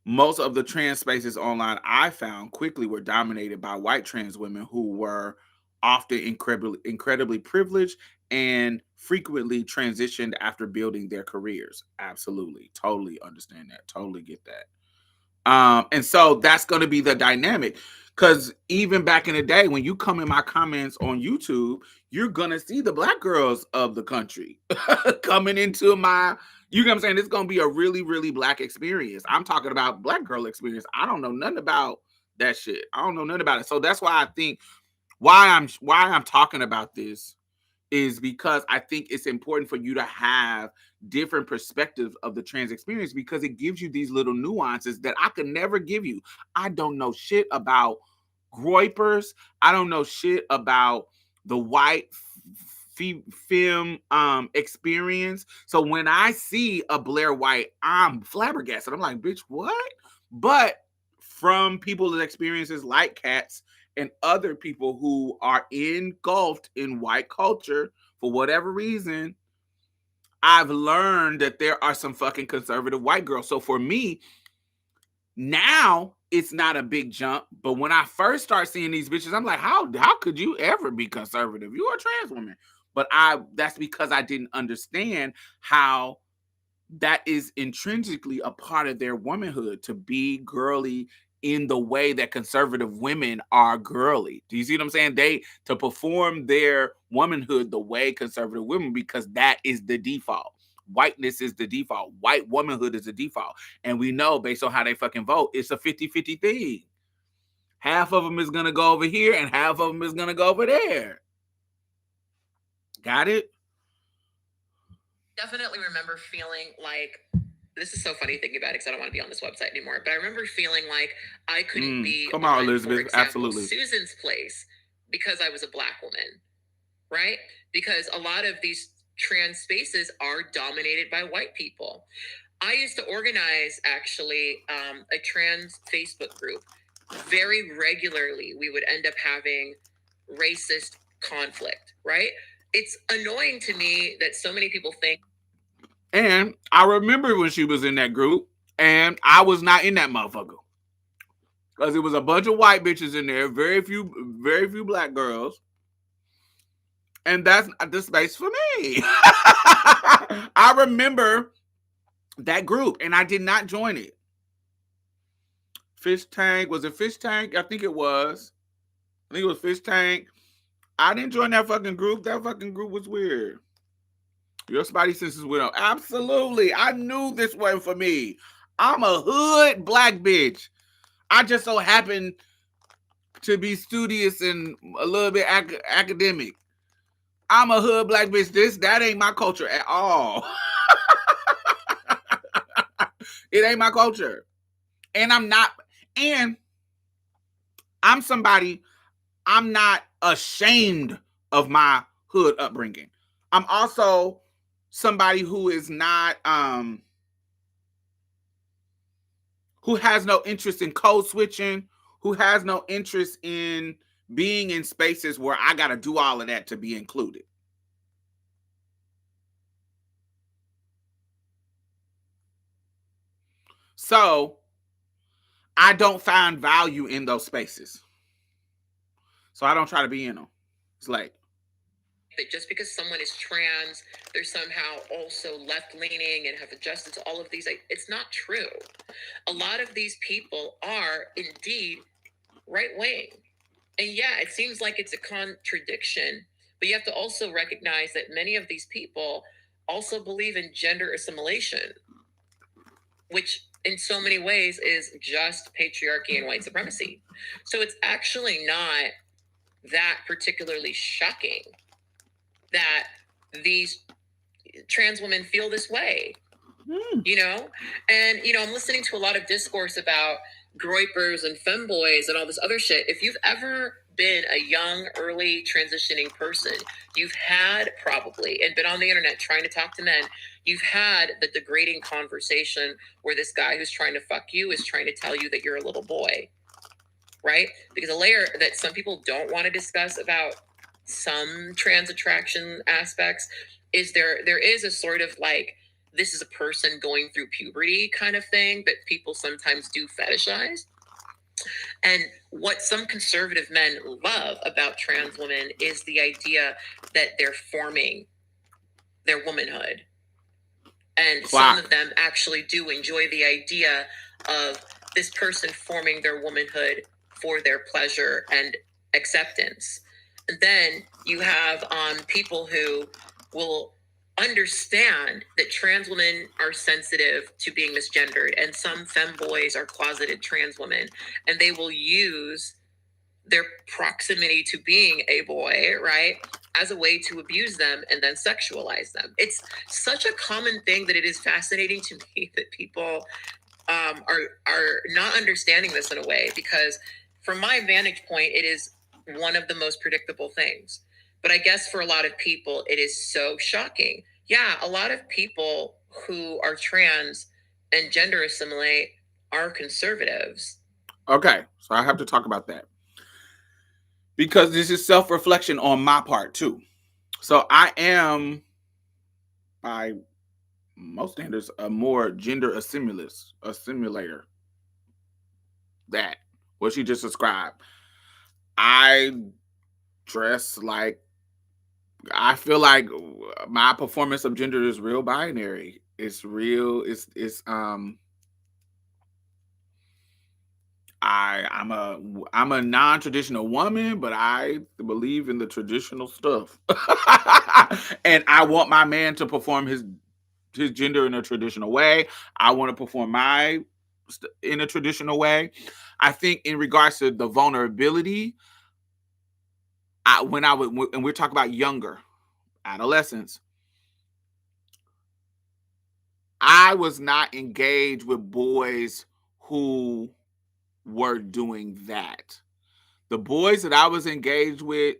Most of the trans spaces online I found quickly were dominated by white trans women who were often incredibly privileged and frequently transitioned after building their careers. Absolutely. Totally understand that. Totally get that. And so that's going to be the dynamic. Because even back in the day, when you come in my comments on YouTube, you're going to see the black girls of the country coming into my, you know what I'm saying? It's going to be a really, really black experience. I'm talking about black girl experience. I don't know nothing about that shit. I don't know nothing about it. So that's why I think why I'm talking about this is because I think it's important for you to have different perspectives of the trans experience because it gives you these little nuances that I could never give you. I don't know shit about groypers. I don't know shit about the white film experience. So when I see a Blair White, I'm flabbergasted. I'm like, bitch, what? But from people's experiences like Kat's and other people who are engulfed in white culture for whatever reason, I've learned that there are some fucking conservative white girls. So for me, now it's not a big jump. But when I first start seeing these bitches, I'm like, how could you ever be conservative? You are a trans woman. But that's because I didn't understand how that is intrinsically a part of their womanhood, to be girly in the way that conservative women are girly. Do you see what I'm saying? To perform their womanhood the way conservative women, because that is the default. Whiteness is the default. White womanhood is the default. And we know, based on how they fucking vote, it's a 50-50 thing. Half of them is going to go over here and half of them is going to go over there. Got it? Definitely remember feeling like, this is so funny thinking about it because I don't want to be on this website anymore, but I remember feeling like I couldn't be come on, Elizabeth. for example, Absolutely. Susan's place because I was a Black woman, right? Because a lot of these trans spaces are dominated by white people. I used to organize actually a trans Facebook group. Very regularly, we would end up having racist conflict, right? It's annoying to me that so many people think. And I remember when she was in that group, and I was not in that motherfucker, because it was a bunch of white bitches in there, very few Black girls, and that's not the space for me. I remember that group, and I did not join it. Fish Tank, was it Fish Tank? I think it was. I think it was Fish Tank. I didn't join that fucking group. That fucking group was weird. Your spidey senses went up. Absolutely. I knew this wasn't for me. I'm a hood Black bitch. I just so happen to be studious and a little bit academic. I'm a hood Black bitch. That ain't my culture at all. It ain't my culture. And I'm somebody, I'm not ashamed of my hood upbringing. I'm also somebody who is not, who has no interest in code switching, who has no interest in being in spaces where I got to do all of that to be included. So I don't find value in those spaces. So I don't try to be in them. It's like, that just because someone is trans, they're somehow also left-leaning and have adjusted to all of these. It's not true. A lot of these people are indeed right-wing. And yeah, it seems like it's a contradiction, but you have to also recognize that many of these people also believe in gender assimilation, which in so many ways is just patriarchy and white supremacy. So it's actually not that particularly shocking that these trans women feel this way, you know? And, you know, I'm listening to a lot of discourse about groypers and femboys and all this other shit. If you've ever been a young, early transitioning person, you've had probably, and been on the internet trying to talk to men, you've had the degrading conversation where this guy who's trying to fuck you is trying to tell you that you're a little boy, right? Because a layer that some people don't want to discuss about some trans attraction aspects is there is a sort of like, this is a person going through puberty kind of thing that people sometimes do fetishize. And what some conservative men love about trans women is the idea that they're forming their womanhood. And some of them actually do enjoy the idea of this person forming their womanhood for their pleasure and acceptance. And then you have people who will understand that trans women are sensitive to being misgendered, and some femboys are closeted trans women, and they will use their proximity to being a boy, right, as a way to abuse them and then sexualize them. It's such a common thing that it is fascinating to me that people are not understanding this in a way, because from my vantage point, it is one of the most predictable things. But I guess for a lot of people, it is so shocking. Yeah, a lot of people who are trans and gender assimilate are conservatives. Okay, so I have to talk about that, because this is self-reflection on my part too. So I am, by most standards, a more gender assimilator. that, what she just described. I dress like, I feel like my performance of gender is real binary. It's real. I'm a non-traditional woman, but I believe in the traditional stuff. And I want my man to perform his gender in a traditional way. I want to perform in a traditional way. I think in regards to the vulnerability, when I would, and we're talking about younger adolescents, I was not engaged with boys who were doing that. The boys that I was engaged with,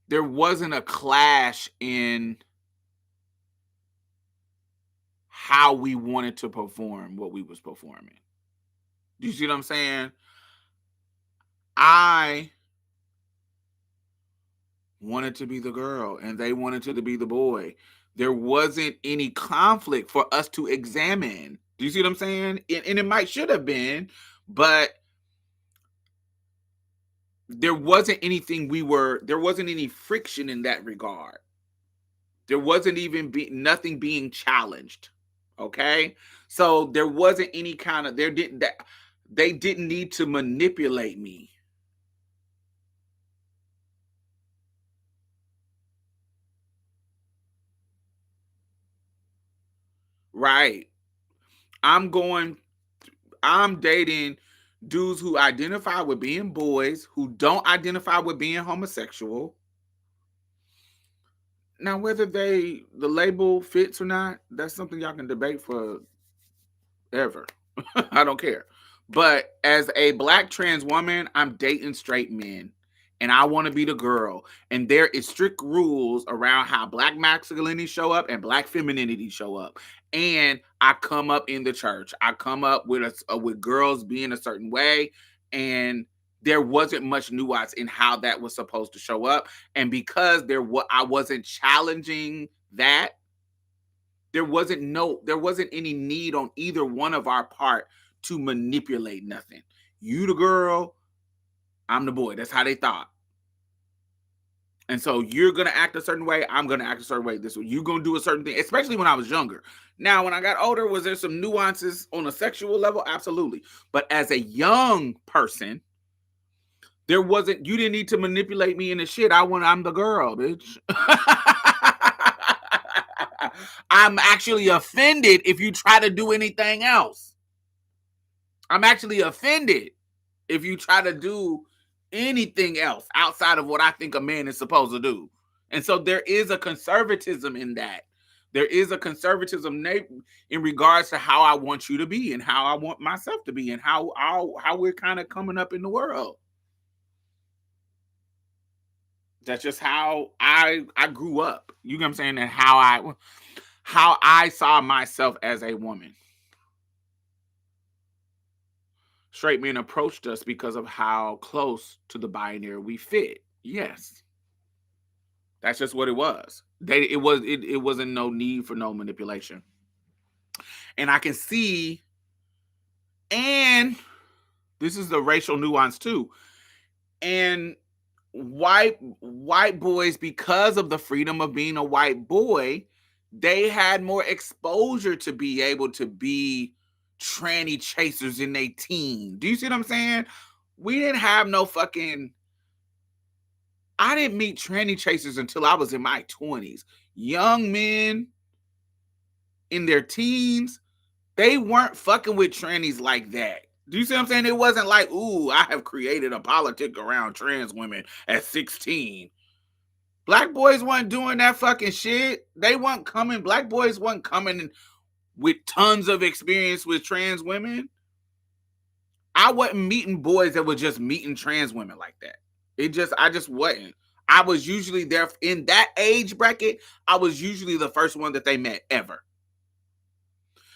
there wasn't a clash in how we wanted to perform what we was performing. Do you see what I'm saying? I wanted to be the girl and they wanted to be the boy. There wasn't any conflict for us to examine. Do you see what I'm saying? And it might should have been, but there wasn't there wasn't any friction in that regard. There wasn't even nothing being challenged. Okay? So there wasn't any kind of, they didn't need to manipulate me. Right. I'm dating dudes who identify with being boys, who don't identify with being homosexual. Now, whether the label fits or not, that's something y'all can debate for ever. I don't care. But as a black trans woman, I'm dating straight men. And I want to be the girl. And there is strict rules around how black masculinity show up and black femininity show up. And I come up in the church. I come up with girls being a certain way, and there wasn't much nuance in how that was supposed to show up. And because I wasn't challenging that, there wasn't any need on either one of our part to manipulate nothing. You the girl, I'm the boy. That's how they thought. And so you're gonna act a certain way, I'm gonna act a certain way. You're gonna do a certain thing, especially when I was younger. Now, when I got older, was there some nuances on a sexual level? Absolutely. But as a young person, you didn't need to manipulate me into shit. I'm the girl, bitch. I'm actually offended if you try to do anything else. I'm actually offended if you try to do anything else outside of what I think a man is supposed to do. And so there is a conservatism in that. There is a conservatism in regards to how I want you to be and how I want myself to be and how we're kind of coming up in the world. That's just how I grew up. You know what I'm saying? And how I saw myself as a woman. Straight men approached us because of how close to the binary we fit. Yes. That's just what it was. It wasn't no need for no manipulation. And I can see, and this is the racial nuance too. And white boys, because of the freedom of being a white boy, they had more exposure to be able to be tranny chasers in their teen. Do you see what I'm saying? We didn't have no fucking, I didn't meet tranny chasers until I was in my 20s. Young men in their teens, they weren't fucking with trannies like that. Do you see what I'm saying? It wasn't like, ooh, I have created a politic around trans women at 16. Black boys weren't doing that fucking shit. They weren't coming. Black boys weren't coming with tons of experience with trans women. I wasn't meeting boys that were just meeting trans women like that. I just wasn't. I was usually there in that age bracket. I was usually the first one that they met ever.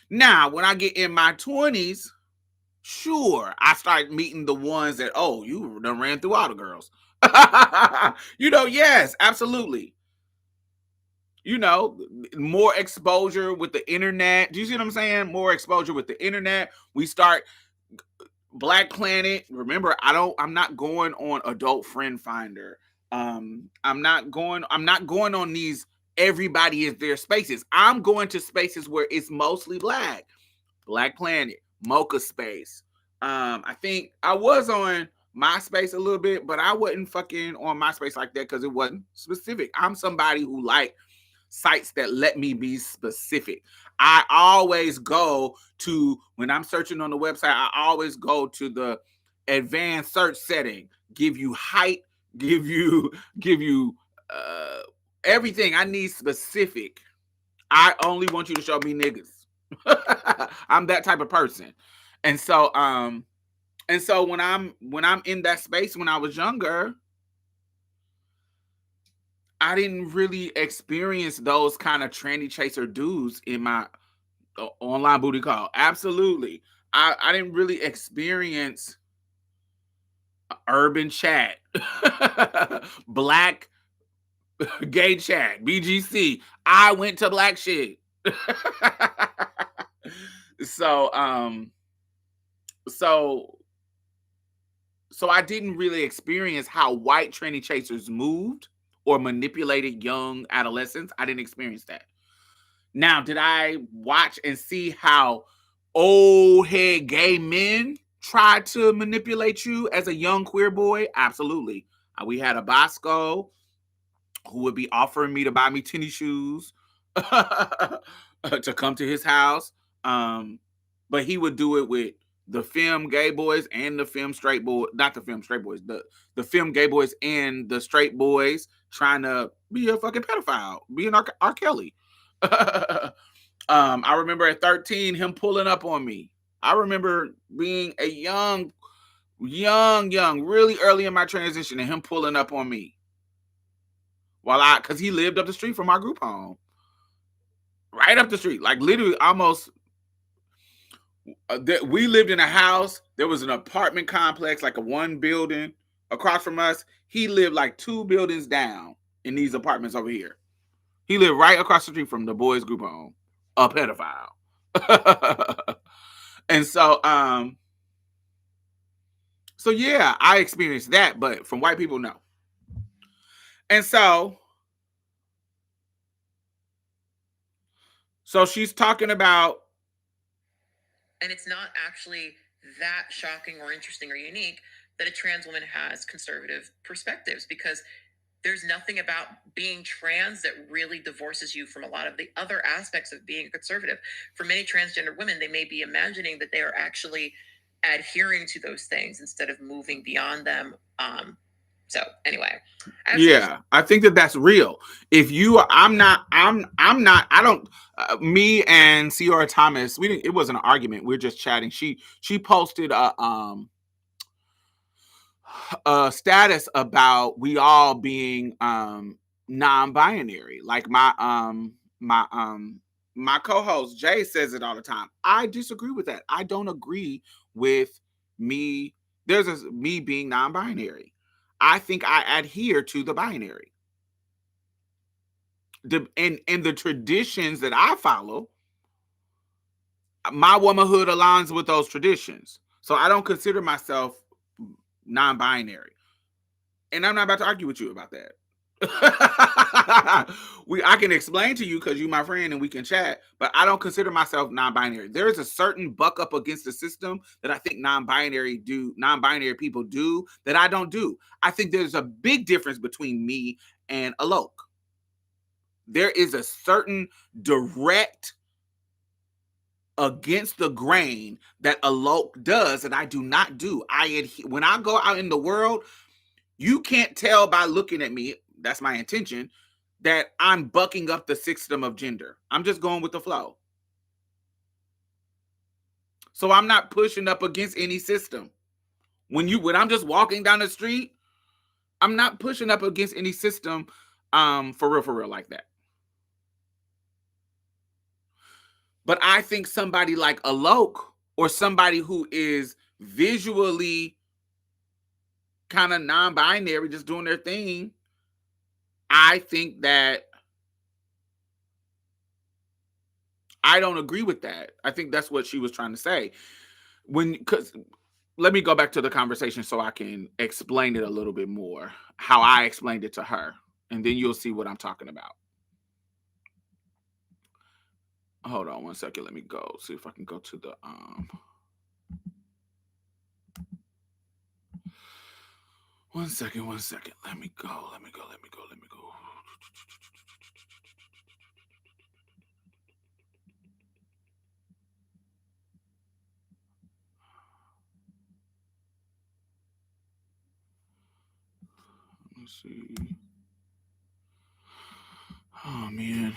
Now, when I get in my 20s, sure, I start meeting the ones that, oh, you done ran through all the girls. Yes, absolutely. More exposure with the internet. Do you see what I'm saying? More exposure with the internet. We start Black Planet. Remember, I'm not going on Adult Friend Finder. I'm not going on these everybody is there spaces. I'm going to spaces where it's mostly black. Black Planet, Mocha Space. I think I was on MySpace a little bit, but I wasn't fucking on MySpace like that because it wasn't specific. I'm somebody who like sites that let me be specific. I always go to, when I'm searching on the website, I always go to the advanced search setting, give you height, give you uh everything. I need specific. I only want you to show me niggas. I'm that type of person. And so when I'm in that space when I was younger, I didn't really experience those kind of tranny chaser dudes in my online booty call. Absolutely. I didn't really experience urban chat, black gay chat, BGC. I went to black shit. so so I didn't really experience how white tranny chasers moved or manipulated young adolescents. I didn't experience that. Now, did I watch and see how old head gay men tried to manipulate you as a young queer boy? Absolutely. We had a Bosco who would be offering me to buy me tennis shoes to come to his house. But he would do it with the film gay boys and the film straight boys, not the film straight boys, the film gay boys and the straight boys trying to be a fucking pedophile, be an R. Kelly. I remember at 13 him pulling up on me. I remember being a young, really early in my transition, and him pulling up on me because he lived up the street from our group home, right up the street, like literally almost. We lived in a house. There was an apartment complex, like a one building across from us. He lived like 2 buildings down in these apartments over here. He lived right across the street from the boys' group home, a pedophile. And so yeah, I experienced that, but from white people, no. And so she's talking about, and it's not actually that shocking or interesting or unique that a trans woman has conservative perspectives, because there's nothing about being trans that really divorces you from a lot of the other aspects of being a conservative. For many transgender women, they may be imagining that they are actually adhering to those things instead of moving beyond them. So anyway, I think that that's real. If you, I'm not, I don't, me and Ciara Thomas, it wasn't an argument. We were just chatting. She posted a status about we all being non-binary. Like my co-host Jay says it all the time. I disagree with that. I don't agree with me. Me being non-binary. I think I adhere to the binary. And the traditions that I follow, my womanhood aligns with those traditions. So I don't consider myself non-binary. And I'm not about to argue with you about that. I can explain to you because you're my friend and we can chat, but I don't consider myself non-binary. There is a certain buck up against the system that I think non-binary people do that I don't do. I think there's a big difference between me and Alok. There is a certain direct against the grain that Alok does that I do not do. When I go out in the world, you can't tell by looking at me, that's my intention, that I'm bucking up the system of gender. I'm just going with the flow. So I'm not pushing up against any system. When I'm just walking down the street, I'm not pushing up against any system for real like that. But I think somebody like Alok or somebody who is visually kind of non-binary, just doing their thing, I think that I don't agree with that. I think that's what she was trying to say. Because let me go back to the conversation so I can explain it a little bit more, how I explained it to her, and then you'll see what I'm talking about. Hold on one second. Let me go see if I can go to the one second. Let me go. Let me go. Let's see. Oh man.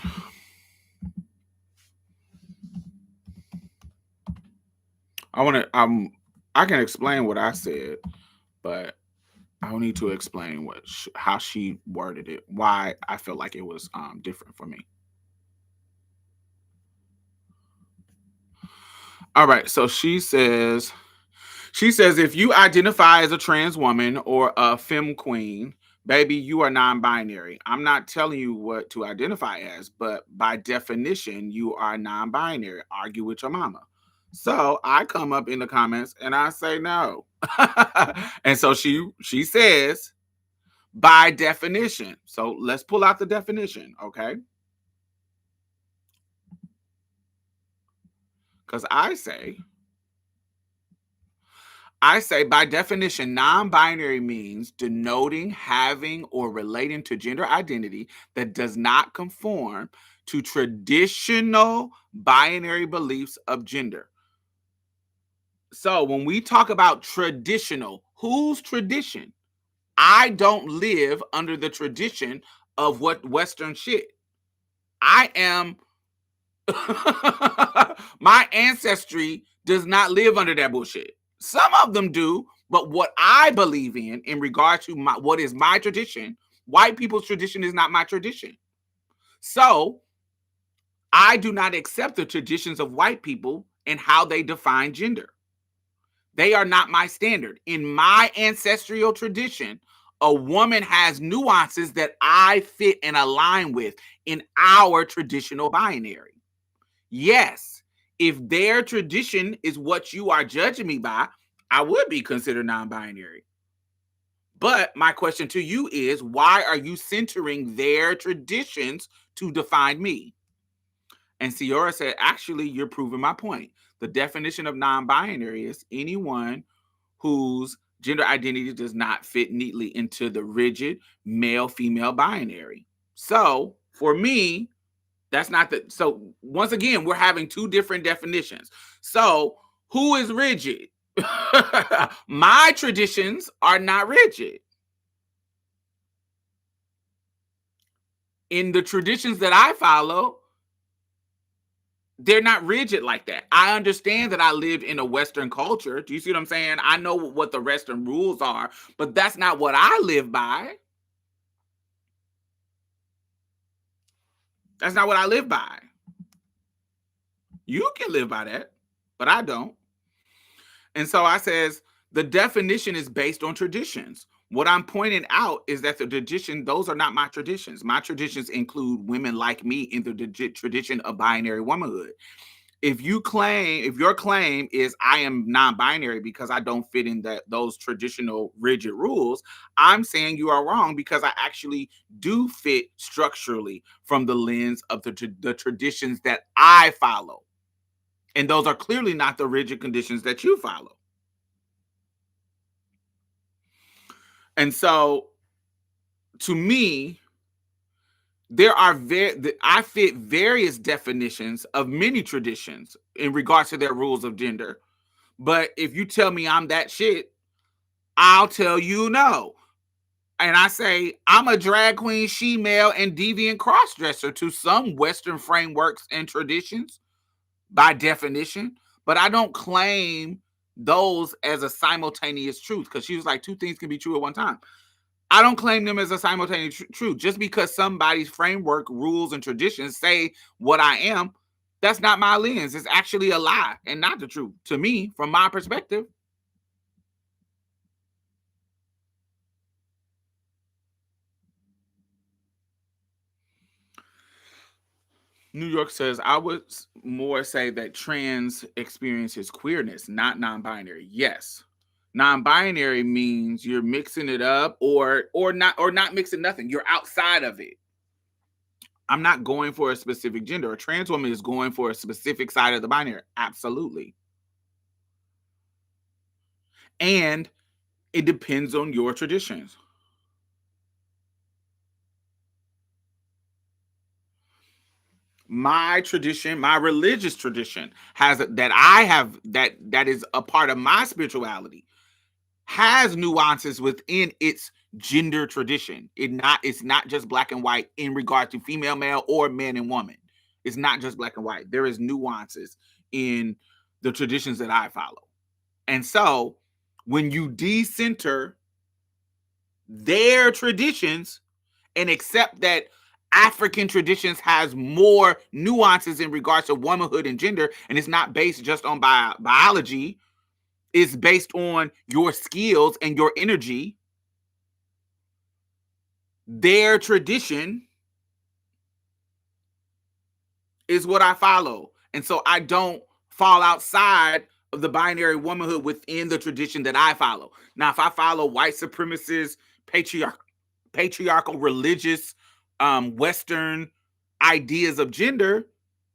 I can explain what I said, but I need to explain how she worded it, why I felt like it was different for me. All right, so she says if you identify as a trans woman or a femme queen, baby, you are non-binary. I'm not telling you what to identify as, but by definition, you are non-binary. Argue with your mama. So I come up in the comments and I say no. And so she says, by definition. So let's pull out the definition, okay? Because I say by definition, non-binary means denoting, having, or relating to gender identity that does not conform to traditional binary beliefs of gender. So when we talk about traditional, whose tradition? I don't live under the tradition of what Western shit. I am my ancestry does not live under that bullshit. Some of them do, but what I believe in regard to what is my tradition, white people's tradition is not my tradition. So I do not accept the traditions of white people and how they define gender. They are not my standard. In my ancestral tradition, a woman has nuances that I fit and align with in our traditional binary. Yes, if their tradition is what you are judging me by, I would be considered non-binary. But my question to you is, why are you centering their traditions to define me? And Ciora said, actually, you're proving my point. The definition of non-binary is anyone whose gender identity does not fit neatly into the rigid male-female binary. So for me, that's not the. So once again, we're having two different definitions. So who is rigid? My traditions are not rigid. In the traditions that I follow, they're not rigid like that. I understand that I lived in a Western culture. Do you see what I'm saying? I know what the Western rules are, but that's not what I live by. That's not what I live by. You can live by that, but I don't. And so I says, the definition is based on traditions. What I'm pointing out is that the tradition, those are not my traditions. My traditions include women like me in the tradition of binary womanhood. If your claim is I am non-binary because I don't fit in those traditional rigid rules, I'm saying you are wrong because I actually do fit structurally from the lens of the traditions that I follow. And those are clearly not the rigid conditions that you follow. And so to me, I fit various definitions of many traditions in regards to their rules of gender. But if you tell me I'm that shit, I'll tell you no. And I say I'm a drag queen, she-male, and deviant crossdresser to some Western frameworks and traditions by definition, but I don't claim those as a simultaneous truth because she was like, two things can be true at one time. I don't claim them as a simultaneous truth. Just because somebody's framework, rules, and traditions say what I am, that's not my lens. It's actually a lie and not the truth to me, from my perspective. New York says, I would more say that trans experiences queerness, not non-binary. Yes. Non-binary means you're mixing it up or not mixing nothing. You're outside of it. I'm not going for a specific gender. A trans woman is going for a specific side of the binary. Absolutely. And it depends on your traditions. My tradition, my religious tradition has that is a part of my spirituality, has nuances within its gender tradition. It's not just black and white in regard to female, male, or man and woman. It's not just black and white. There is nuances in the traditions that I follow. And so when you decenter their traditions and accept that African traditions has more nuances in regards to womanhood and gender, and it's not based just on biology, it's based on your skills and your energy. Their tradition is what I follow. And so I don't fall outside of the binary womanhood within the tradition that I follow. Now, if I follow white supremacist, patriarchal, religious, Western ideas of gender,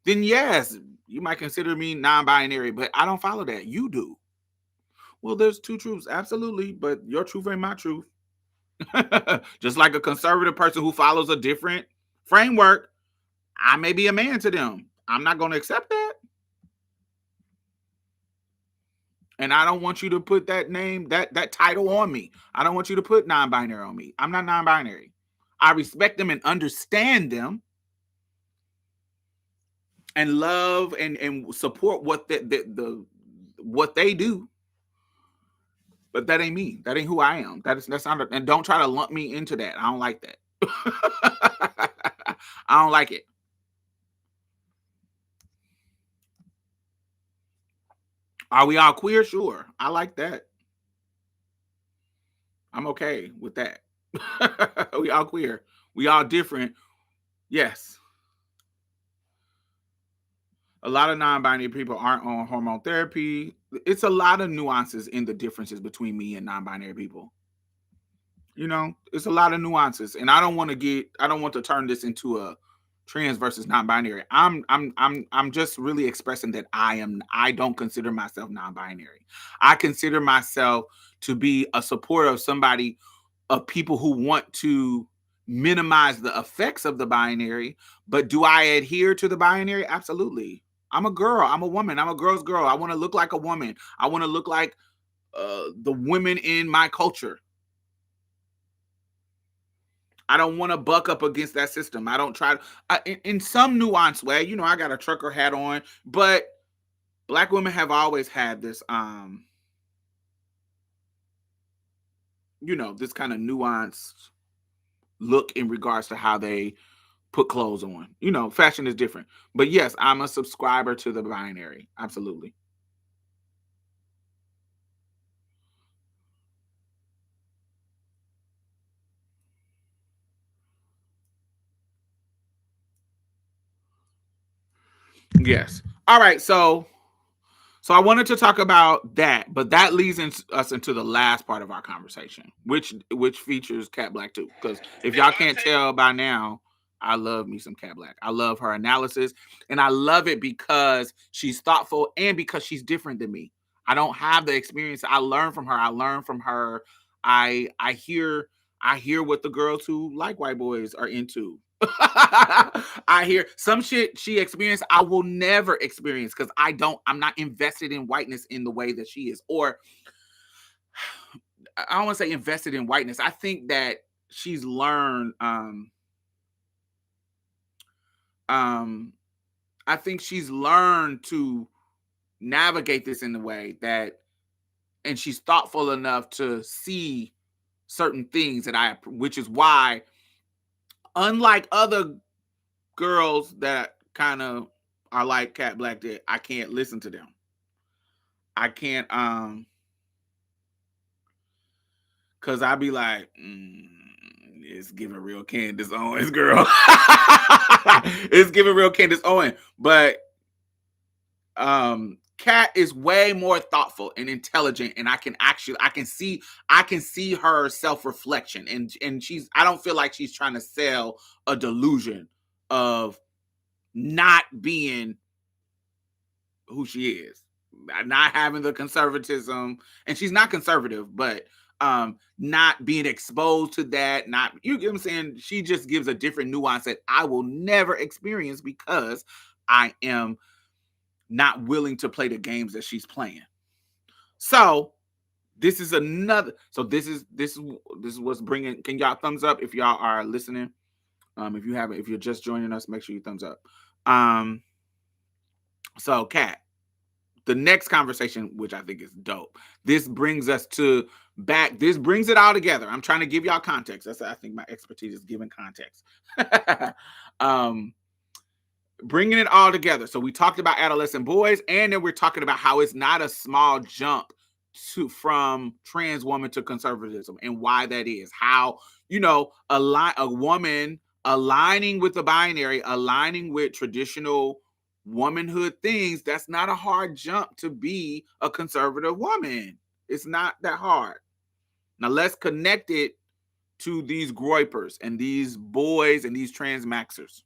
then yes, you might consider me non-binary, but I don't follow that. You do. Well, there's two truths, absolutely, but your truth ain't my truth. Just like a conservative person who follows a different framework, I may be a man to them. I'm not going to accept that. And I don't want you to put that name, that title on me. I don't want you to put non-binary on me. I'm not non-binary. I respect them and understand them and love and support what what they do. But that ain't me. That ain't who I am. That's not. And don't try to lump me into that. I don't like that. I don't like it. Are we all queer? Sure. I like that. I'm okay with that. We all queer. We all different. Yes. A lot of non-binary people aren't on hormone therapy. It's a lot of nuances in the differences between me and non-binary people. It's a lot of nuances, and I don't want to turn this into a trans versus non-binary. I'm just really expressing that I don't consider myself non-binary. I consider myself to be a supporter of people who want to minimize the effects of the binary. But do I adhere to the binary? Absolutely. I'm a girl. I'm a woman. I'm a girl's girl. I want to look like a woman. I want to look like the women in my culture. I don't want to buck up against that system. I don't try to, in some nuanced way, I got a trucker hat on, but Black women have always had this, this kind of nuanced look in regards to how they put clothes on. Fashion is different. But yes, I'm a subscriber to the binary. Absolutely. Yes. All right. So I wanted to talk about that, but that leads us into the last part of our conversation, which features Cat Black too. Because if y'all can't tell by now, I love me some Cat Black. I love her analysis, and I love it because she's thoughtful and because she's different than me. I don't have the experience. I learn from her. I hear what the girls who like white boys are into. I hear some shit she experienced I will never experience because I'm not invested in whiteness in the way that she is. Or I don't want to say invested in whiteness. I think that she's learned I think she's learned to navigate this in the way that, and she's thoughtful enough to see certain things which is why, unlike other girls that kind of are like Cat Black, that I can't listen to them. I can't cause I be like, it's giving real Candace Owens, girl. It's giving real Candace Owens. But Kat is way more thoughtful and intelligent, and I can see her self-reflection, and I don't feel like she's trying to sell a delusion of not being who she is, not having the conservatism, and she's not conservative, but not being exposed to that, not, you get what I'm saying? She just gives a different nuance that I will never experience because I am not willing to play the games that she's playing. So this is what's bringing. Can y'all thumbs up if y'all are listening? If you're just joining us, make sure you thumbs up. So Kat, the next conversation, which I think is dope. This brings us this brings it all together. I'm trying to give y'all context. I think my expertise is giving context. Bringing it all together. So we talked about adolescent boys, and then we're talking about how it's not a small jump from trans woman to conservatism, and why that is. How, a woman aligning with the binary, aligning with traditional womanhood things, that's not a hard jump to be a conservative woman. It's not that hard. Now let's connect it to these groypers and these boys and these trans maxers.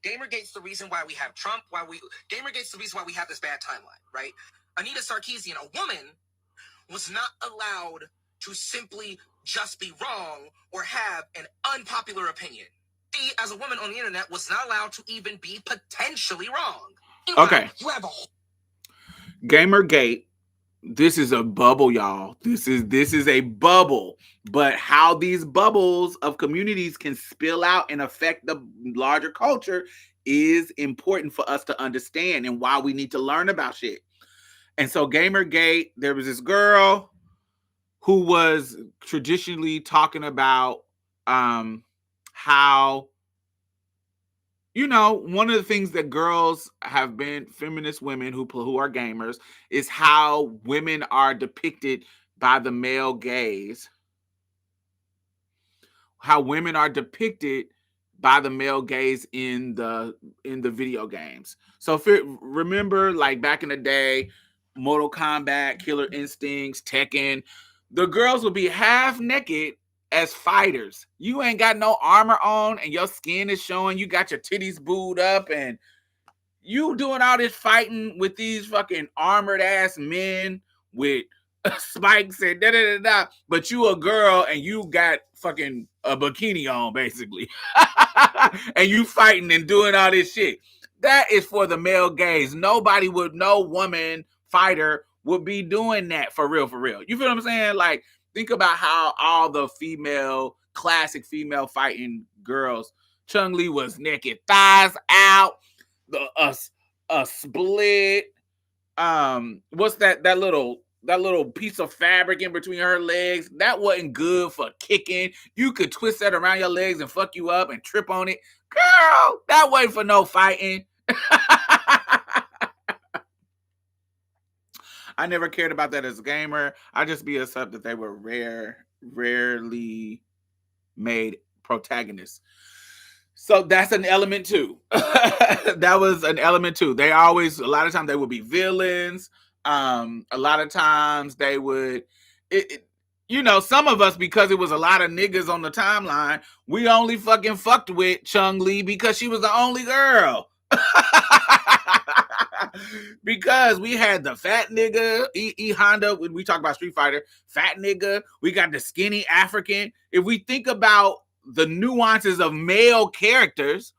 Gamergate's the reason why we have Trump, Gamergate's the reason why we have this bad timeline, right? Anita Sarkeesian, a woman, was not allowed to simply just be wrong or have an unpopular opinion. She, as a woman on the internet, was not allowed to even be potentially wrong. Okay. You have Gamergate. This is a bubble, y'all. This is a bubble. But how these bubbles of communities can spill out and affect the larger culture is important for us to understand, and why we need to learn about shit. And so Gamergate, there was this girl who was traditionally talking about how, one of the things that girls have been, feminist women who are gamers, is how women are depicted by the male gaze. How women are depicted by the male gaze in the video games. So remember, like back in the day, Mortal Kombat, Killer Instincts, Tekken, the girls would be half naked as fighters. You ain't got no armor on and your skin is showing. You got your titties booed up and you doing all this fighting with these fucking armored ass men with spikes and da-da-da-da. But you a girl and you got fucking a bikini on, basically. And you fighting and doing all this shit. That is for the male gaze. No woman fighter would be doing that for real, for real. You feel what I'm saying? Like, think about how all the classic female fighting girls, Chun-Li was naked, thighs out, a split. What's that little piece of fabric in between her legs? That wasn't good for kicking. You could twist that around your legs and fuck you up and trip on it. Girl, that wasn't for no fighting. I never cared about that as a gamer. I just be upset that they were rarely made protagonists. So that's an element too. That was an element too. A lot of times they would be villains. A lot of times they would, some of us, because it was a lot of niggas on the timeline, we only fucking fucked with Chun-Li because she was the only girl. Because we had the fat nigga, E Honda, when we talk about Street Fighter, fat nigga, we got the skinny African. If we think about the nuances of male characters,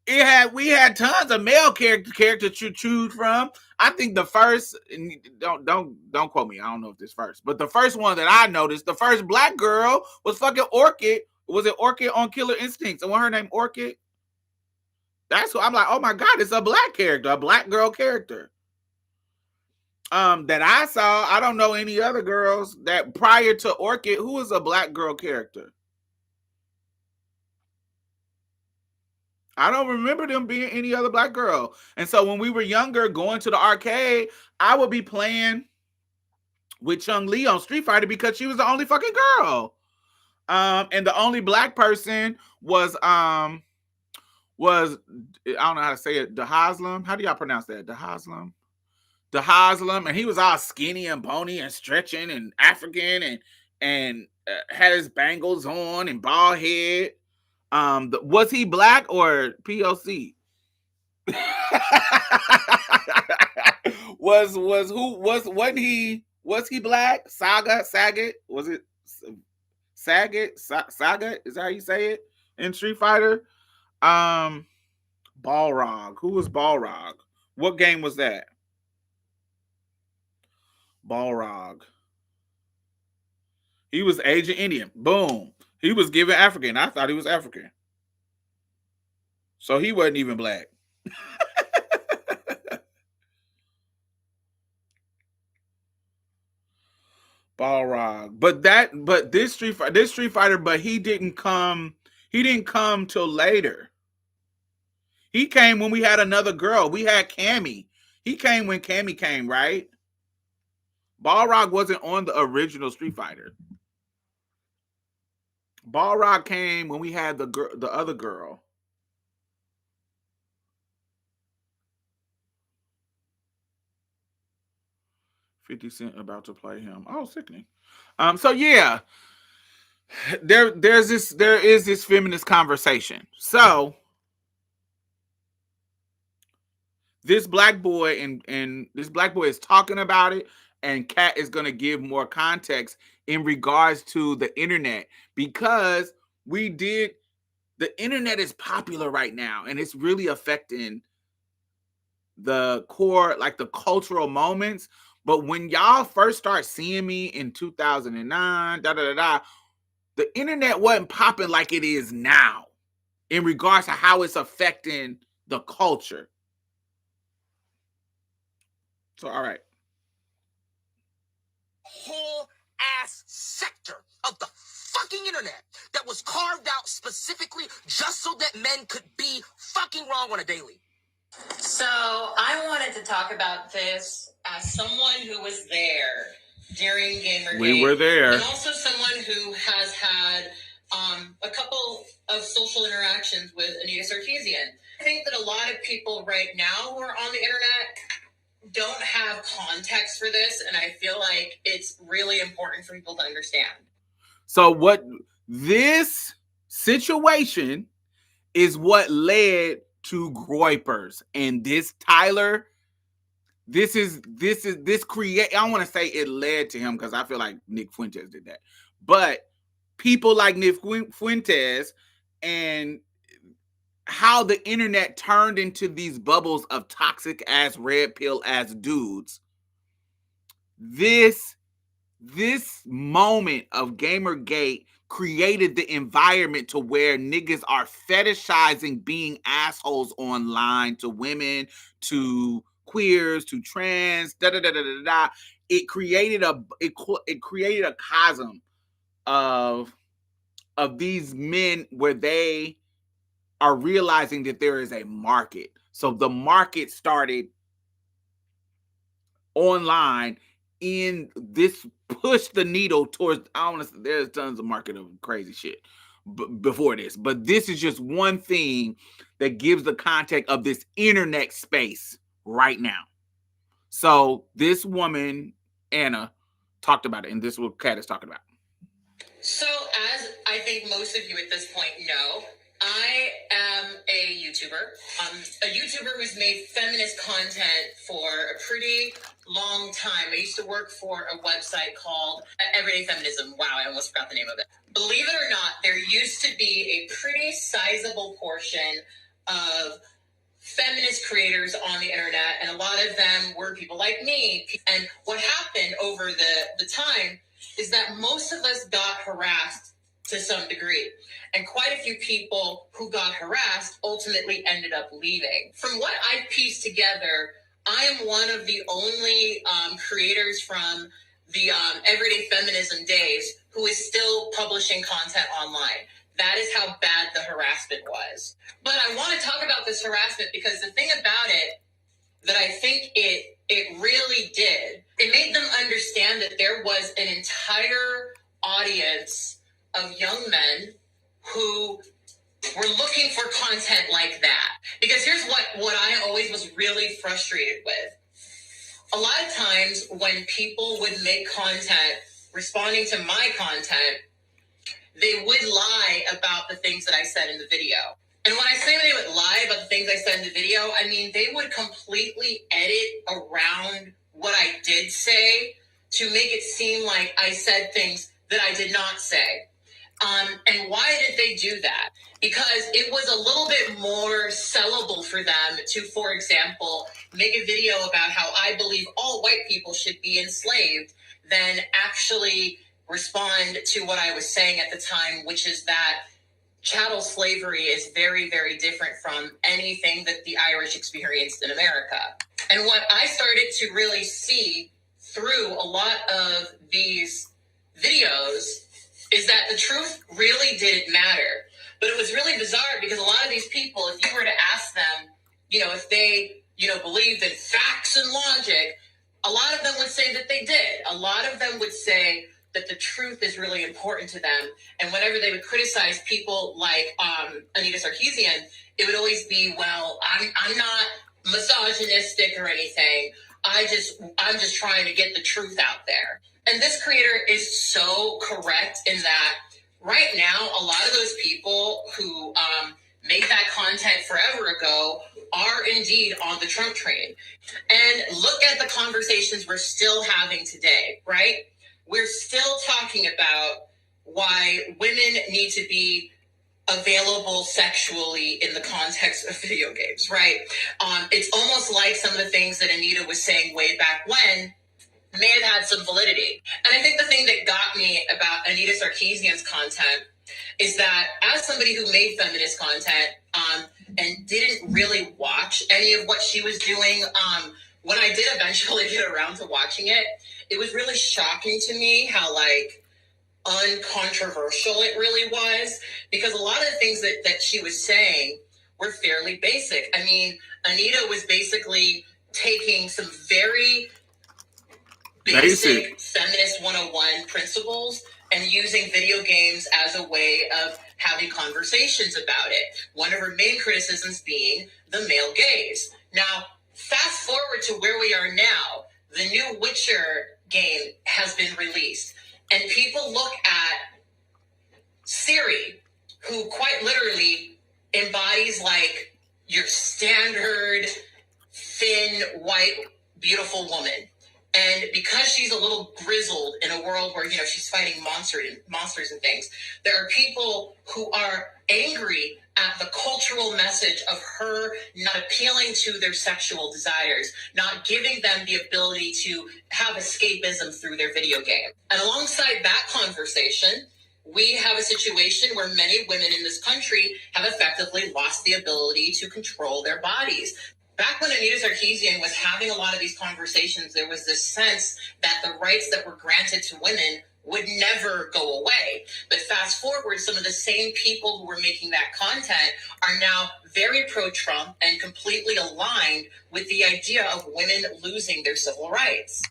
we had tons of male characters to choose from. I think the first, don't quote me, I don't know if this first, but the first one that I noticed, the first black girl was fucking Orchid. Was it Orchid on Killer Instincts? And what her name, Orchid? That's what I'm like, oh my God, it's a black character, a black girl character. That I saw. I don't know any other girls that prior to Orchid, who was a black girl character. I don't remember them being any other black girl. And so when we were younger, going to the arcade, I would be playing with Chun-Li on Street Fighter because she was the only fucking girl. And the only black person was was, I don't know how to say it, Dahaslam. How do y'all pronounce that? Dahaslam, and he was all skinny and bony and stretching and African and had his bangles on and bald head. Was he black or POC? Was he black? Sagat? Was it Sagat? Is that how you say it in Street Fighter? Balrog. Who was Balrog? What game was that? Balrog. He was Asian Indian. Boom. He was given African. I thought he was African. So he wasn't even black. Balrog. But this Street Fighter, but he didn't come till later. He came when we had another girl. We had Cammy. He came when Cammy came, right? Balrog wasn't on the original Street Fighter. Balrog came when we had the other girl. 50 Cent about to play him. Oh, sickening. So yeah, there is this feminist conversation. So this black boy and this black boy is talking about it, and Kat is going to give more context in regards to the internet, because the internet is popular right now and it's really affecting the core, like the cultural moments. But when y'all first start seeing me in 2009, the internet wasn't popping like it is now in regards to how it's affecting the culture. So, all right. Whole ass sector of the fucking internet that was carved out specifically just so that men could be fucking wrong on a daily. So I wanted to talk about this as someone who was there during Gamergate. We were there. And also someone who has had a couple of social interactions with Anita Sarkeesian. I think that a lot of people right now who are on the internet don't have context for this, and I feel like it's really important for people to understand. So what this situation is what led to Groypers, and this Tyler, this create. I don't want to say it led to him because I feel like Nick Fuentes did that, but people like Nick Fuentes and how the internet turned into these bubbles of toxic ass red pill ass dudes. This moment of Gamergate created the environment to where niggas are fetishizing being assholes online to women, to queers, to trans, It created a chasm of these men where they are realizing that there is a market. So the market started online, in this push the needle towards, there's tons of market of crazy shit before this, but this is just one thing that gives the context of this internet space right now. So this woman, Anna, talked about it, and this is what Kat is talking about. So as I think most of you at this point know, I am a YouTuber. A YouTuber who's made feminist content for a pretty long time. I used to work for a website called Everyday Feminism. Wow, I almost forgot the name of it. Believe it or not, there used to be a pretty sizable portion of feminist creators on the internet, and a lot of them were people like me. And what happened over the time is that most of us got harassed to some degree. And quite a few people who got harassed ultimately ended up leaving. From what I've pieced together, I am one of the only creators from the Everyday Feminism days who is still publishing content online. That is how bad the harassment was. But I want to talk about this harassment because the thing about it that I think it really did, it made them understand that there was an entire audience of young men who We're looking for content like that. Because here's what I always was really frustrated with. A lot of times when people would make content responding to my content, they would lie about the things that I said in the video. And when I say they would lie about the things I said in the video, I mean they would completely edit around what I did say to make it seem like I said things that I did not say. And why did they do that? Because it was a little bit more sellable for them to, for example, make a video about how I believe all white people should be enslaved than actually respond to what I was saying at the time, which is that chattel slavery is very, very different from anything that the Irish experienced in America. And what I started to really see through a lot of these videos is that the truth really didn't matter. But it was really bizarre because a lot of these people, if you were to ask them, if they, believed in facts and logic, a lot of them would say that they did. A lot of them would say that the truth is really important to them. And whenever they would criticize people like Anita Sarkeesian, it would always be, well, I'm not misogynistic or anything. I'm just trying to get the truth out there. And this creator is so correct in that right now, a lot of those people who made that content forever ago are indeed on the Trump train. And look at the conversations we're still having today, right? We're still talking about why women need to be available sexually in the context of video games, right? It's almost like some of the things that Anita was saying way back when may have had some validity. And I think the thing that got me about Anita Sarkeesian's content is that as somebody who made feminist content and didn't really watch any of what she was doing, when I did eventually get around to watching it, it was really shocking to me how uncontroversial it really was, because a lot of the things that she was saying were fairly basic. I mean, Anita was basically taking some very basic feminist 101 principles and using video games as a way of having conversations about it. One of her main criticisms being the male gaze. Now, fast forward to where we are now. The new Witcher game has been released, and people look at Ciri, who quite literally embodies like your standard thin, white, beautiful woman. And because she's a little grizzled in a world where, she's fighting monsters and things, there are people who are angry at the cultural message of her not appealing to their sexual desires, not giving them the ability to have escapism through their video game. And alongside that conversation, we have a situation where many women in this country have effectively lost the ability to control their bodies. Back when Anita Sarkeesian was having a lot of these conversations, there was this sense that the rights that were granted to women would never go away. But fast forward, some of the same people who were making that content are now very pro-Trump and completely aligned with the idea of women losing their civil rights.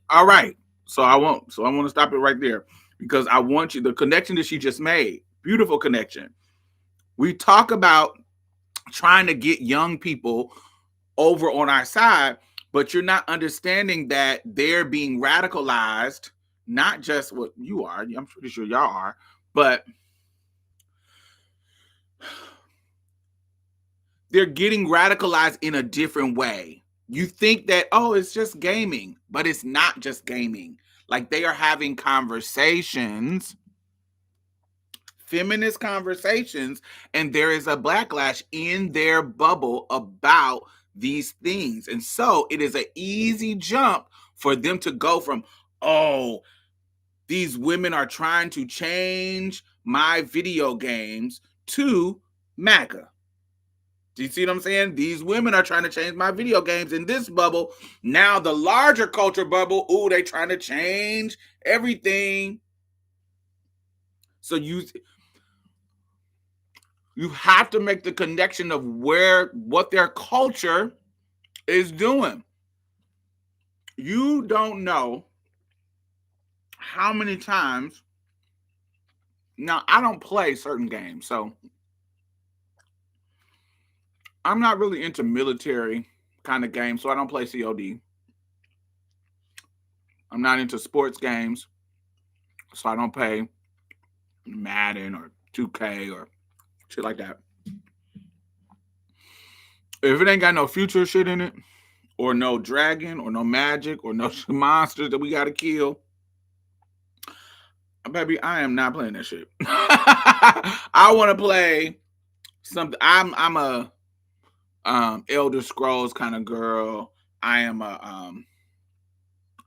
All right. So I want to stop it right there, because I want you, the connection that she just made, beautiful connection. We talk about trying to get young people over on our side, but you're not understanding that they're being radicalized, not just what you are, I'm pretty sure y'all are, but they're getting radicalized in a different way. You think that, oh, it's just gaming, but it's not just gaming. Like, they are having conversations, feminist conversations, and there is a backlash in their bubble about these things. And so it is an easy jump for them to go from, oh, these women are trying to change my video games, to MAGA. Do you see what I'm saying? These women are trying to change my video games in this bubble. Now the larger culture bubble, ooh, they trying to change everything. So you have to make the connection of what their culture is doing. You don't know how many times. Now, I don't play certain games, so I'm not really into military kind of games, so I don't play COD. I'm not into sports games, so I don't play Madden or 2K or shit like that. If it ain't got no future shit in it, or no dragon, or no magic, or no monsters that we gotta kill, baby, I am not playing that shit. I want to play something. I'm a Elder Scrolls kind of girl. I am a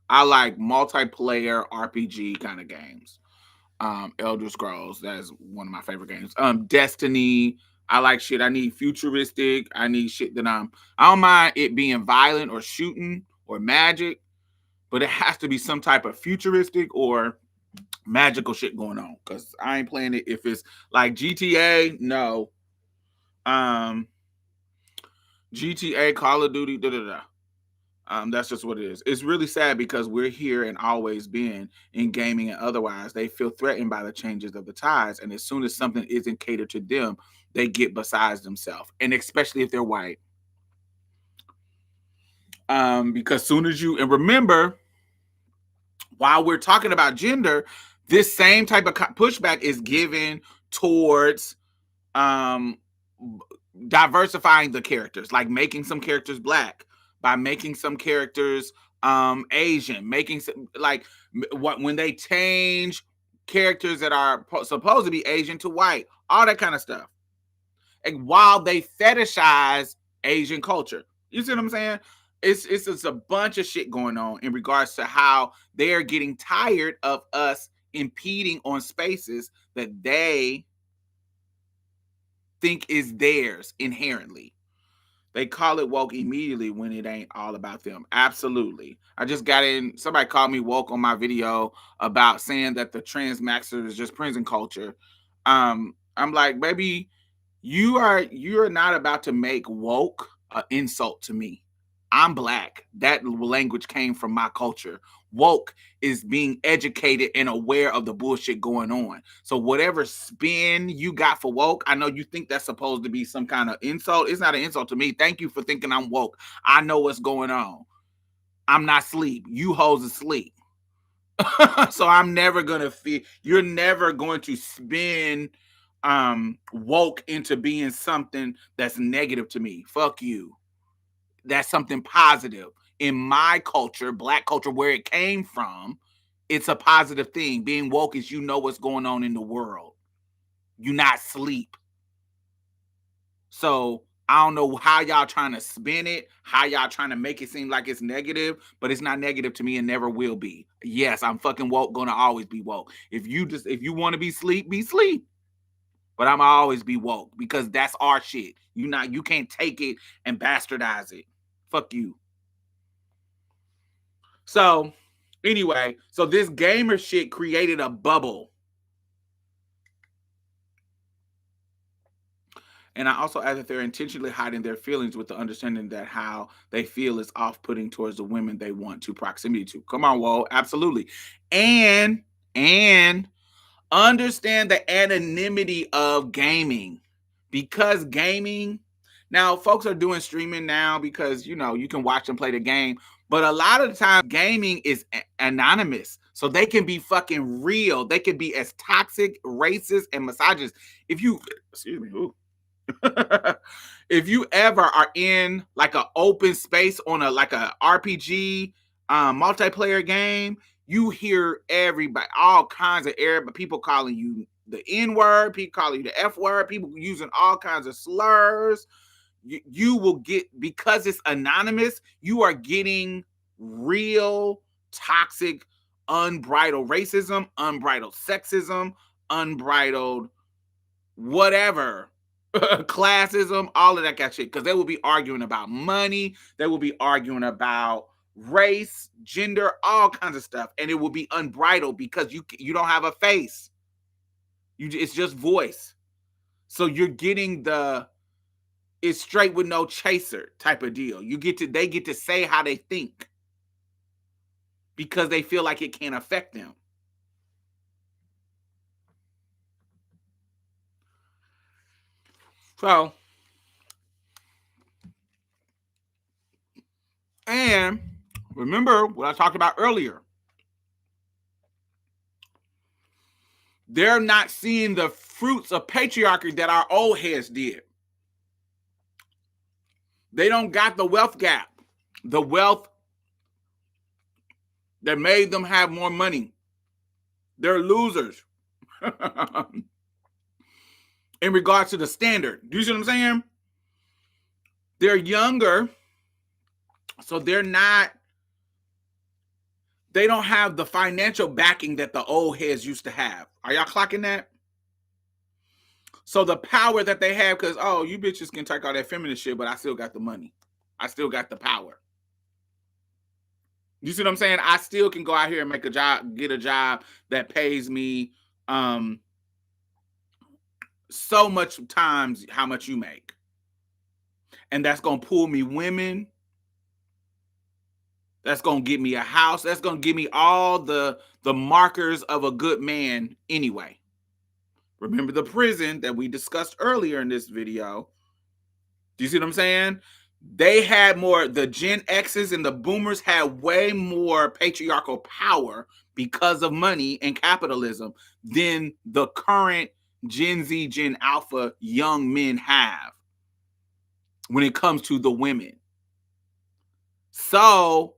I like multiplayer RPG kind of games. Elder Scrolls, that's one of my favorite games. Destiny, I like shit. I need futuristic. I need shit that I don't mind it being violent or shooting or magic, but it has to be some type of futuristic or magical shit going on. Cause I ain't playing it if it's like GTA, no. Um GTA, Call of Duty, da da da. That's just what it is. It's really sad because we're here and always been in gaming and otherwise. They feel threatened by the changes of the tides. And as soon as something isn't catered to them, they get besides themselves. And especially if they're white. Because soon as you, and remember, while we're talking about gender, this same type of pushback is given towards um, diversifying the characters, like making some characters black, by making some characters Asian, making some, like when they change characters that are supposed to be Asian to white, all that kind of stuff. And while they fetishize Asian culture, you see what I'm saying? It's just a bunch of shit going on in regards to how they're getting tired of us impeding on spaces that they think is theirs inherently. They call it woke immediately when it ain't all about them. Absolutely. I just got in, somebody called me woke on my video about saying that the trans maxer is just prison culture. I'm like, baby, you're not about to make woke an insult to me. I'm black. That language came from my culture. Woke is being educated and aware of the bullshit going on. So whatever spin you got for woke, I know you think that's supposed to be some kind of insult. It's not an insult to me. Thank you for thinking I'm woke. I know what's going on. I'm not asleep. You hoes asleep. So I'm never gonna feel, you're never going to spin woke into being something that's negative to me. Fuck you. That's something positive. In my culture, black culture, where it came from, it's a positive thing. Being woke is you know what's going on in the world. You not sleep. So I don't know how y'all trying to spin it, how y'all trying to make it seem like it's negative, but it's not negative to me and never will be. Yes, I'm fucking woke, gonna always be woke. If you want to be sleep, be sleep. But I'm always be woke because that's our shit. You can't take it and bastardize it. Fuck you. So anyway, so this gamer shit created a bubble. And I also add that they're intentionally hiding their feelings with the understanding that how they feel is off-putting towards the women they want to proximity to. Come on, whoa, absolutely. And understand the anonymity of gaming. Because gaming, now folks are doing streaming now because you can watch them play the game, but a lot of the time gaming is anonymous. So they can be fucking real. They can be as toxic, racist, and misogynist. If you excuse me, ooh. If you ever are in like an open space on a RPG multiplayer game, you hear everybody, all kinds of people calling you the N word, people calling you the F word, people using all kinds of slurs. You will get, because it's anonymous, you are getting real toxic, unbridled racism, unbridled sexism, unbridled whatever classism, all of that kind of shit. Because they will be arguing about money, they will be arguing about race, gender, all kinds of stuff, and it will be unbridled because you don't have a face. It's just voice. So you're getting it's straight with no chaser type of deal. They get to say how they think because they feel like it can't affect them. So And remember what I talked about earlier. They're not seeing the fruits of patriarchy that our old heads did. They don't got the wealth gap, the wealth that made them have more money. They're losers in regards to the standard. Do you see what I'm saying? They're younger, so they don't have the financial backing that the old heads used to have. Are y'all clocking that? So the power that they have, because, oh, you bitches can take all that feminist shit, but I still got the money. I still got the power. You see what I'm saying? I still can go out here and make a job, get a job that pays me so much times how much you make. And that's going to pull me women. That's going to get me a house. That's going to give me all the markers of a good man anyway. Remember the prison that we discussed earlier in this video? Do you see what I'm saying? They had more, the Gen X's and the boomers had way more patriarchal power because of money and capitalism than the current Gen Z, Gen Alpha young men have when it comes to the women. So,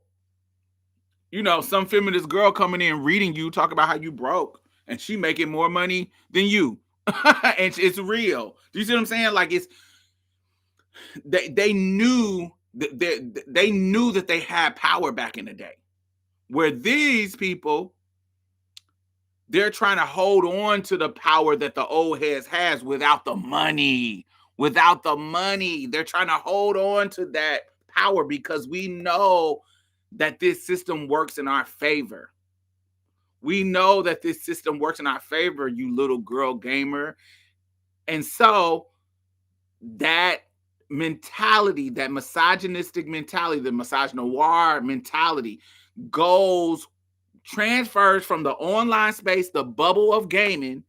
you know, some feminist girl coming in reading you, talk about how you broke, and she making more money than you. And it's real. Do you see what I'm saying? Like, it's they knew they knew that they had power back in the day. Where these people, they're trying to hold on to the power that the old heads has without the money. Without the money, they're trying to hold on to that power because we know that this system works in our favor. We know that this system works in our favor, you little girl gamer. And so that mentality, that misogynistic mentality, the misogynoir mentality transfers from the online space, the bubble of gaming.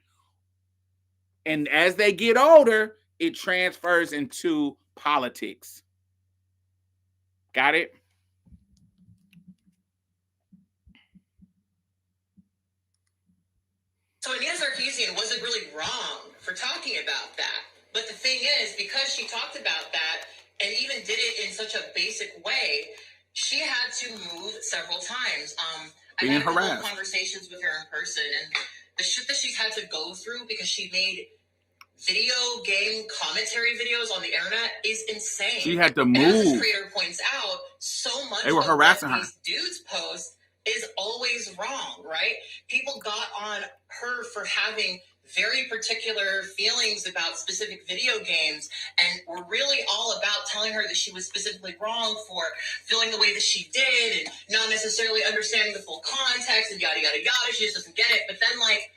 And as they get older, it transfers into politics. Got it? So Anita Sarkeesian wasn't really wrong for talking about that. But the thing is, because she talked about that and even did it in such a basic way, she had to move several times. I had a couple of conversations with her in person, and the shit that she's had to go through because she made video game commentary videos on the internet is insane. She had to move. And as this creator points out, so much they were harassing her. These dudes post is always wrong, right? People got on her for having very particular feelings about specific video games and were really all about telling her that she was specifically wrong for feeling the way that she did and not necessarily understanding the full context and yada, yada, yada. She just doesn't get it. But then, like,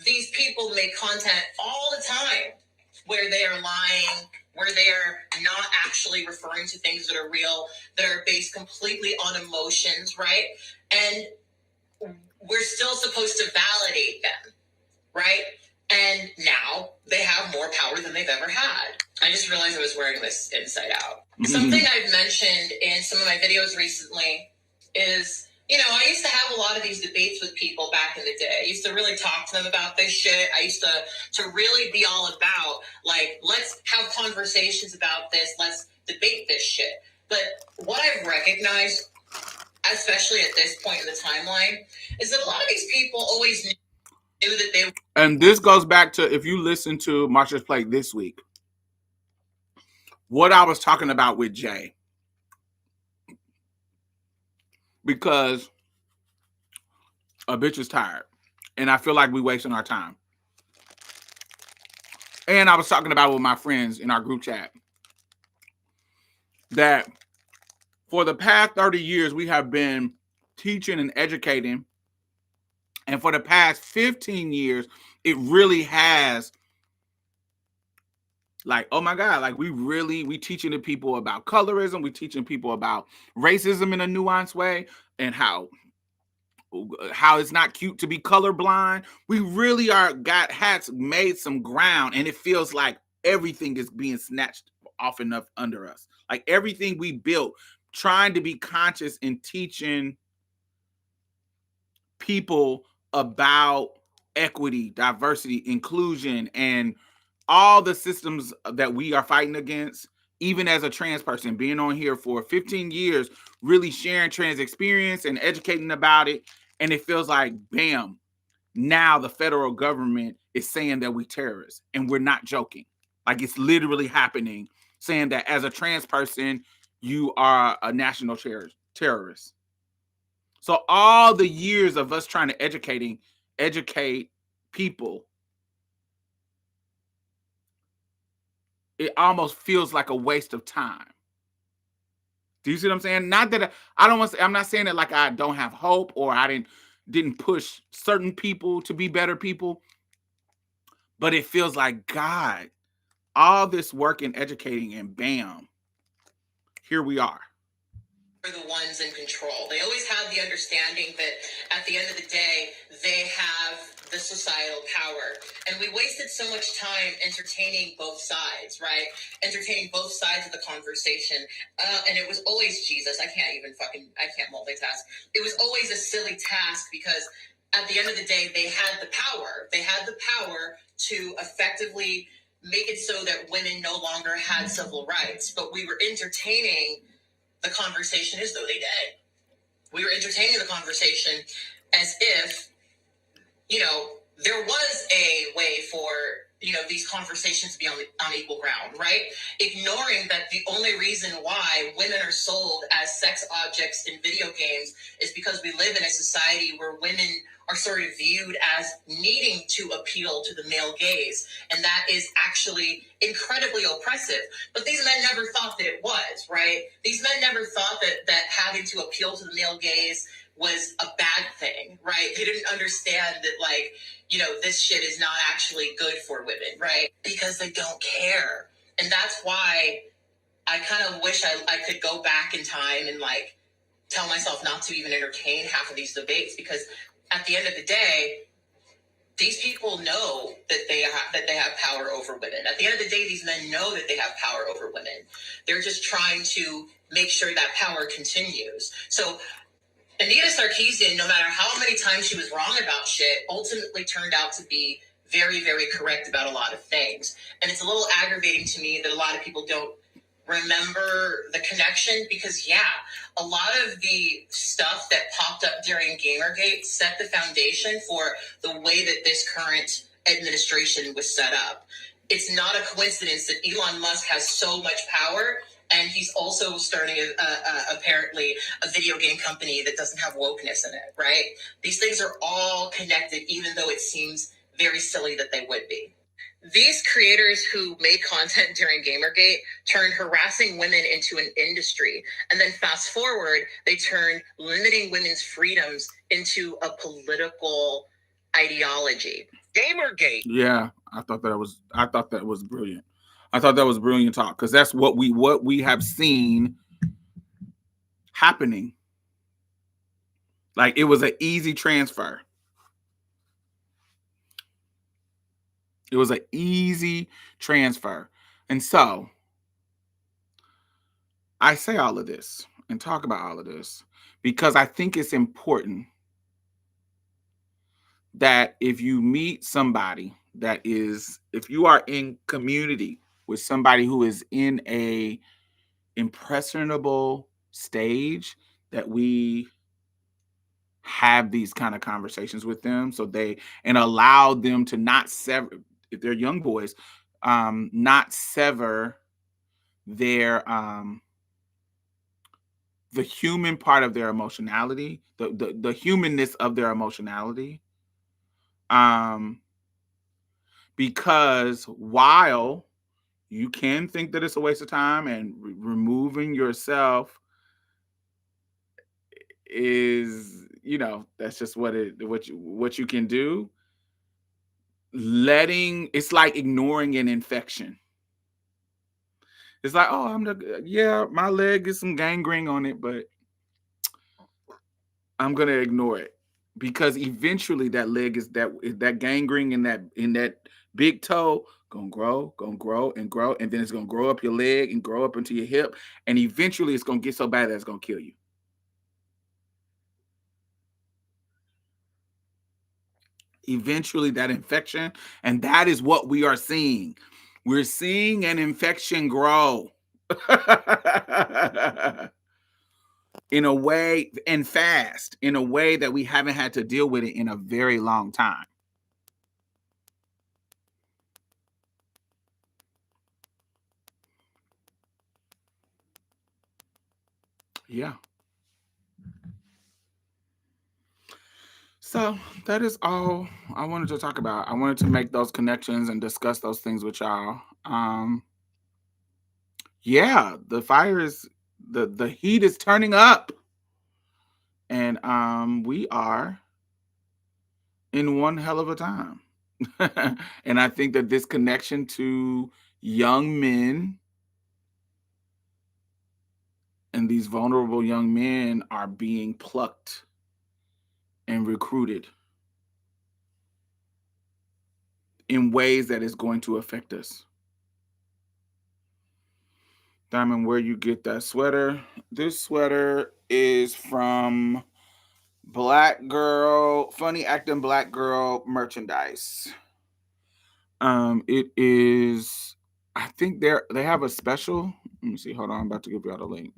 these people make content all the time where they are lying, where they are not actually referring to things that are real, that are based completely on emotions, right? And we're still supposed to validate them, right? And now they have more power than they've ever had. I just realized I was wearing this inside out. Something I've mentioned in some of my videos recently is, you know, I used to have a lot of these debates with people back in the day. I used to really talk to them about this shit. I used to really be all about, like, let's have conversations about this. Let's debate this shit. But what I've recognized, especially at this point in the timeline, is that a lot of these people always knew that they... And this goes back to, if you listen to Marsha's Play this week, what I was talking about with Jay. Because a bitch is tired. And I feel like we're wasting our time. And I was talking about with my friends in our group chat that for the past 30 years, we have been teaching and educating. And for the past 15 years, it really has, like, oh my God, like we teaching the people about colorism. We teaching people about racism in a nuanced way and how it's not cute to be colorblind. We really has made some ground, and it feels like everything is being snatched off enough under us. Like everything we built trying to be conscious in teaching people about equity, diversity, inclusion, and all the systems that we are fighting against. Even as a trans person, being on here for 15 years, really sharing trans experience and educating about it, and it feels like, bam, now the federal government is saying that we terrorists, and we're not joking. Like, it's literally happening, saying that as a trans person, you are a national terrorist. So all the years of us trying to educate people, it almost feels like a waste of time. Do you see what I'm saying? Not that I don't want to say, I'm not saying that like I don't have hope or I didn't push certain people to be better people, but it feels like, God, all this work in educating, and bam, here we are. Are the ones in control. They always have the understanding that at the end of the day, they have the societal power. And we wasted so much time entertaining both sides, right? Entertaining both sides of the conversation. And it was always Jesus. I can't multitask. It was always a silly task because at the end of the day, they had the power. They had the power to effectively make it so that women no longer had civil rights. But we were entertaining the conversation as though they did. We were entertaining the conversation as if, there was a way for, these conversations to be on equal ground, right? Ignoring that the only reason why women are sold as sex objects in video games is because we live in a society where women are sort of viewed as needing to appeal to the male gaze. And that is actually incredibly oppressive. But these men never thought that it was, right? These men never thought that having to appeal to the male gaze was a bad thing, right? They didn't understand that, this shit is not actually good for women, right? Because they don't care. And that's why I kind of wish I could go back in time and, tell myself not to even entertain half of these debates, because at the end of the day, these people know that they have power over women. At the end of the day, these men know that they have power over women. They're just trying to make sure that power continues. So Anita Sarkeesian, no matter how many times she was wrong about shit, ultimately turned out to be very, very correct about a lot of things. And it's a little aggravating to me that a lot of people don't remember the connection, because a lot of the stuff that popped up during Gamergate set the foundation for the way that this current administration was set up. It's not a coincidence that Elon Musk has so much power, and he's also starting apparently a video game company that doesn't have wokeness in it, right? These things are all connected, even though it seems very silly that they would be. These creators who made content during Gamergate turned harassing women into an industry. And then fast forward, they turned limiting women's freedoms into a political ideology. Gamergate. Yeah, I thought that was brilliant. I thought that was brilliant talk, because that's what we have seen happening. Like, it was an easy transfer. It was an easy transfer. And so I say all of this and talk about all of this because I think it's important that if you meet somebody if you are in community with somebody who is in a impressionable stage, that we have these kind of conversations with them, and allow them to not sever, if they're young boys, not sever their the human part of their emotionality, the humanness of their emotionality, because while you can think that it's a waste of time, and removing yourself is, that's just what you can do. It's like ignoring an infection. It's like, oh, my leg gets some gangrene on it, but I'm gonna ignore it, because eventually that leg is that gangrene in that big toe gonna grow and grow, and then it's gonna grow up your leg and grow up into your hip, and eventually it's gonna get so bad that it's gonna kill you. Eventually, that infection, and that is what we are seeing. We're seeing an infection grow in a way and fast, in a way that we haven't had to deal with it in a very long time. Yeah. So that is all I wanted to talk about. I wanted to make those connections and discuss those things with y'all. Yeah, the fire is the heat is turning up, and we are in one hell of a time. And I think that this connection to young men and these vulnerable young men are being plucked and recruited in ways that is going to affect us. Diamond, where you get that sweater? This sweater is from Black Girl, Funny Acting Black Girl merchandise. It is. I think they have a special. Let me see. Hold on, I'm about to give you all the link.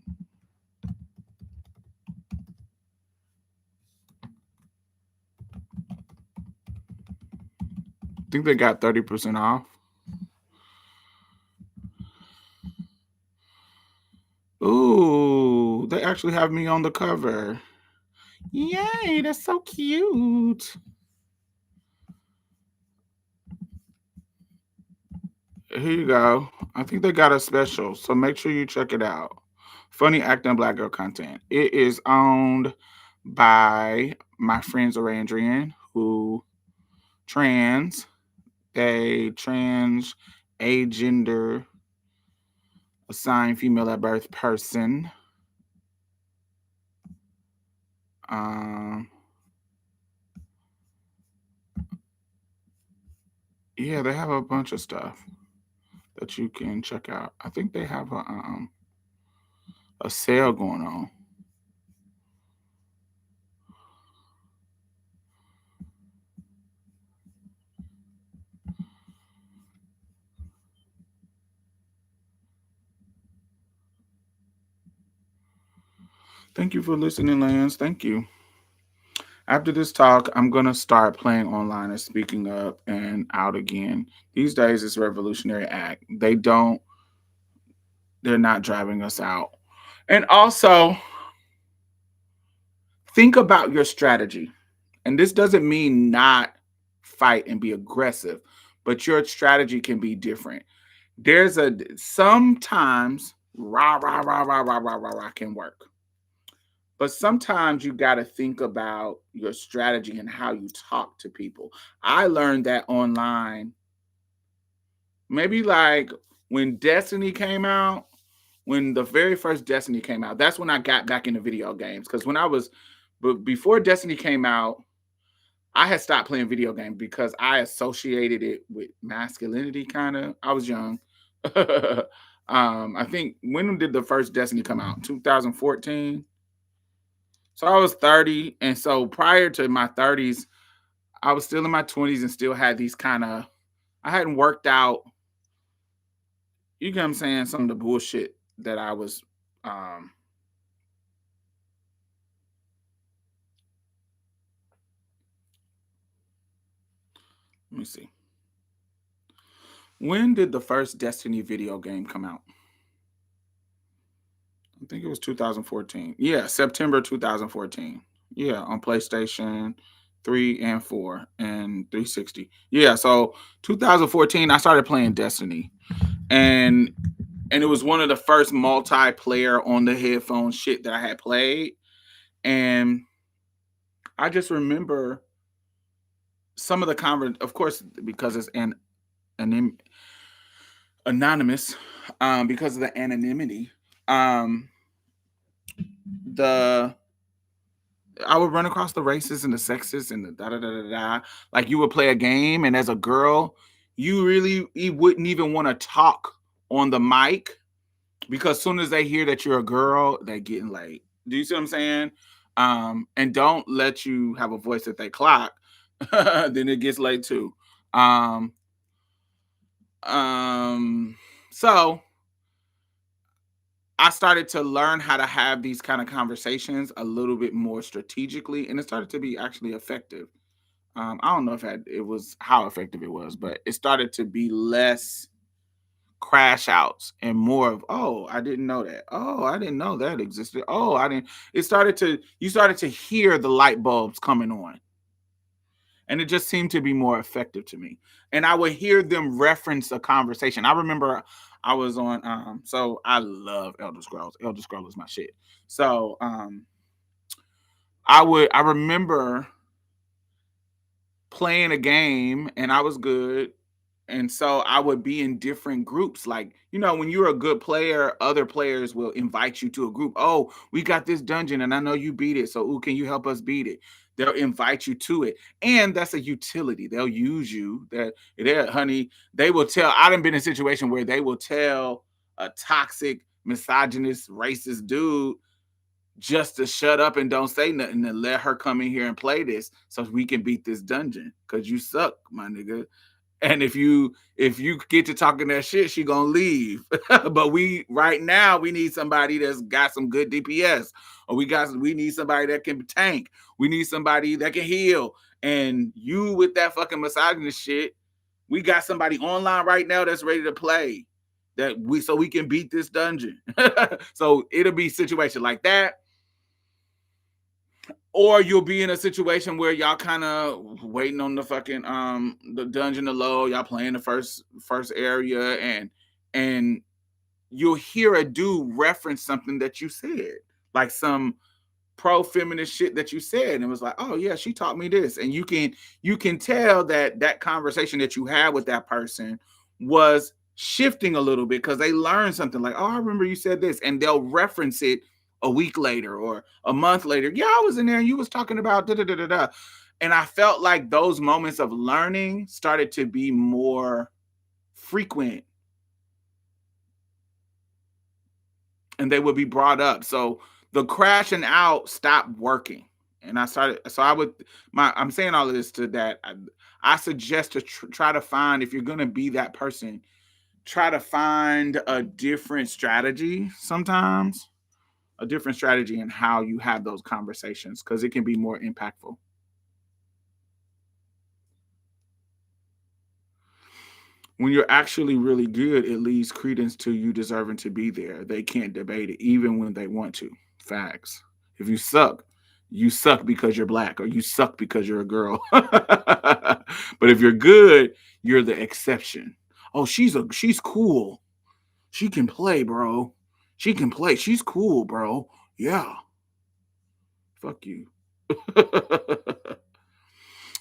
I think they got 30% off. Ooh, they actually have me on the cover. Yay, that's so cute. Here you go. I think they got a special, so make sure you check it out. Funny Acting Black Girl content. It is owned by my friends Arandrian, who trans, a gender assigned female at birth person. Um, yeah, they have a bunch of stuff that you can check out. I think they have a sale going on. Thank you for listening, Lance. Thank you. After this talk, I'm gonna start playing online and speaking up and out again. These days, it's Revolutionary Act. They're not driving us out. And also, think about your strategy. And this doesn't mean not fight and be aggressive, but your strategy can be different. There's a sometimes rah rah rah rah rah rah rah rah can work. But sometimes you got to think about your strategy and how you talk to people. I learned that online. Maybe like when Destiny came out, when the very first Destiny came out, that's when I got back into video games. Because but before Destiny came out, I had stopped playing video games because I associated it with masculinity. Kind of, I was young. I think when did the first Destiny come out? 2014. So I was 30, and so prior to my 30s, I was still in my 20s and still had these kind of. I hadn't worked out. You get what I'm saying? Some of the bullshit that I was. Let me see. When did the first Destiny video game come out? I think it was 2014. Yeah, September 2014. Yeah, on PlayStation 3 and 4 and 360. Yeah, so 2014 I started playing Destiny. And it was one of the first multiplayer on the headphone shit that I had played. And I just remember some of the of course, because it's anonymous, because of the anonymity. The I would run across the racists and the sexist and the da da da da da. Like you would play a game, and as a girl, you wouldn't even want to talk on the mic because as soon as they hear that you're a girl, they getting late. Do you see what I'm saying? And don't let you have a voice that they clock. Then it gets late too. Um, so I started to learn how to have these kind of conversations a little bit more strategically, and it started to be actually effective. I don't know if it was how effective it was, but it started to be less crash outs and more of, oh, I didn't know that. Oh, I didn't know that existed. Oh, I didn't. You started to hear the light bulbs coming on. And it just seemed to be more effective to me. And I would hear them reference a conversation. I remember I was on, so I love Elder Scrolls. Elder Scrolls is my shit. So I remember playing a game and I was good. And so I would be in different groups. Like, when you're a good player, other players will invite you to a group. Oh, we got this dungeon and I know you beat it. So, ooh, can you help us beat it? They'll invite you to it. And that's a utility. They'll use you. Honey, they will tell. I done been in a situation where they will tell a toxic, misogynist, racist dude just to shut up and don't say nothing and let her come in here and play this so we can beat this dungeon. Cause you suck, my nigga. And if you get to talking that shit, she gonna leave. But right now we need somebody that's got some good DPS, or we need somebody that can tank. We need somebody that can heal. And you with that fucking misogynist shit, we got somebody online right now that's ready to play. So we can beat this dungeon. So it'll be a situation like that. Or you'll be in a situation where y'all kind of waiting on the fucking the dungeon to load. Y'all playing the first area, and you'll hear a dude reference something that you said, like some pro-feminist shit that you said, and it was like, oh yeah, she taught me this. And you can tell that conversation that you had with that person was shifting a little bit because they learned something, like, oh, I remember you said this, and they'll reference it a week later or a month later. Yeah, I was in there and you was talking about da da da da da. And I felt like those moments of learning started to be more frequent, and they would be brought up. So the crashing out stopped working. And I'm saying all of this to that. I suggest to try to find, if you're going to be that person, try to find a different strategy sometimes, a different strategy in how you have those conversations, because it can be more impactful. When you're actually really good, it leaves credence to you deserving to be there. They can't debate it, even when they want to. Facts. If you suck because you're black, or you suck because you're a girl. But if you're good, you're the exception. Oh, she's cool. She can play, bro. She can play. She's cool, bro. Yeah. Fuck you.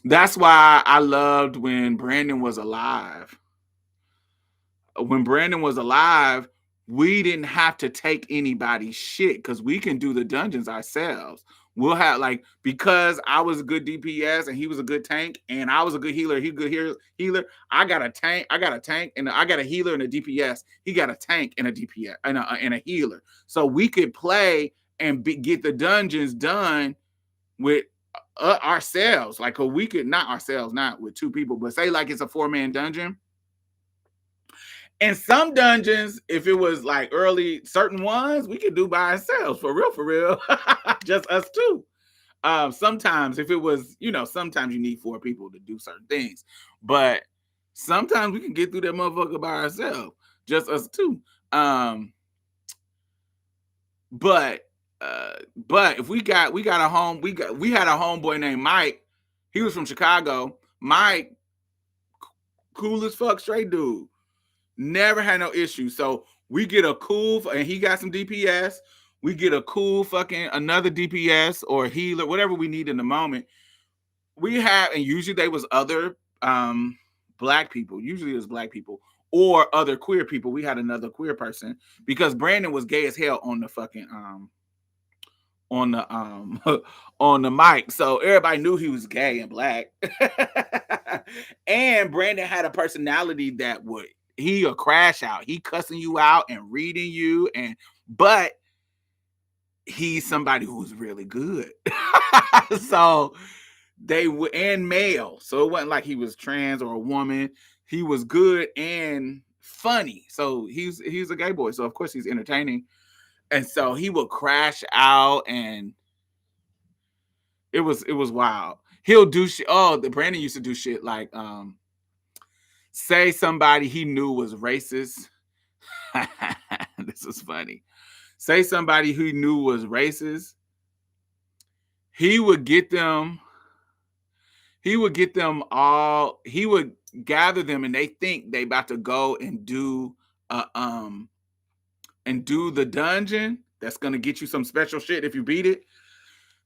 That's why I loved when Brandon was alive. When Brandon was alive, we didn't have to take anybody's shit because we can do the dungeons ourselves. We'll have, like, because I was a good DPS and he was a good tank, and I was a good healer, he good healer. I got a tank, and I got a healer and a DPS. He got a tank and a DPS and a healer. So we could play and get the dungeons done with ourselves. Like, we could, not ourselves, not with two people, but say like it's a 4-man dungeon. And some dungeons, if it was like early, certain ones, we could do by ourselves, for real. Just us two. Sometimes if it was, sometimes you need 4 people to do certain things. But sometimes we can get through that motherfucker by ourselves. Just us two. But if we had a homeboy named Mike. He was from Chicago. Mike, cool as fuck, straight dude. Never had no issue. So we get a cool, and he got some DPS. We get a cool fucking another DPS or healer, whatever we need in the moment. We have, and usually they was other black people. Usually it was black people or other queer people. We had another queer person because Brandon was gay as hell on the fucking on the on the mic. So everybody knew he was gay and black. And Brandon had a personality that would he'll crash out. He cussing you out and reading you, but he's somebody who's really good. So they were and male. So it wasn't like he was trans or a woman. He was good and funny. So he's a gay boy. So of course he's entertaining. And so he would crash out and it was wild. He'll do shit. Oh, the Brandon used to do shit like say somebody he knew was racist. This is funny. Say somebody he knew was racist. He would get them. He would get them all. He would gather them, and they think they about to go and do the dungeon. That's gonna get you some special shit if you beat it.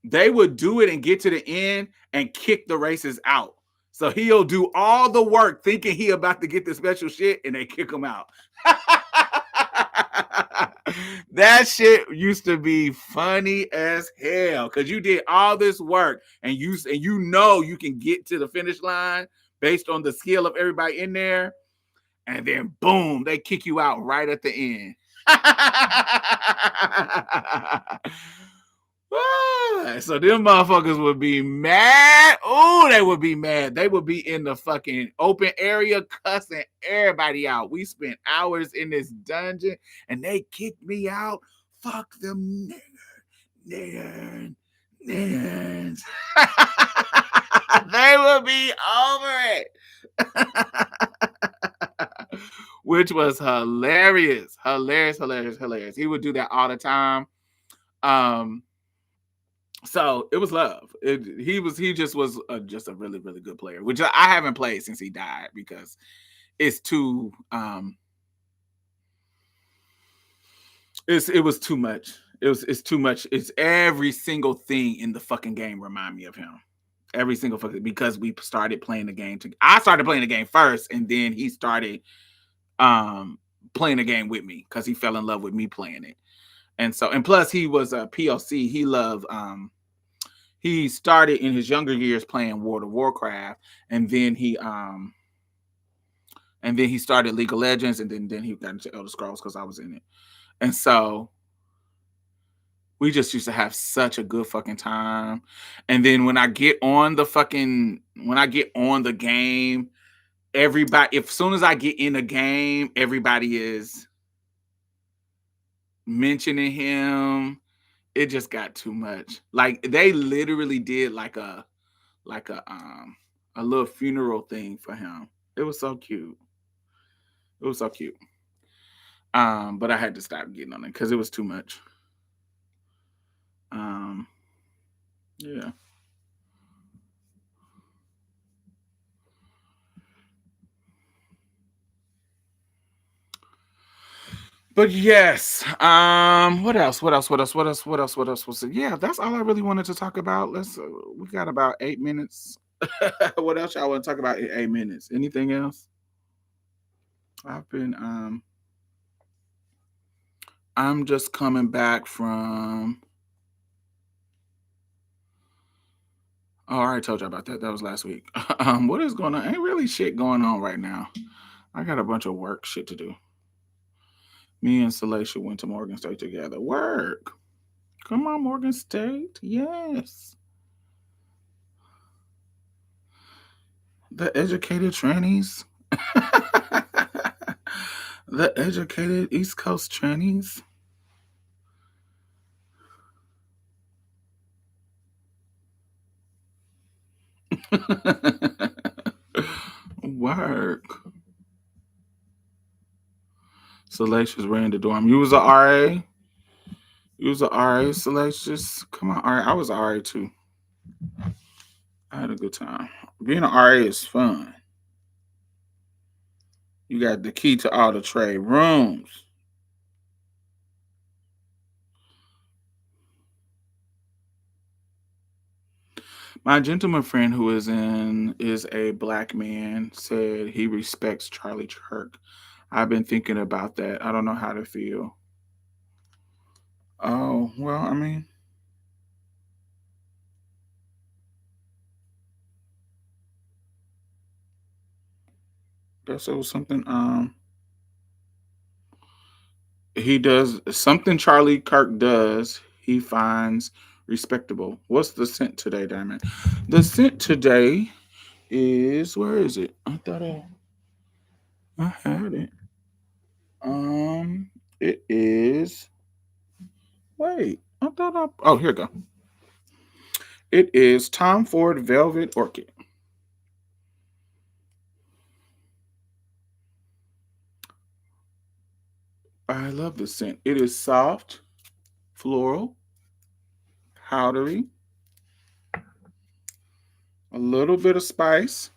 They would do it and get to the end and kick the races out. So he'll do all the work thinking he about to get the special shit and they kick him out. That shit used to be funny as hell because you did all this work and you know you can get to the finish line based on the skill of everybody in there, and then boom, they kick you out right at the end. So them motherfuckers would be mad. Oh, they would be mad. They would be in the fucking open area cussing everybody out. We spent hours in this dungeon and they kicked me out. Fuck them niggers. They would be over it. Which was hilarious. Hilarious. He would do that all the time. So it was love. He just was just a really good player, which I haven't played since he died because it's too it was too much. It's too much. It's every single thing in the fucking game remind me of him. Every single fucking because we started playing the game. I started playing the game first, and then he started playing the game with me because he fell in love with me playing it. And so, and plus he was a PLC. He loved he started in his younger years playing World of Warcraft, and then he started League of Legends, and then he got into Elder Scrolls because I was in it. And so we just used to have such a good fucking time. And then when I get on the game, everybody, as soon as I get in the game, everybody is mentioning him. It just got too much. Like they literally did like a little funeral thing for him. It was so cute. But I had to stop getting on it because it was too much. Yeah. But yes, what else? Yeah, that's all I really wanted to talk about. We got about 8 minutes. What else y'all want to talk about in 8 minutes? Anything else? I'm just coming back from. Oh, I already told you about that. That was last week. What is going on? Ain't really shit going on right now. I got a bunch of work shit to do. Me and Salacia went to Morgan State together. Work. Come on, Morgan State. Yes. The educated trannies. The educated East Coast trannies. Work. Salacious ran the dorm. You was a RA? You was a RA, Salacious? Come on, RA. I was a RA too. I had a good time. Being an RA is fun. You got the key to all the trade rooms. My gentleman friend who is a black man said he respects Charlie Kirk. I've been thinking about that. I don't know how to feel. Oh, well, I mean, Guess it was something. He does something Charlie Kirk does. He finds respectable. What's the scent today, Diamond? The scent today is where is it? I thought I had it. Um, it is. Wait, I thought I. Oh, here we go. It is Tom Ford Velvet Orchid. I love this scent. It is soft, floral, powdery, a little bit of spice,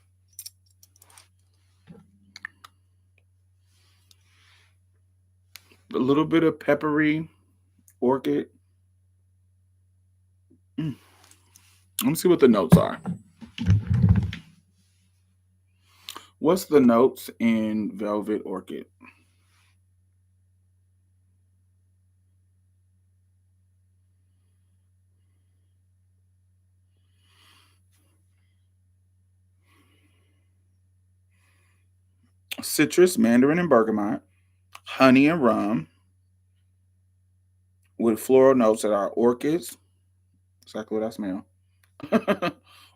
a little bit of peppery orchid. Mm. Let me see what the notes are. What's the notes in Velvet Orchid? Citrus, mandarin, and bergamot, honey and rum, with floral notes that are orchids. Exactly what I smell.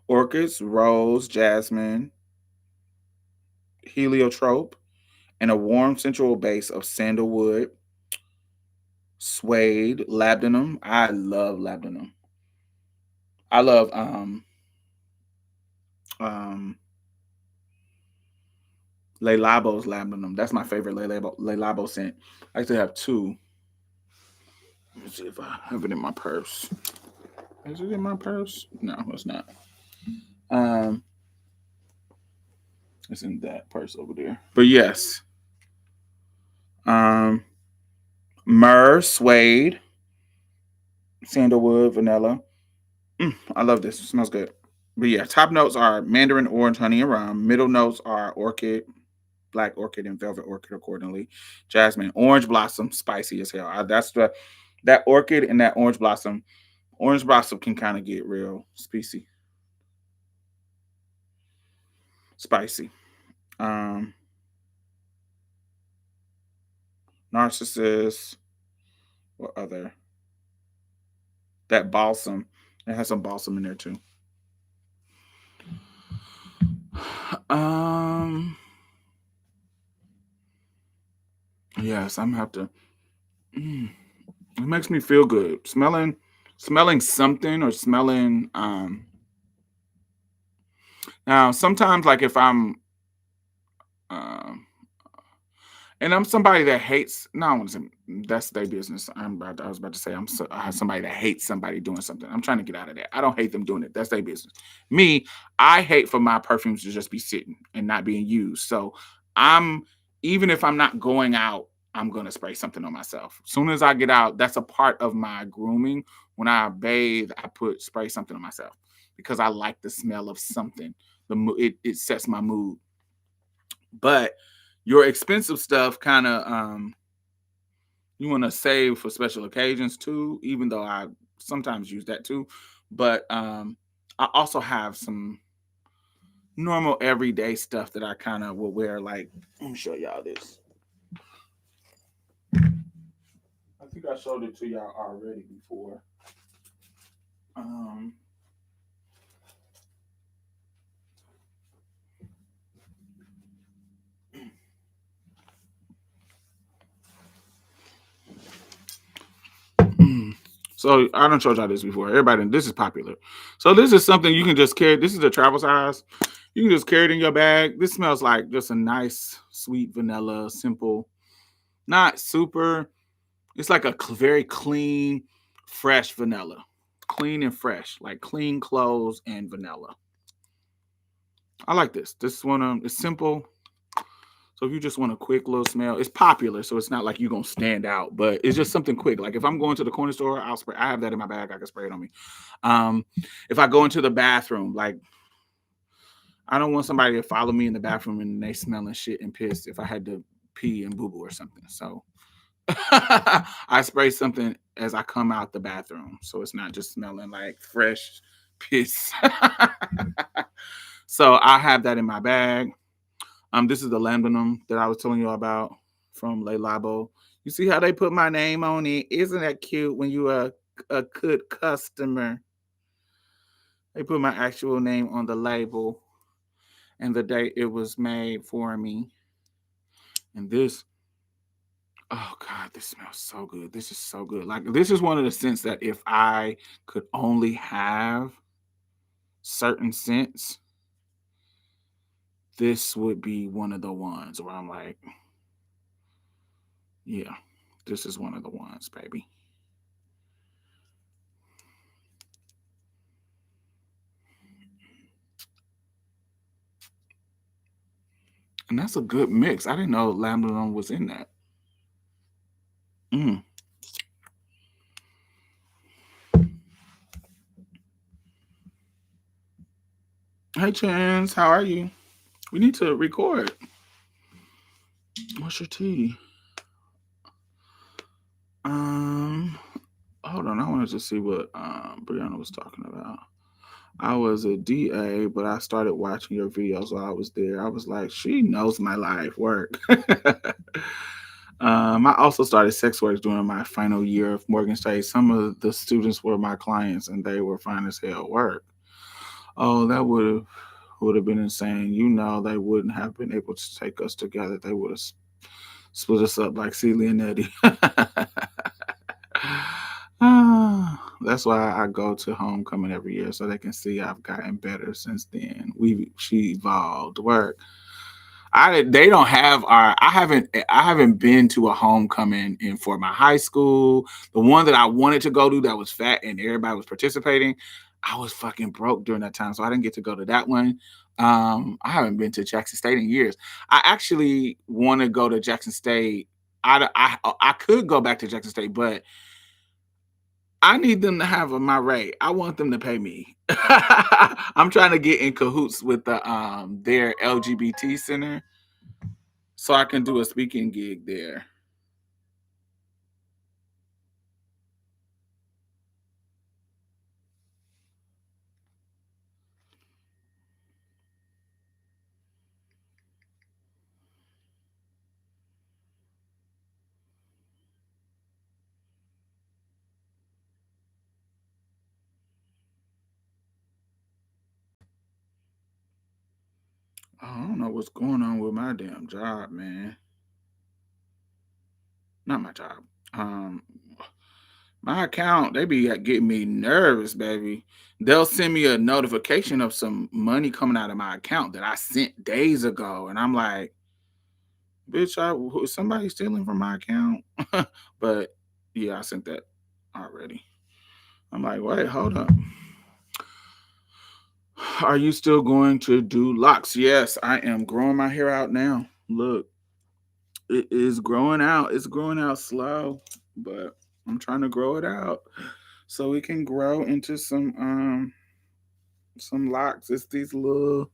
Orchids, rose, jasmine, heliotrope, and a warm central base of sandalwood, suede, labdanum. I love labdanum. I love um Le Labo's labdanum. That's my favorite Le Labo scent. I actually have two. Let me see if I have it in my purse. Is it in my purse? No, it's not. Um, it's in that purse over there. But yes, um, myrrh, suede, sandalwood, vanilla. I love this. It smells good. But yeah, top notes are mandarin, orange, honey, and rum. Middle notes are orchid, black orchid, and velvet orchid accordingly. Jasmine, orange blossom, spicy as hell. That's the that orchid and that orange blossom. Orange blossom can kind of get real spicy. Um, Narcissus. What other? That balsam. It has some balsam in there too. Um. Yes, I'm gonna have to. Mm, it makes me feel good. Smelling something or smelling. Now sometimes like if I'm um and I'm somebody that hates. No, I want to say that's their business. I was about to say I have somebody that hates somebody doing something. I'm trying to get out of that. I don't hate them doing it. That's their business. Me, I hate for my perfumes to just be sitting and not being used. So I'm even if I'm not going out, I'm gonna spray something on myself. As soon as I get out, that's a part of my grooming. When I bathe, I put spray something on myself because I like the smell of something. It sets my mood. But your expensive stuff kind of you want to save for special occasions too, even though I sometimes use that too. But I also have some normal everyday stuff that I kind of will wear. Like, let me show y'all this. I think I showed it to y'all already before. Um, so I don't showed y'all this before. Everybody, this is popular. So this is something you can just carry. This is a travel size. You can just carry it in your bag. This smells like just a nice, sweet vanilla, simple, not super. It's like a very clean, fresh vanilla. Clean and fresh, like clean clothes and vanilla. I like this. This one, it's simple. So if you just want a quick little smell, it's popular, so it's not like you're gonna stand out, but it's just something quick. Like if I'm going to the corner store, I'll spray. I have that in my bag. I can spray it on me. Um, if I go into the bathroom, like I don't want somebody to follow me in the bathroom and they smelling shit and piss if I had to pee and boo boo or something. So I spray something as I come out the bathroom, so it's not just smelling like fresh piss. So I have that in my bag. This is the lambinum that I was telling you about from Le Labo. You see how they put my name on it? Isn't that cute when you are a good customer? They put my actual name on the label and the date it was made for me. And this, oh God, this smells so good. This is so good. Like, this is one of the scents that if I could only have certain scents, this would be one of the ones where I'm like, yeah, this is one of the ones, baby. And that's a good mix. I didn't know lambinon was in that. Mm. Hey, Chance, how are you? We need to record. What's your tea? Um, Hold on. I wanted to see what Brianna was talking about. I was a DA, but I started watching your videos while I was there. I was like, she knows my life work. I also started sex work during my final year of Morgan State. Some of the students were my clients, and they were fine as hell work. Oh, that would have been insane. You know, they wouldn't have been able to take us together. They would have split us up like Celie and Eddie. That's why I go to homecoming every year so they can see I've gotten better since then. She evolved. Work. They don't have our I haven't been to a homecoming in for my high school. The one that I wanted to go to that was fat and everybody was participating. I was fucking broke during that time, so I didn't get to go to that one. I haven't been to Jackson State in years. I actually want to go to Jackson State. I could go back to Jackson State, but I need them to have my rate. I want them to pay me. I'm trying to get in cahoots with their LGBT center so I can do a speaking gig there. I don't know what's going on with my damn job, man. Not my job. Um, my account, they be getting me nervous, baby. They'll send me a notification of some money coming out of my account that I sent days ago, and I'm like, bitch, is somebody stealing from my account? But yeah, I sent that already. I'm like, wait, hold up. Are you still going to do locks? Yes, I am growing my hair out now. Look, it is growing out. It's growing out slow, but I'm trying to grow it out so it can grow into some locks. It's these little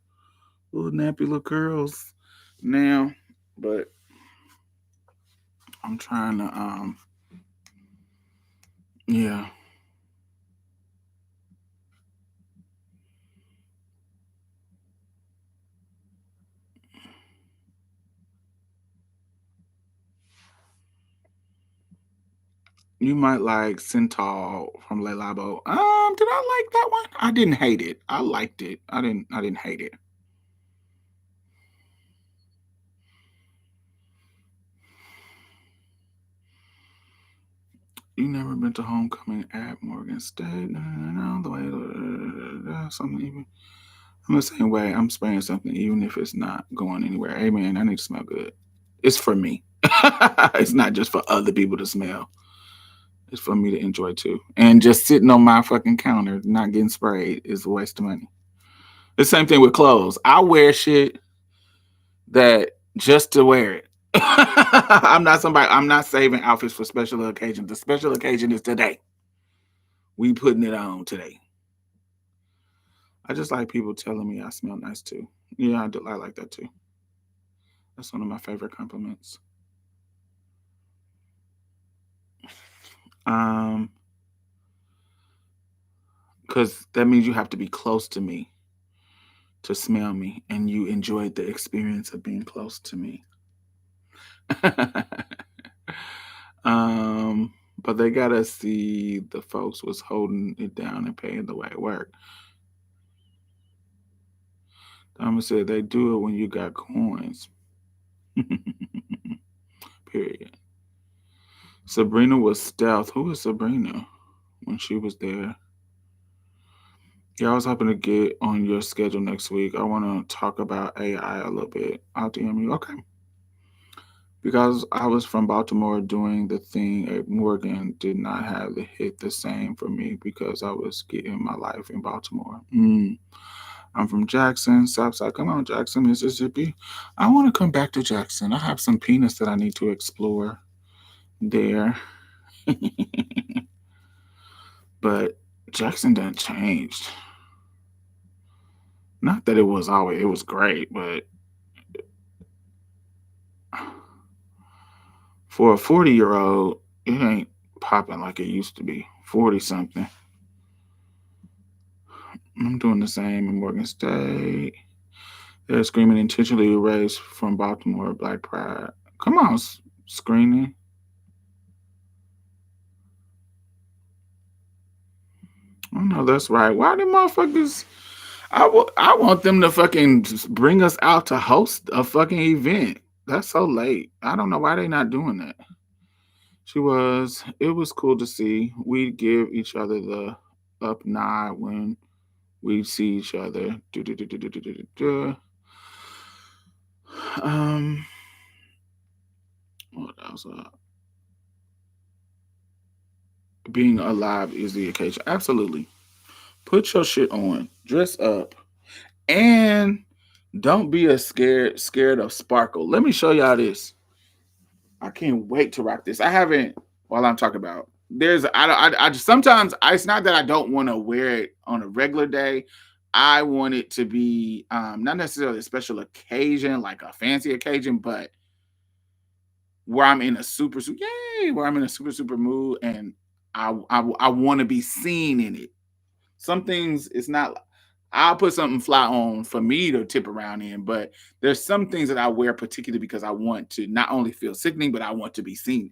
nappy little curls now, but I'm trying to yeah. You might like Centaur from Le Labo. Did I like that one? I didn't hate it. I liked it. I didn't hate it. You never been to homecoming at Morgan State? No, the way something even. I'm the same way. I'm spraying something even if it's not going anywhere. Hey man, I need to smell good. It's for me. It's not just for other people to smell. It's for me to enjoy too. And just sitting on my fucking counter, not getting sprayed, is a waste of money. The same thing with clothes. I wear shit that just to wear it. I'm not saving outfits for special occasions. The special occasion is today. We putting it on today. I just like people telling me I smell nice too. Yeah, I like that too. That's one of my favorite compliments. Um, because that means you have to be close to me to smell me and you enjoyed the experience of being close to me. But they gotta see the folks was holding it down and paying the way it worked. Diamond said they do it when you got coins. Period. Sabrina was stealth. Who was Sabrina when she was there? Yeah, I was hoping to get on your schedule next week. I want to talk about AI a little bit. I'll DM you. Okay. Because I was from Baltimore doing the thing at Morgan did not have the hit the same for me because I was getting my life in Baltimore. I'm from Jackson, Southside. Come on, Jackson, Mississippi. I want to come back to Jackson. I have some penis that I need to explore there. But Jackson done changed. Not that it was great, but for a 40-year-old, it ain't popping like it used to be. 40 something. I'm doing the same in Morgan State. They're screaming intentionally erased from Baltimore Black Pride. Come on, screening. I know that's right. Why the motherfuckers? I want them to fucking just bring us out to host a fucking event. That's so late. I don't know why they not doing that. It was cool to see. We'd give each other the up nod when we see each other. Um, what else? Being alive is the occasion. Absolutely. Put your shit on. Dress up. And don't be scared of sparkle. Let me show y'all this. I can't wait to rock this. I haven't while I'm talking about. I just sometimes it's not that I don't want to wear it on a regular day. I want it to be not necessarily a special occasion, like a fancy occasion, but where I'm in a where I'm in a super mood and I want to be seen in it. Some things it's not. I'll put something fly on for me to tip around in, but there's some things that I wear particularly because I want to not only feel sickening, but I want to be seen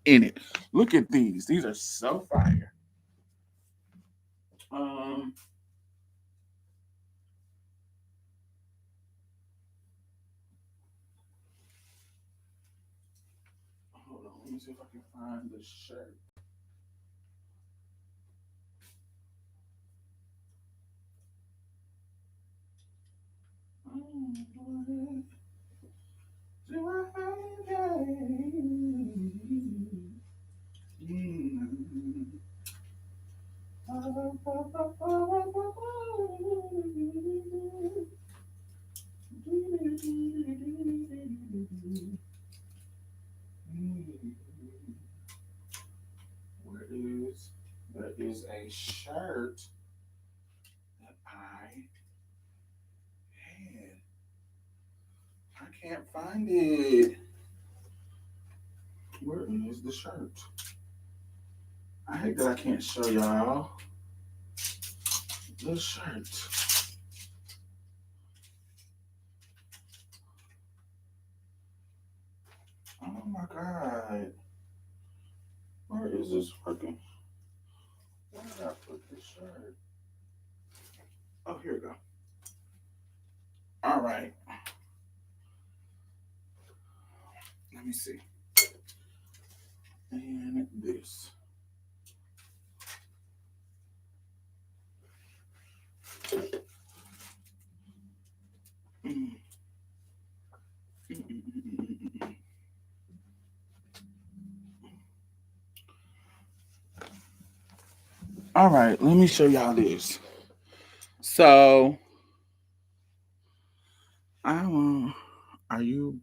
in it. Look at these. These are so fire. Um, Hold on. Let me see if I can find the shirt. There is a shirt that I had. I can't find it. Where is the shirt? I hate that I can't show y'all the shirt. Oh my god. Where is this fucking? Where did I put this shirt? Oh, here we go. All right. Let me see. And this. All right, let me show y'all this. So, are you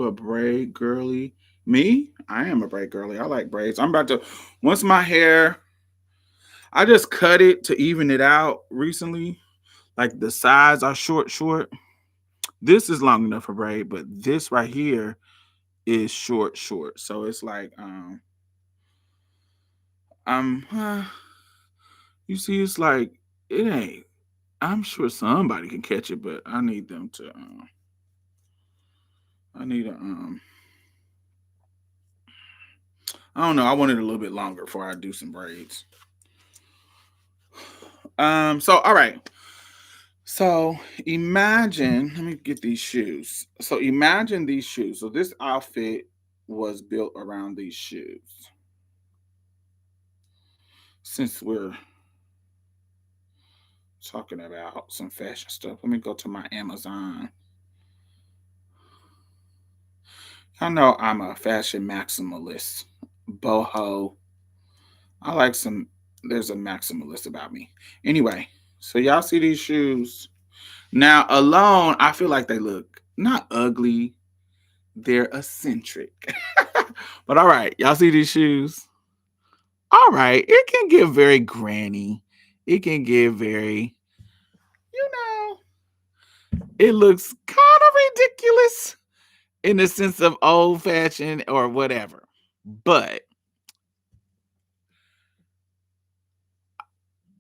a braid girly? Me? I am a braid girly. I like braids. I'm about to once my hair I just cut it to even it out recently. Like the sides are short. This is long enough for braid, but this right here is short. So it's like um uh, you see it's like it ain't I'm sure somebody can catch it, but I need them to. I need a. I don't know. I want it a little bit longer before I do some braids. So all right. So imagine. Let me get these shoes. So imagine these shoes. So this outfit was built around these shoes. Since we're talking about some fashion stuff, let me go to my Amazon. I know I'm a fashion maximalist, boho. I like some. There's a maximalist about me. Anyway, so y'all see these shoes now? Alone, I feel like they look not ugly. They're eccentric. But all right, y'all see these shoes? All right, it can get very granny. It can get very, you know, it looks kind of ridiculous in the sense of old fashioned or whatever. But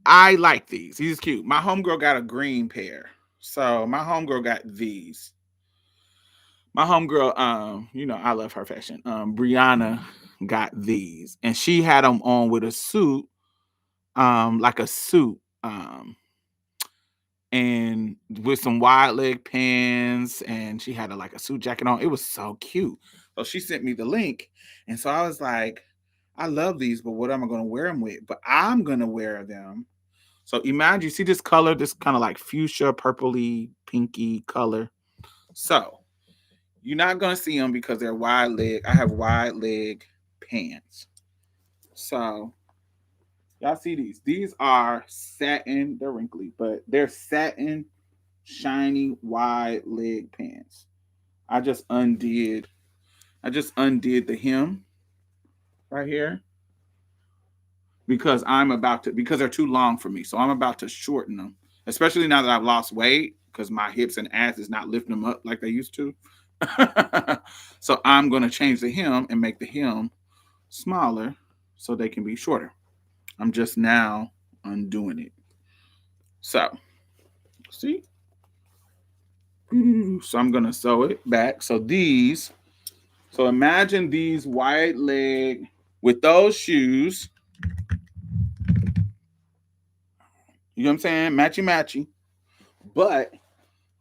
I like these. These is cute. My homegirl got a green pair. So my homegirl got these. My homegirl, I love her fashion. Brianna got these. And she had them on with a suit, like a suit. And with some wide leg pants, and she had like a suit jacket on. It was so cute. So she sent me the link, and so I was like, I love these, but what am I going to wear them with? But I'm going to wear them. So imagine you see this color, this kind of like fuchsia, purpley, pinky color. So you're not going to see them because they're wide leg. I have wide leg pants. So y'all see these? These are satin. They're wrinkly, but they're satin, shiny, wide leg pants. I just undid. I just undid the hem right here because because they're too long for me. So I'm about to shorten them, especially now that I've lost weight because my hips and ass is not lifting them up like they used to. So I'm going to change the hem and make the hem smaller so they can be shorter. I'm just now undoing it. So, see? So I'm going to sew it back. So imagine these wide leg with those shoes. You know what I'm saying? Matchy matchy. But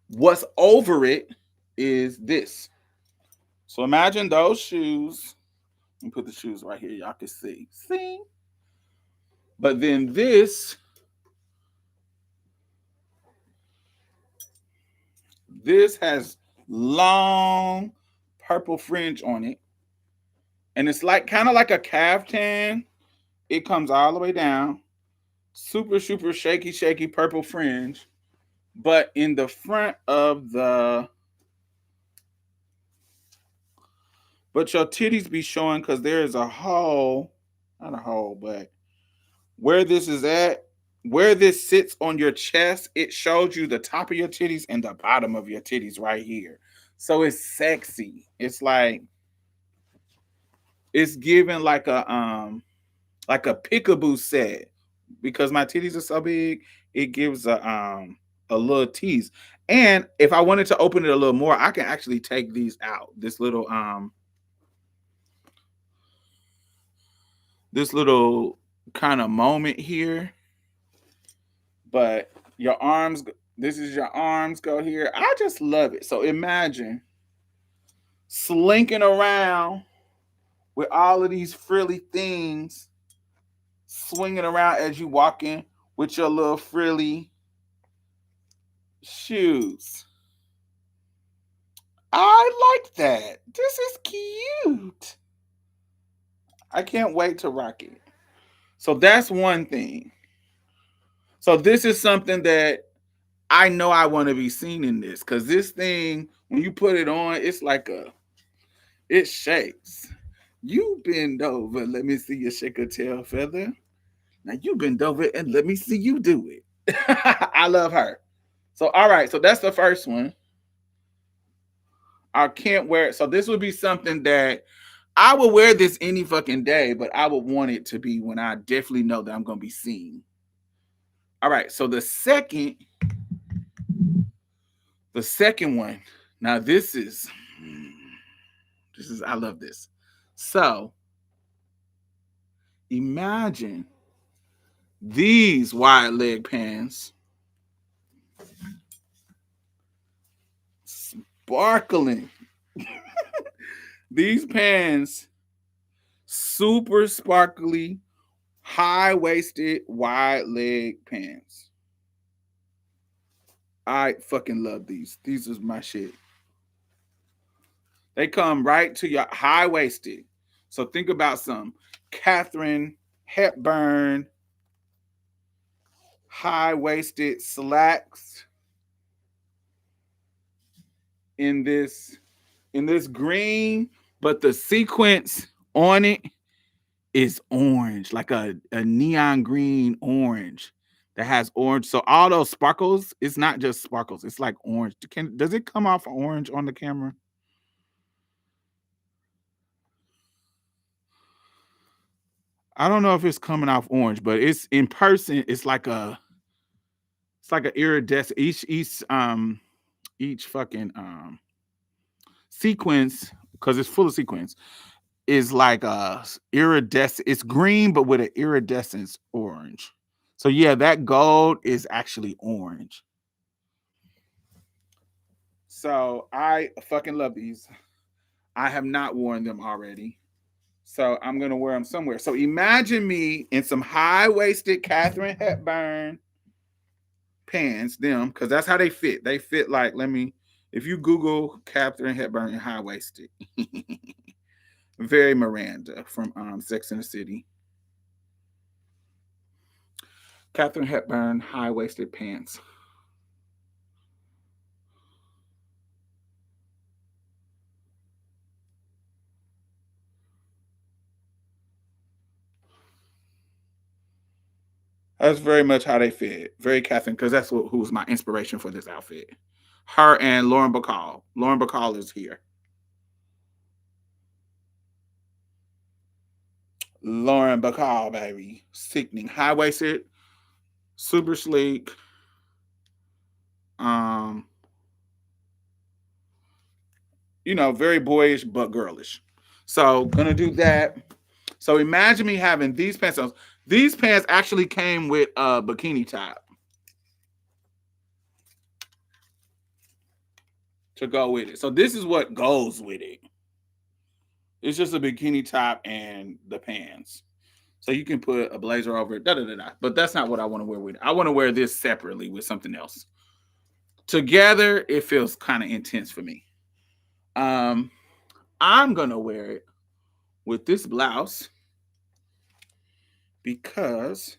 what's over it is this. So imagine those shoes. Let me put the shoes right here. Y'all can see. See? But then this has long purple fringe on it. And it's like kind of like a caftan. It comes all the way down. Super, super shaky, shaky purple fringe. But in the front of but your titties be showing because there is a hole, not a hole, but where this is at, where this sits on your chest, it shows you the top of your titties and the bottom of your titties right here. So it's sexy. It's like it's giving like a peekaboo set because my titties are so big. It gives a little tease. And if I wanted to open it a little more, I can actually take these out. This little kind of moment here. But your arms, this is your arms go here. I just love it. So imagine slinking around with all of these frilly things swinging around as you walk in with your little frilly shoes. I like that. This is cute. I can't wait to rock it. So that's one thing. So this is something that I know I want to be seen in this because this thing, when you put it on, it's like it shakes. You bend over, let me see you shake a tail feather. Now you bend over and let me see you do it. I love her. So all right, so that's the first one. I can't wear it. So this would be something that I would wear this any fucking day, but I would want it to be when I definitely know that I'm gonna be seen. All right, so the second The second one. Now I love this. So imagine these wide leg pants sparkling. These pants super sparkly, high waisted, wide leg pants. I fucking love these. These is my shit. They come right to your high waisted. So think about some Catherine Hepburn high waisted slacks in this green, but the sequence on it is orange, like a neon green orange that has orange. So all those sparkles, it's not just sparkles, it's like orange. Does it come off orange on the camera? I don't know if it's coming off orange, but it's in person. It's like an iridescent. Each fucking sequence, because it's full of sequence, is like a iridescent. It's green, but with an iridescence orange. So yeah, that gold is actually orange. So I fucking love these. I have not worn them already. So I'm gonna wear them somewhere. So imagine me in some high-waisted Catherine Hepburn pants, them, because that's how they fit. They fit like, if you Google Catherine Hepburn and high-waisted, very Miranda from Sex and the City. Catherine Hepburn high-waisted pants. That's very much how they fit. Very Catherine, because that's who was my inspiration for this outfit. Her and Lauren Bacall. Lauren Bacall is here. Lauren Bacall, baby. Sickening. High waisted, super sleek. Very boyish but girlish. So gonna do that. So imagine me having these pants on. These pants actually came with a bikini top to go with it. So this is what goes with it. It's just a bikini top and the pants. So you can put a blazer over it, But that's not what I want to wear with it. I want to wear this separately with something else. Together, it feels kind of intense for me. I'm gonna wear it with this blouse because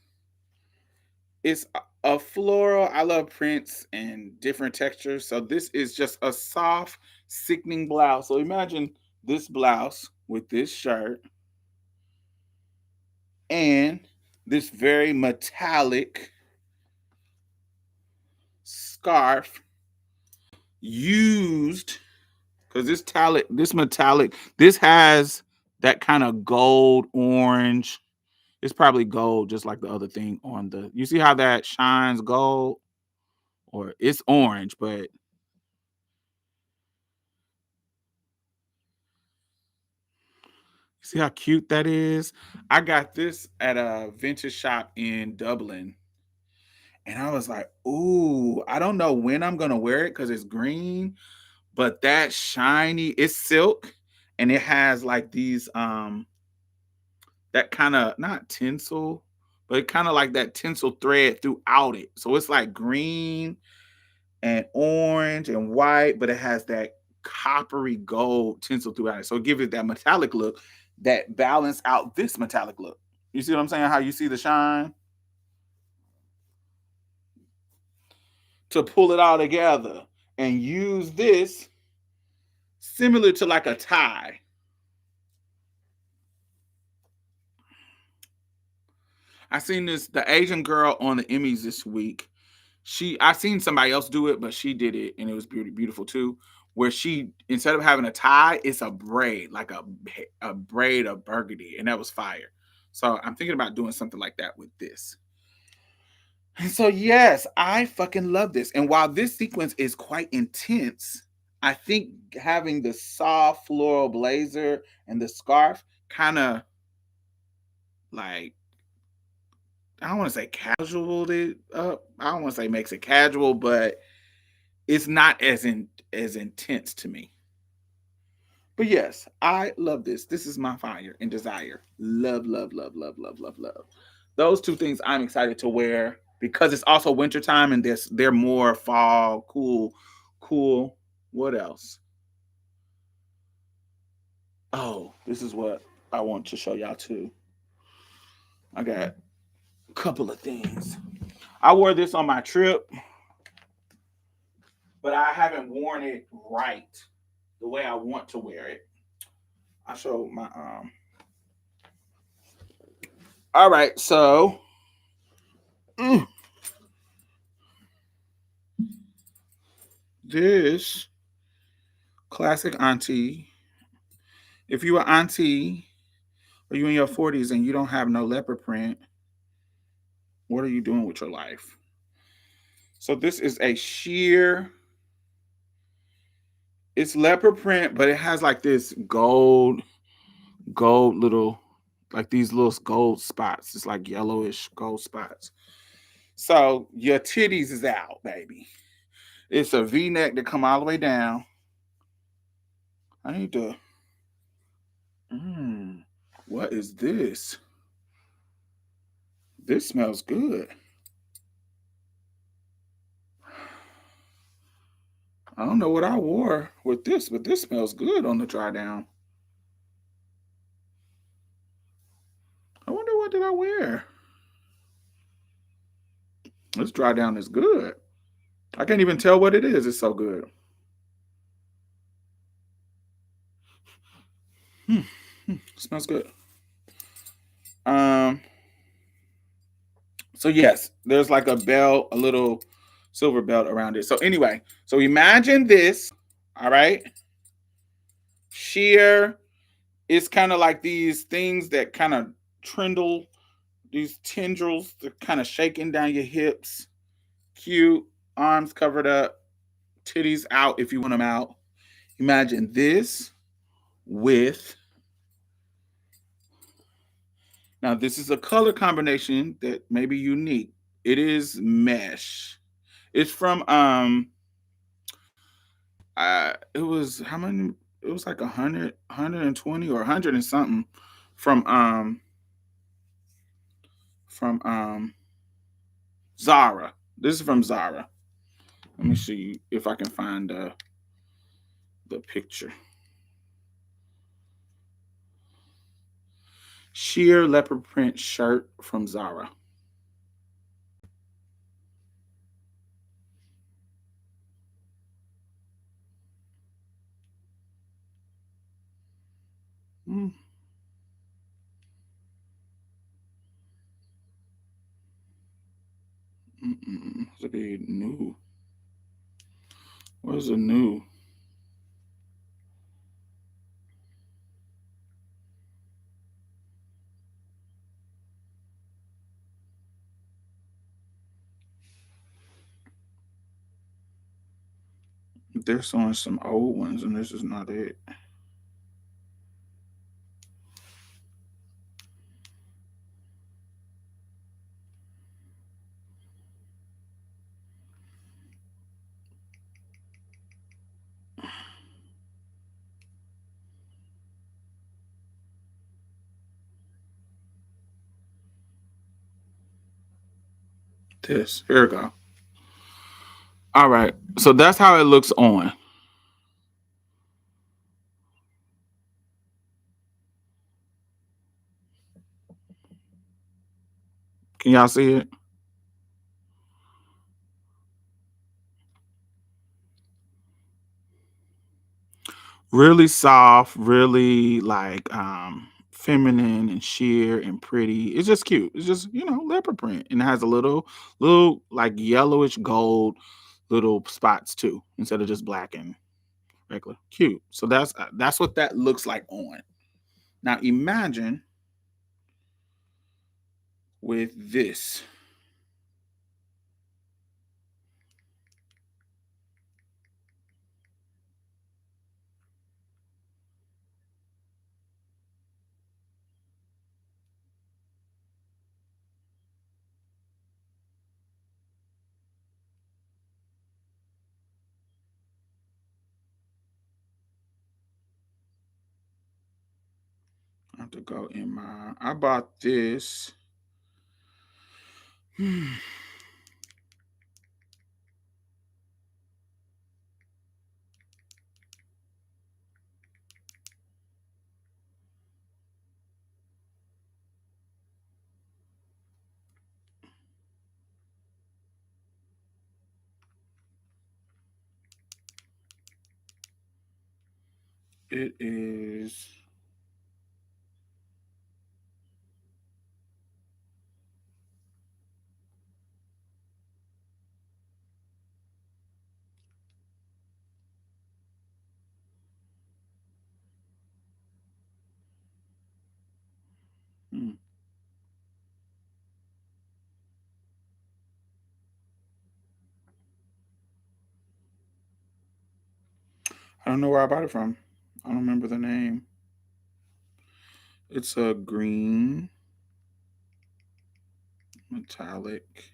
it's a floral. I love prints and different textures. So this is just a soft, sickening blouse. So imagine this blouse with this shirt and this very metallic scarf used because this has that kind of gold orange. It's probably gold, just like the other thing on you see how that shines gold? Or it's orange, but see how cute that is? I got this at a vintage shop in Dublin. And I was like, ooh, I don't know when I'm gonna wear it because it's green, but that shiny, it's silk, and it has like these that kind of not tinsel, but kind of like that tinsel thread throughout it. So it's like green and orange and white, but it has that coppery gold tinsel throughout it. So it gives it that metallic look that balance out this metallic look. You see what I'm saying? How you see the shine? To pull it all together and use this similar to like a tie. I seen the Asian girl on the Emmys this week. I seen somebody else do it, but she did it and it was beautiful too. Where she, instead of having a tie, it's a braid, like a braid of burgundy, and that was fire. So I'm thinking about doing something like that with this. And so, yes, I fucking love this. And while this sequence is quite intense, I think having the soft floral blazer and the scarf kind of like, I don't want to say casual it up. I don't want to say makes it casual, but it's not as intense to me. But yes, I love this. This is my fire and desire. Love, love, love, love, love, love, love. Those two things I'm excited to wear because it's also wintertime and they're more fall, cool. What else? Oh, this is what I want to show y'all too. I got a couple of things. I wore this on my trip, but I haven't worn it right the way I want to wear it. I show my All right, so this classic auntie. If you are auntie or you in your 40s and you don't have no leopard print, what are you doing with your life? So this is a sheer. It's leopard print, but it has like this gold little, like these little gold spots. It's like yellowish gold spots. So your titties is out, baby. It's a V-neck that come all the way down. I need to. What is this? This smells good. I don't know what I wore with this, but this smells good on the dry down. I wonder what did I wear. This dry down is good. I can't even tell what it is. It's so good. Smells good. Um. So yes, there's like a belt, a little silver belt around it. So anyway, so imagine this. All right. Sheer. It's kind of like these things that kind of trindle, these tendrils that kind of shaking down your hips. Cute. Arms covered up. Titties out if you want them out. Imagine this with. Now, this is a color combination that may be unique. It is mesh. It's from it was how many, it was like 120 or 100 and something from Zara. This is from Zara. Let me see if I can find the picture. Sheer leopard print shirt from Zara. Mm. It's be new. Where's the new? They're showing some old ones, and this is not it. This. Here we go. All right. So that's how it looks on. Can y'all see it? Really soft, really like feminine and sheer and pretty. It's just cute. It's just, leopard print. And it has a little like yellowish gold little spots too, instead of just black and regular. Cute. So that's what that looks like on. Now imagine with this. about to go in my. I bought this. It is. I don't know where I bought it from. I don't remember the name. It's a green metallic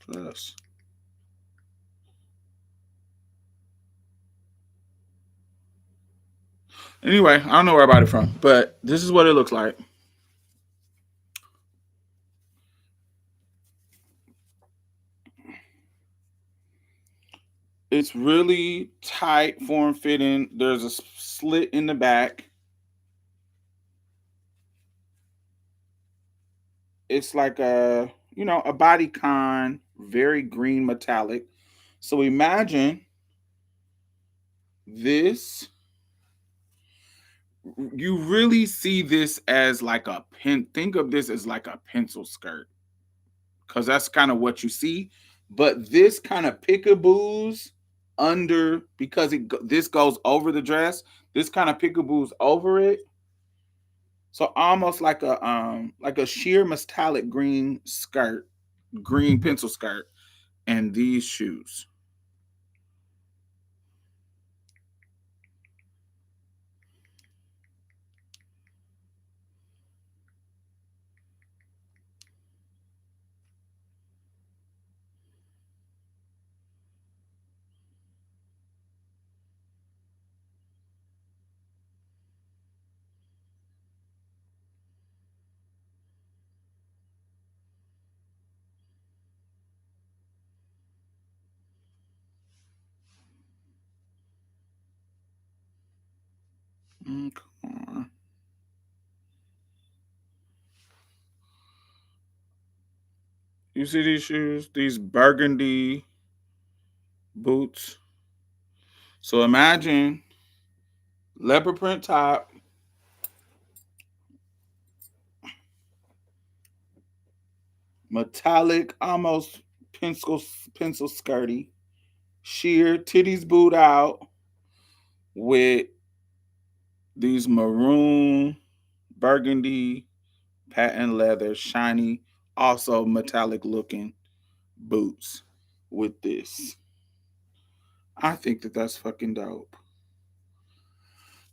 plus. Anyway, I don't know where I bought it from, but this is what it looks like. It's really tight, form fitting. There's a slit in the back. It's like a bodycon, very green metallic. So imagine this. You really see this as like a pen. Think of this as like a pencil skirt, because that's kind of what you see. But this kind of pickaboos under, because this goes over the dress. This kind of pickaboos over it. So almost like a sheer metallic green skirt, green pencil skirt, and these shoes. Come on. You see these shoes? These burgundy boots. So imagine leopard print top, metallic, almost pencil skirty, sheer titties boot out with these maroon, burgundy, patent leather, shiny, also metallic looking boots with this. I think that that's fucking dope.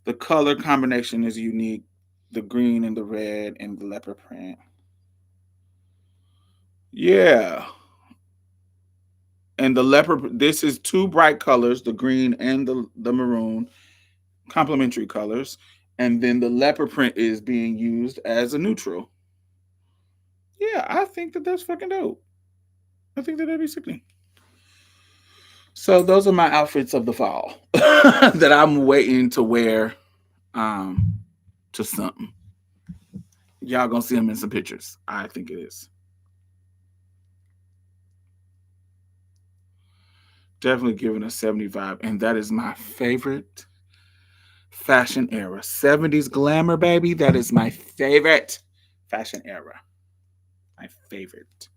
The color combination is unique. The green and the red and the leopard print. Yeah. And the leopard, this is two bright colors, the green and the maroon, complementary colors. And then the leopard print is being used as a neutral. Yeah, I think that that's fucking dope. I think that that'd be sickening. So those are my outfits of the fall that I'm waiting to wear um, to something. Y'all gonna see them in some pictures. I think it is. Definitely giving a 70 vibe. And that is my favorite fashion era. 70s glamour, baby. That is my favorite fashion era. My favorite.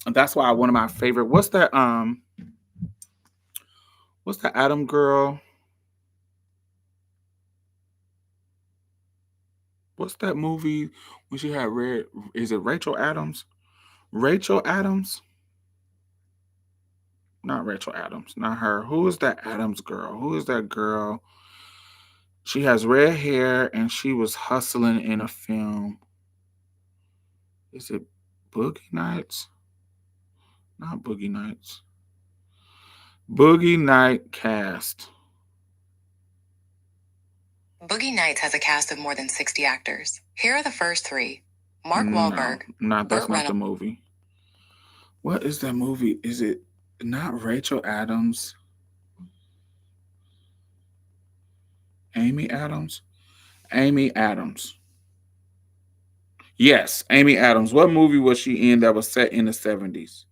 And that's why one of my favorite. What's that Adam girl? What's that movie when she had red? Is it Rachel Adams? Rachel Adams? Not Rachel Adams. Not her. Who is that Adams girl? Who is that girl? She has red hair and she was hustling in a film. Is it Boogie Nights? Not Boogie Nights. Boogie Night Cast. Boogie Nights has a cast of more than 60 actors. Here are the first three: Mark No, Wahlberg, not that's Burt not the Reynolds. movie. What is that movie? Is it not Rachel Adams? Amy Adams? Amy Adams. Yes, Amy Adams. What movie was she in that was set in the 70s?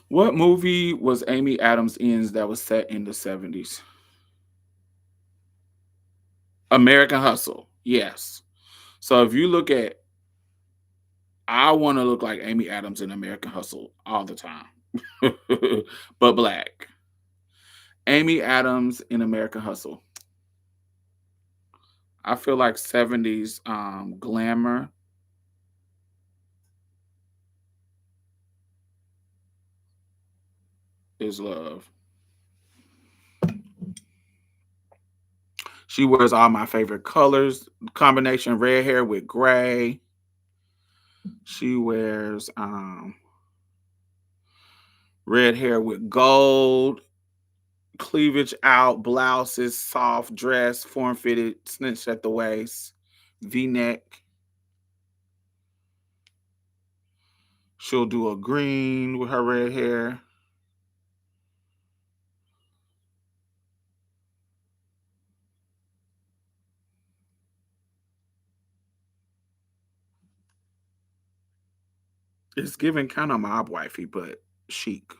What movie was Amy Adams in that was set in the 70s? American Hustle. Yes. So if you look at, I want to look like Amy Adams in American Hustle all the time, but black. Amy Adams in American Hustle. I feel like 70s glamour is love. She wears all my favorite colors, combination red hair with gray. She wears red hair with gold, cleavage out, blouses, soft dress, form fitted, cinched at the waist, V neck. She'll do a green with her red hair. It's giving kind of mob wifey, but chic.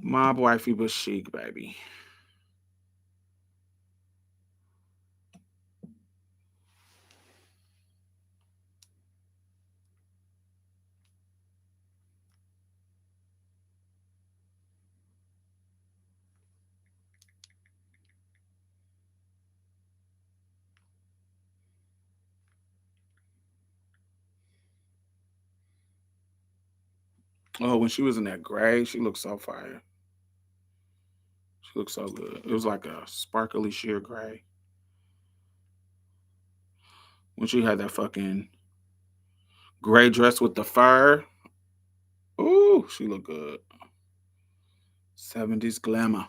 Mob wifey, but chic, baby. Oh, when she was in that gray, she looked so fire. She looked so good. It was like a sparkly sheer gray. When she had that fucking gray dress with the fur. Ooh, she looked good. 70s glamour.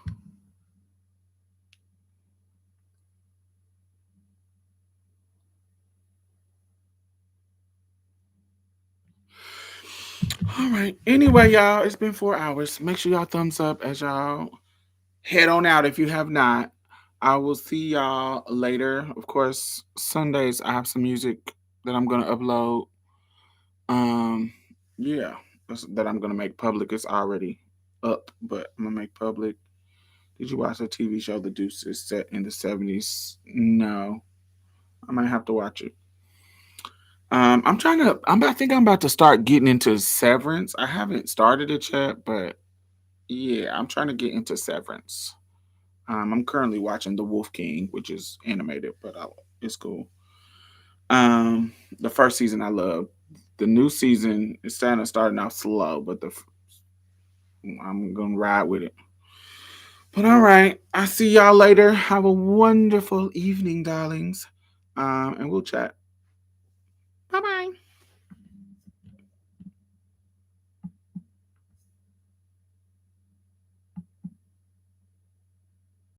All right. Anyway, y'all, it's been 4 hours. Make sure y'all thumbs up as y'all head on out if you have not. I will see y'all later. Of course, Sundays I have some music that I'm gonna upload. Um, yeah, that I'm gonna make public. It's already up, but I'm gonna make public. Did you watch the TV show The Deuces set in the 70s? No. I might have to watch it. I think I'm about to start getting into Severance. I haven't started it yet, but yeah, I'm trying to get into Severance. I'm currently watching The Wolf King, which is animated, but it's cool. The first season I loved. The new season is starting off slow, but I'm gonna ride with it. But all right, I see y'all later. Have a wonderful evening, darlings. And we'll chat. Bye bye.